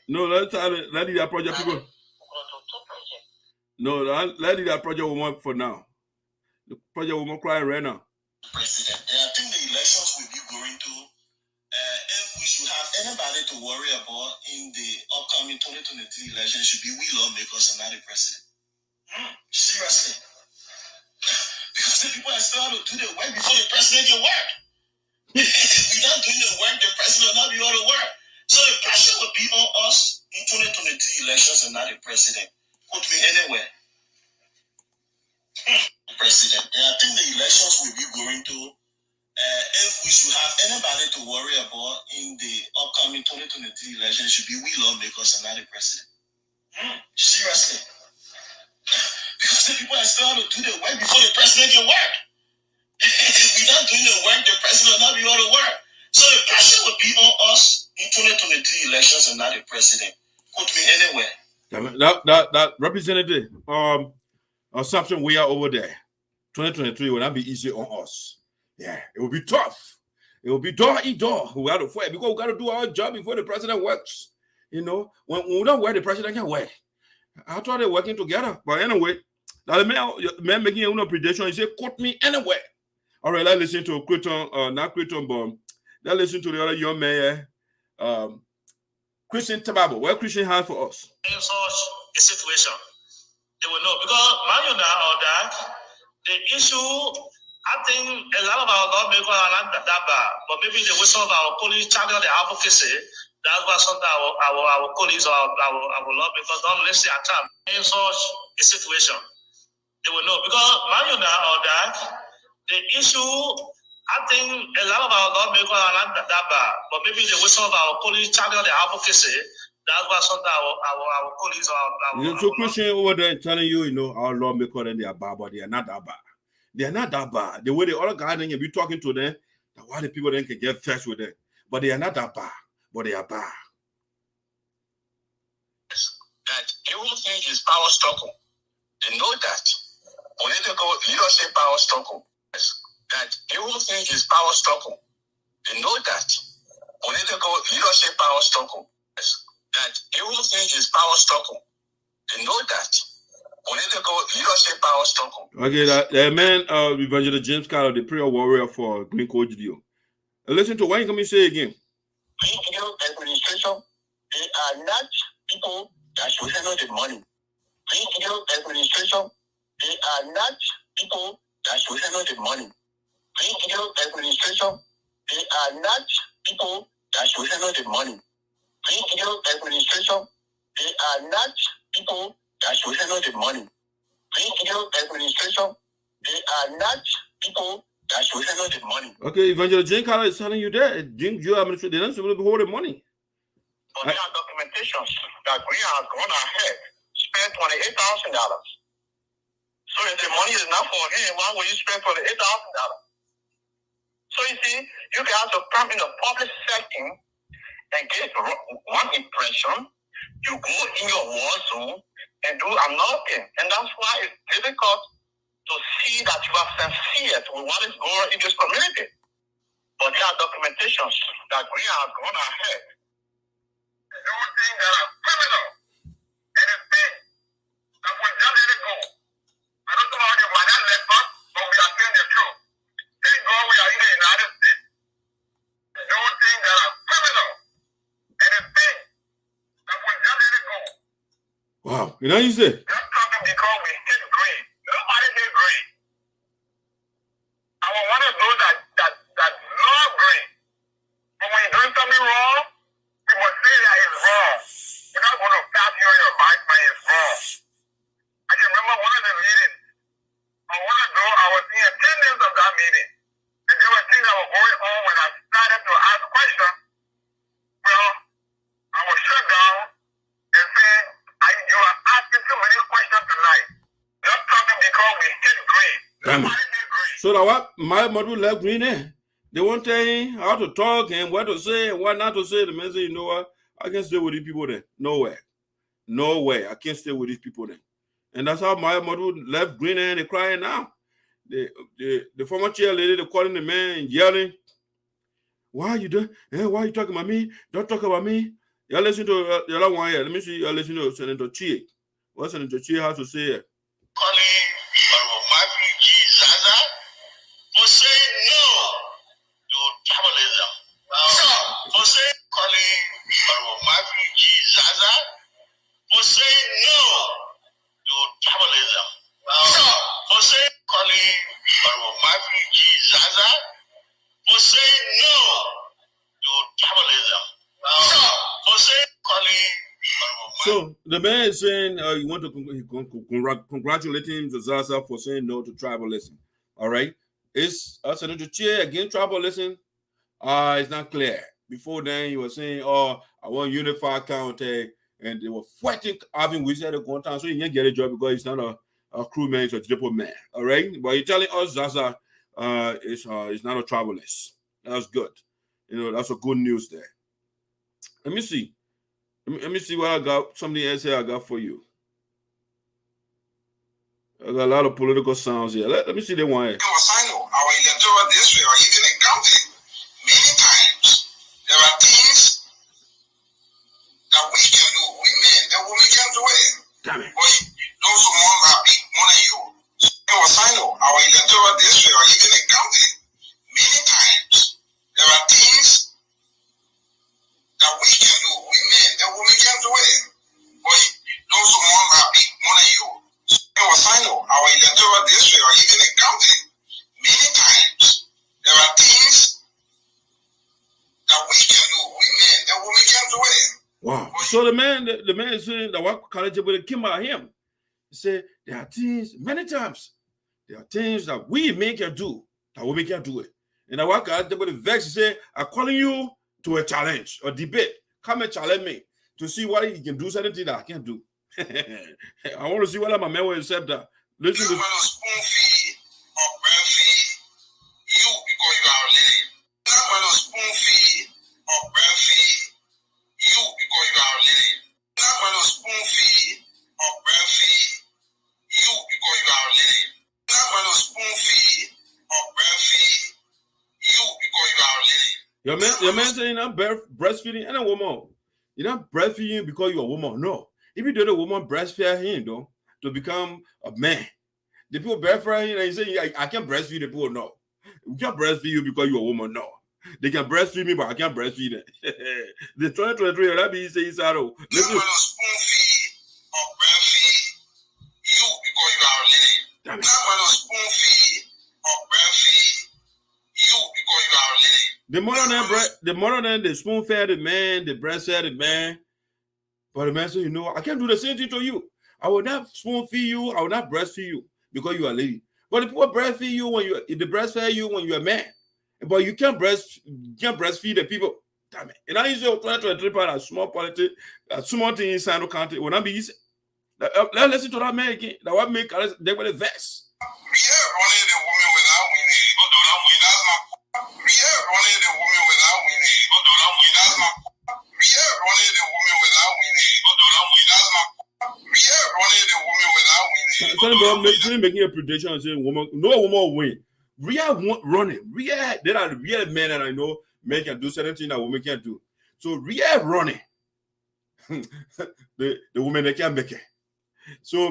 No, let's let that project people. No, let that project woman for now. The project woman crying right now. President, and I think the elections will be going to. If we should have anybody to worry about in the upcoming 2023 election, should be we lawmakers and not the president. Seriously. Because the people are still to do the work before the president can work. If we're not doing the work, the president will not be able to work. So the pressure will be on us in 2023 elections and not the president. Put me anywhere. President. And I think the elections will be going to, if we should have anybody to worry about in the upcoming 2023 elections, should be we lawmakers and not the president. Seriously. Because the people are still to do the work before the president can work. If we're not doing the work, the president will not be able to work. So the pressure will be on us in 2023 elections and not the president. Put me anywhere. That representative, assumption we are over there. 2023 will not be easy on us. Yeah, it will be tough. It will be door eat door. We have to fight because we got to do our job before the president works. You know, when we don't work, the president can work. I thought they're working together. But anyway, the man making a prediction, he said, quote me anywhere. All right, let's listen to Crichton, not Crichton, but let's listen to the other young man, Christian Tababo. What Christian has for us? In such a situation, they will know. Because, man, you know that the issue, I think a lot of our lawmakers are not that bad, but maybe the wisdom of our colleagues channel the advocacy. That's why sometimes our colleagues or our lawmakers don't listen at time. In such a situation, they will know. Because, man, you know that the issue, I think a lot of our lawmakers are not that bad, but maybe the wisdom of our colleagues channel the advocacy. That's why sometimes our colleagues are. So Christian over there telling you, you know, our lawmakers and they are bad, but they are not that bad. They are not that bad. The way the other guys then you be talking to them, why the people then can get fresh with them. But they are not that bad, but they are bad. That everything is power struggle. They know that. Political leadership power struggle. That everything is power struggle. They know that. Political leadership power struggle. That everything is power struggle. They know that. Political leadership power struggle. Okay, that man, Evangelist James Carter, the prayer warrior for Green Coach Deal. Listen to what you can say again. Green Deal administration, they are not people that should handle the money. Green Deal administration, they are not people that should handle the money. Green Deal administration, they are not people that should handle the money. Green Deal administration, they are not people that should handle the money. Green Deal administration, they are not people that should handle the money. Okay, Evangelist Jane Carter is telling you that Green Deal administration, they're not supposed to be holding money. But there are documentations that Green has gone ahead, spent $28,000. So if the money is not for him, why would you spend $28,000? So you see, you can also come in the public setting and get one impression. You go in your war zone and do nothing. And that's why it's difficult to see that you are sincere with what is going on in this community. But there are documentations that we have gone ahead. Doing things that are criminal. And it's things that will just let it go. I don't know how they might not let us, but we are saying the truth. Thank God we are in the United States. Doing things that are criminal. And it's things that will just let it go. Wow, you know what you say? That's something because we hate greed. Nobody hates greed. I was one of those that love greed. But when you're doing something wrong, you must say that it's wrong. You're not going to pat you on your back when it's wrong. I can remember one of the meetings. I want to go, I was in attendance of that meeting. And there were things that were going on when I started to ask questions. Well, I was shut down and said, you are asking too many questions tonight. Just talking because we hate greed. Nobody hates greed. So that what my mother left Green there. They won't tell him how to talk and what to say and what not to say. The man say, you know what? I can't stay with these people there. Nowhere. Nowhere. I can't stay with these people there. And that's how my mother left Green and they're crying now. The former chair lady, they're calling the man and yelling. Why are you doing? Why are you talking about me? Don't talk about me. Y'all listen to the other one here. Let me see. Y'all listen to Senator Chie. What Senator Chie has to say here? Calling Zaza for saying no to tribalism. For saying calling Zaza for saying no to tribalism. So the man is saying you want to congratulate him, Zaza, for saying no to tribalism. All right. It's us to cheer against tribalism. It's not clear. Before then, he was saying, "Oh, I want unified county," and they were fighting having we said at one time, so he didn't get a job because he's not a crewman, he's a diplomat. All right, but he's telling us Zaza is not a tribalist. That's good. You know, that's a good news there. Let me see. Let me see what I got. Something else here I got for you. I got a lot of political sounds here. Let me see the one here. SINOE, our electoral district, or even a county, many times there are things that we can do, we men, that women can't do it. Damn it. But those who want are big more than you. SINOE, our electoral district, or even a county, many times there are things that we can do, we men, that women can't do it. But those who want are big more than you. SINOE, our electoral district, or even a county, many times there are things that we can do, we men, that women can't do it. Wow. So the man is saying that what college would came out him. He said there are things many times. There are things that we men can do that women can't do it. And I walk out with the vex. He said, I'm calling you to a challenge or debate. Come and challenge me to see what he can do, something that I can't do. I want to see whether my man will accept that. Listen to spoon feed or breastfeed you because you are a lady. I'm not going to spoon feed or breastfeed you because you are a lady. I'm not going to spoon feed or breastfeed you because you are a lady. I'm not going to spoon feed or breastfeed you because you are a lady. Your man saying I'm breastfeeding and a woman. You're not breastfeeding because you're a woman. No. If you do the woman breastfeed him, though, to become a man. The people breastfeed him and you say, I can't breastfeed the people. No. We can't breastfeed you because you're a woman. No. They can breastfeed me, but I can't breastfeed them. The 2023, that means say SADO. Listen. Spoon feed or breastfeed you because you are a lady. Damn it. I'm not going to spoon feed or breastfeed you because you are a lady. The mother then they spoon fed the man, the breastfed the man. But the man said, you know, I can't do the same thing to you. I will not spoon feed you, I will not breastfeed you because you are a lady. But the people breastfeed you when they breastfeed you when you're a man. But you can't breastfeed the people. Damn it. And I use your 2023 part of small politics, small thing inside the country. Will not be easy. Let's listen to that man again. That what make they were the vex. Yeah, running the woman without winning. Yeah, running the woman without winning. That's my yeah, running the woman without winning. That's my yeah, running the woman without winning. Somebody making a prediction and saying no woman will win. Real running. Real, there are real men that I know men can do certain things that women can't do. So real running. the women they can't make it. So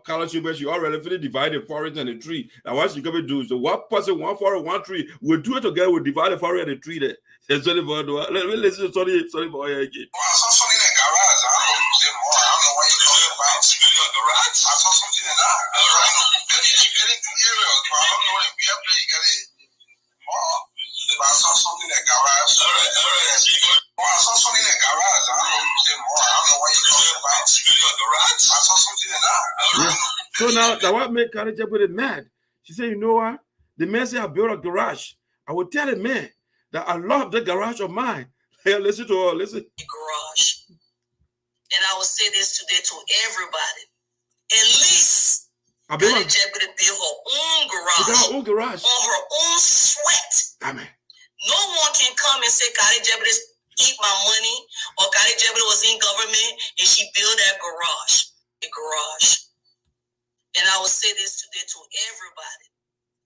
college students, you already finish divide the forest and the tree. And what you gonna do? So one person, one forest, one tree. We'll do it together. We'll divide the forest and the tree there. Sorry about that. Let me listen. Sorry about it again. I saw something in the garage. I don't know who's in more. I don't know what you're talking about. The garage? I saw something in that. I don't know. Get into the area. I don't know if we have to get it. I saw something in the garage. All right. I saw something in the garage. I don't know who's in more. I don't know what you're talking about. Garage? I saw something in that. Yeah. So now that what made Karen Jebede mad. She said, you know what? The man said I built a garage. I would tell the man that I love the garage of mine. Hey, listen to her, listen. Garage. And I will say this today to everybody. At least Karen Jebede built her own garage. Her own garage. On her own sweat. Amen. No one can come and say Karen Jebede eat my money or Karen Jebede was in government and she built that garage. A garage. And I will say this today to everybody.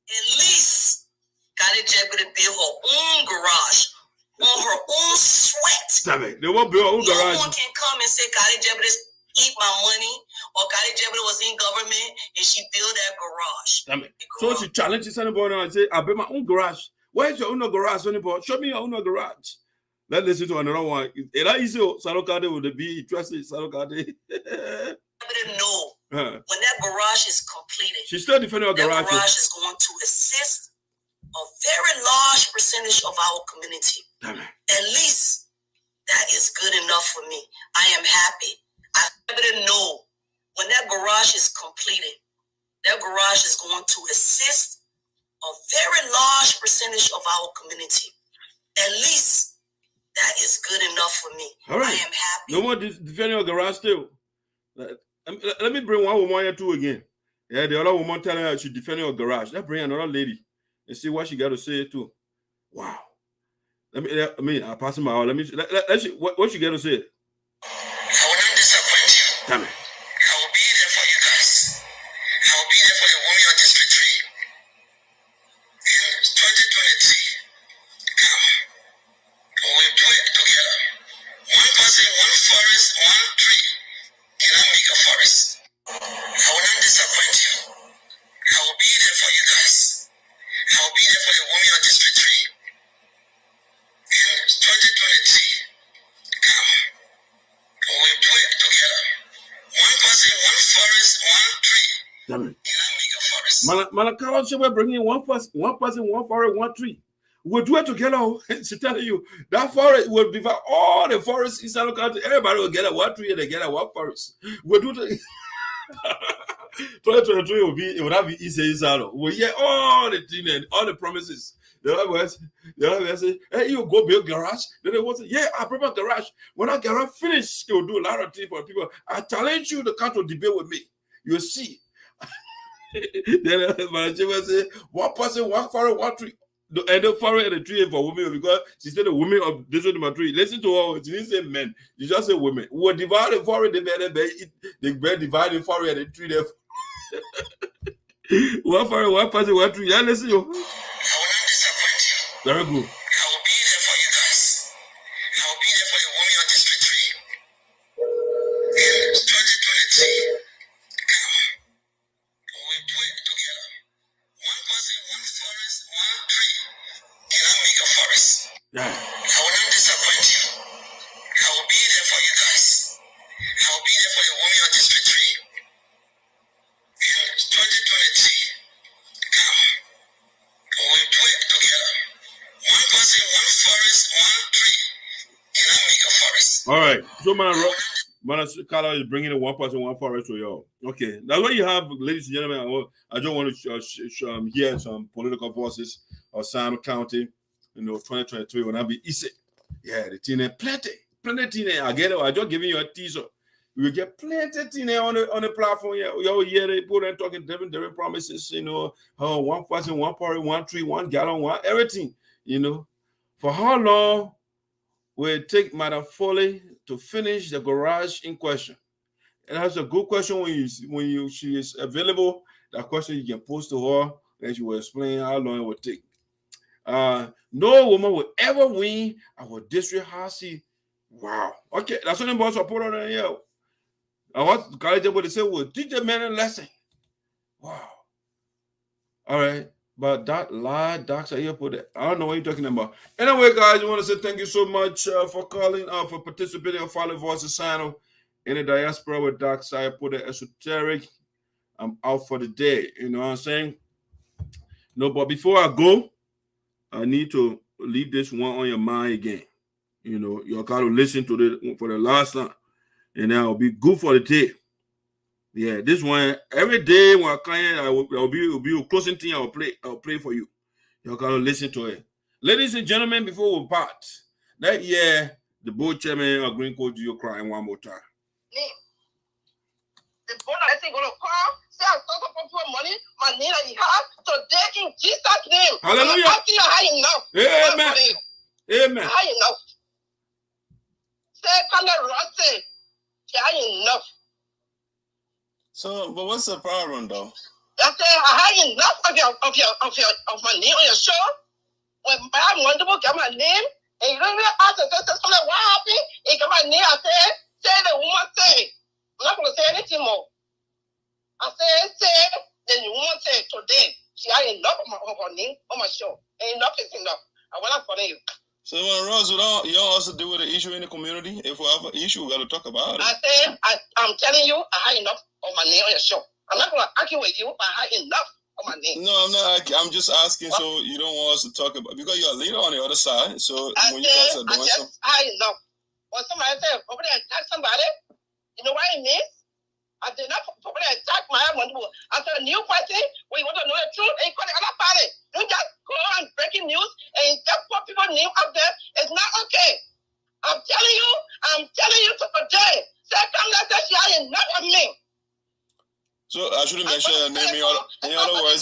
At least Karen Jebede built her own garage on her own sweat. Damn it. They won't build her own garage. No one can come and say Karen Jebede eat my money or Karen Jebede was in government and she built that garage. Damn it. So she challenges anybody and say, I built my own garage. Where's your own garage? Anybody? Show me your own garage. Let's listen to another one. Is that easy? Sarpo would be interested. Sarpo. No. When that garage is completed, she's still defending her garage. That garage is going to assist a very large percentage of our community. Damn it. At least That is good enough for me. I am happy. I already know when that garage is completed, that garage is going to assist a very large percentage of our community. At least that is good enough for me. All right. I am happy. No more defending your garage still. Let me bring one woman here too again. Yeah, the other woman telling her she defending your garage. Let's bring another lady and see what she got to say too. Wow. I'll pass him out. Let's see what she got to say. I will not disappoint you. Damn it. I will be there for you guys. I will be there for the women on District 3. In 2023, come. We will do it together. One person, one forest, one tree cannot make a forest. I will not disappoint you. I will be there for you guys. I will be there for the women on District 3. In 2023, come. We will do it together. One person, one forest, one tree. Damn it. Cannot make a forest. Malakawa said we're bringing one person, one forest, one tree. We'll do it together. She's telling you that forest will divide all the forests in South country. Everybody will get a one tree and they get a one forest. We'll do it. 2023 will not be easy. We'll hear all the things and all the promises. The other words say, hey, you go build garage. Then they will say, yeah, I prepare garage. When our garage finish, you'll do a lot of things for people. I challenge you to come to debate with me. You'll see. Then Manager will say, one person, one forest, one tree. And the forest and the tree for women because she said the women of this is my tree. Listen to her. She didn't say men. She just said women. We'll divide the forest. They divide the forest and the tree. There. One forest, one person, one tree. Yeah, listen. You. I will not disappoint you. Very good. I will be there for you guys. I will be there for the women on District 3. In 2023, come. We will do it together. One person, one forest, one tree cannot make a forest. Yeah. I will not disappoint you. I will be there for you guys. I will be there for the women on District 3. In 2023, come. We will do it together. One person, one forest, one tree cannot make a forest. All right. So, Carla is bringing the one person, one forest to y'all. Okay. That's what you have, ladies and gentlemen. I just want to hear some political voices of SINOE County. 2023 will not be easy. Yeah, the teen plenty teen. I get it. I just giving you a teaser. We will get plenty teen on the platform. Yeah, we all hear they put and talking different promises. One person, one party, one tree, one gallon, one everything. For how long will it take Madam Foley to finish the garage in question? And that's a good question when she is available. That question you can post to her and she will explain how long it will take. No woman will ever win our district house. Wow. Okay, that's what the boss support on there. Yeah. I want the college able to say, we'll teach a man a lesson. Wow. All right. But that lie, doctor, here put it. I don't know what you're talking about. Anyway, guys, I want to say thank you so much for calling, for participating in Follow Voice of SINOE in the diaspora with Doc Sarpo the Esoteric. I'm out for the day. You know what I'm saying? No, but before I go, I need to leave this one on your mind again. You got to listen to it for the last time, and then I'll be good for the day. Yeah, this one every day when I come in, I'll be a closing thing. I'll play for you. You got to listen to it, ladies and gentlemen. Before we part, that year the board chairman of Green Coast you crying one more time. The board I think gonna call. Say I'm talking for money. My name I have today in Jesus' name. Hallelujah. I'm asking you high enough. Amen. Amen. High enough. Say come and say high enough. So, but what's the problem though? I say high enough of my name on your show. When I want to get my name, and you don't even ask the question, what happened? And get my name, I say the woman say. I'm not gonna say anything more. I say, then you won't say today. She had enough of her name on my show. And enough is enough. I want to follow you. So Rose, you don't also deal with the issue in the community. If we have an issue, we got to talk about it. I say, I'm telling you, I had enough of my name on your show. I'm not going to argue with you, but I had enough of my name. No, I'm not. I'm just asking, so you don't want us to talk about, because you're a leader on the other side. So when you guys are doing something, I had enough. or somebody say, probably attack somebody. You know what it means? I did not probably attack my own. After a new party, we want to know the truth, and you call it another party. You just go on breaking news and just put people's name up there. It's not okay. I'm telling you today. Say, come let us hear it, not of me. So I shouldn't mention your name in other words.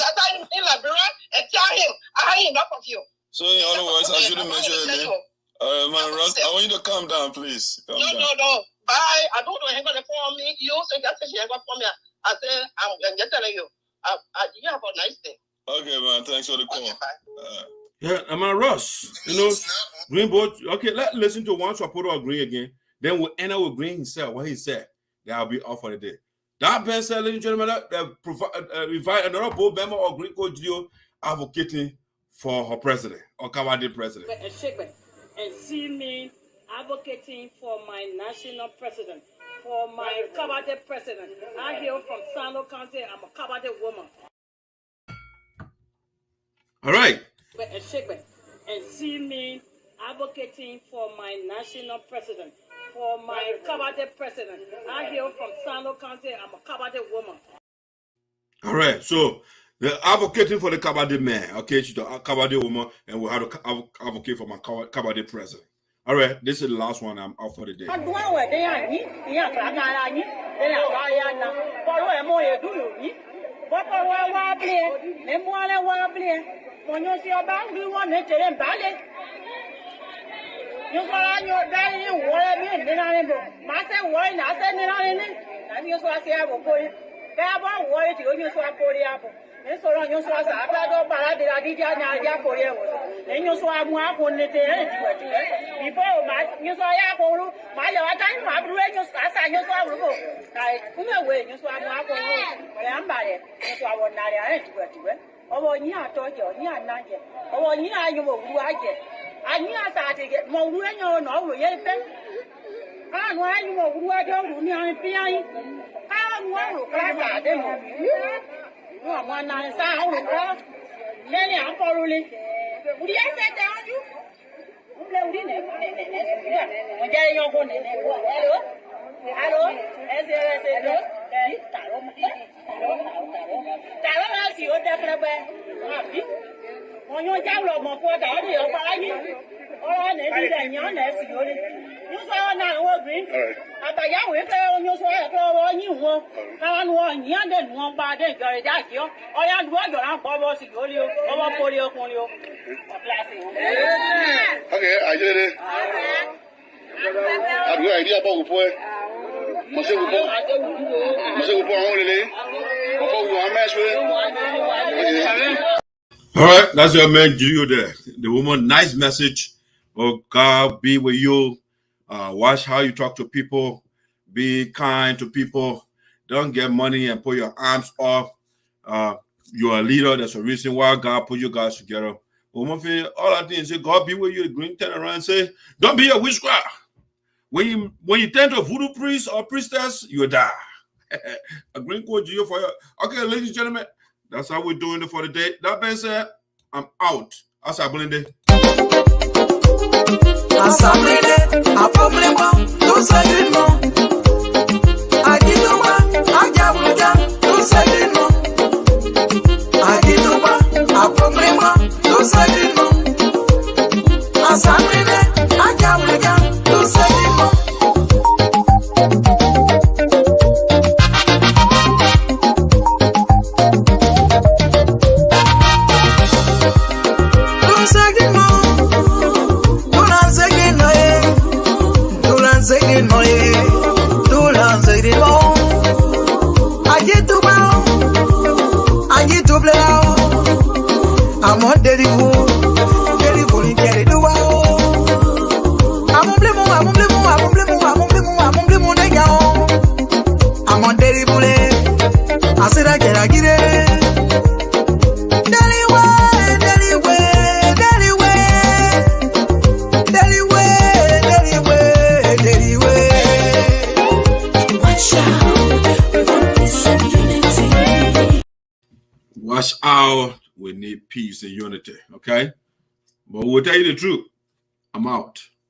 In Liberia and tell him, I have enough of you. So in other words, I shouldn't mention your name. Man, Ross, I want you to calm down, please. Calm down. No. Bye. I don't know hang on the phone me. You say just say hang on for me. I say I'm just telling you. You have a nice day. Okay, man. Thanks for the call. Okay, bye. Yeah, man, Ross. You know, Green boat. Okay, let's listen to one supporter agree again. Then we'll end up with Green himself. What he said. Then I'll be off for the day. That being said, ladies and gentlemen, invite another board member or Green Coach Gio advocating for her president or Kabade president. And see me advocating for my national president, for my Kabade president. I hail from SADO County. I'm a Kabade woman. All right. And see me advocating for my national president, for my Kabade president. I hail from SADO County. I'm a Kabade woman. All right. So they're advocating for the Kabade man. Okay, she's the Kabade woman, and we'll have to advocate for my Kabade president. All right, this is the last one. I'm out for the day. Okay, I did it. I've got idea about the boy. All right, that's your man Gio there. The woman, nice message. Oh, God be with you. Watch how you talk to people. Be kind to people. Don't get money and put your arms up. You're a leader. That's a reason why God put you guys together. Woman, all I think is say, God be with you. The green turn around and say, don't be a witchcraft. When you turn to a voodoo priest or priestess, you die. A green code Gio for you. Okay, ladies and gentlemen, that's how we're doing it for the day. That being said, I'm out. Asablende. Asablende, a problema, no seguimos. Aquí no va, allá, no seguimos. Aquí no va, a problema, no seguimos. Asablende, allá, no seguimos. I'm on delivery, I said I get it. Watch out. We need peace and unity. Okay? But we'll tell you the truth. I'm out.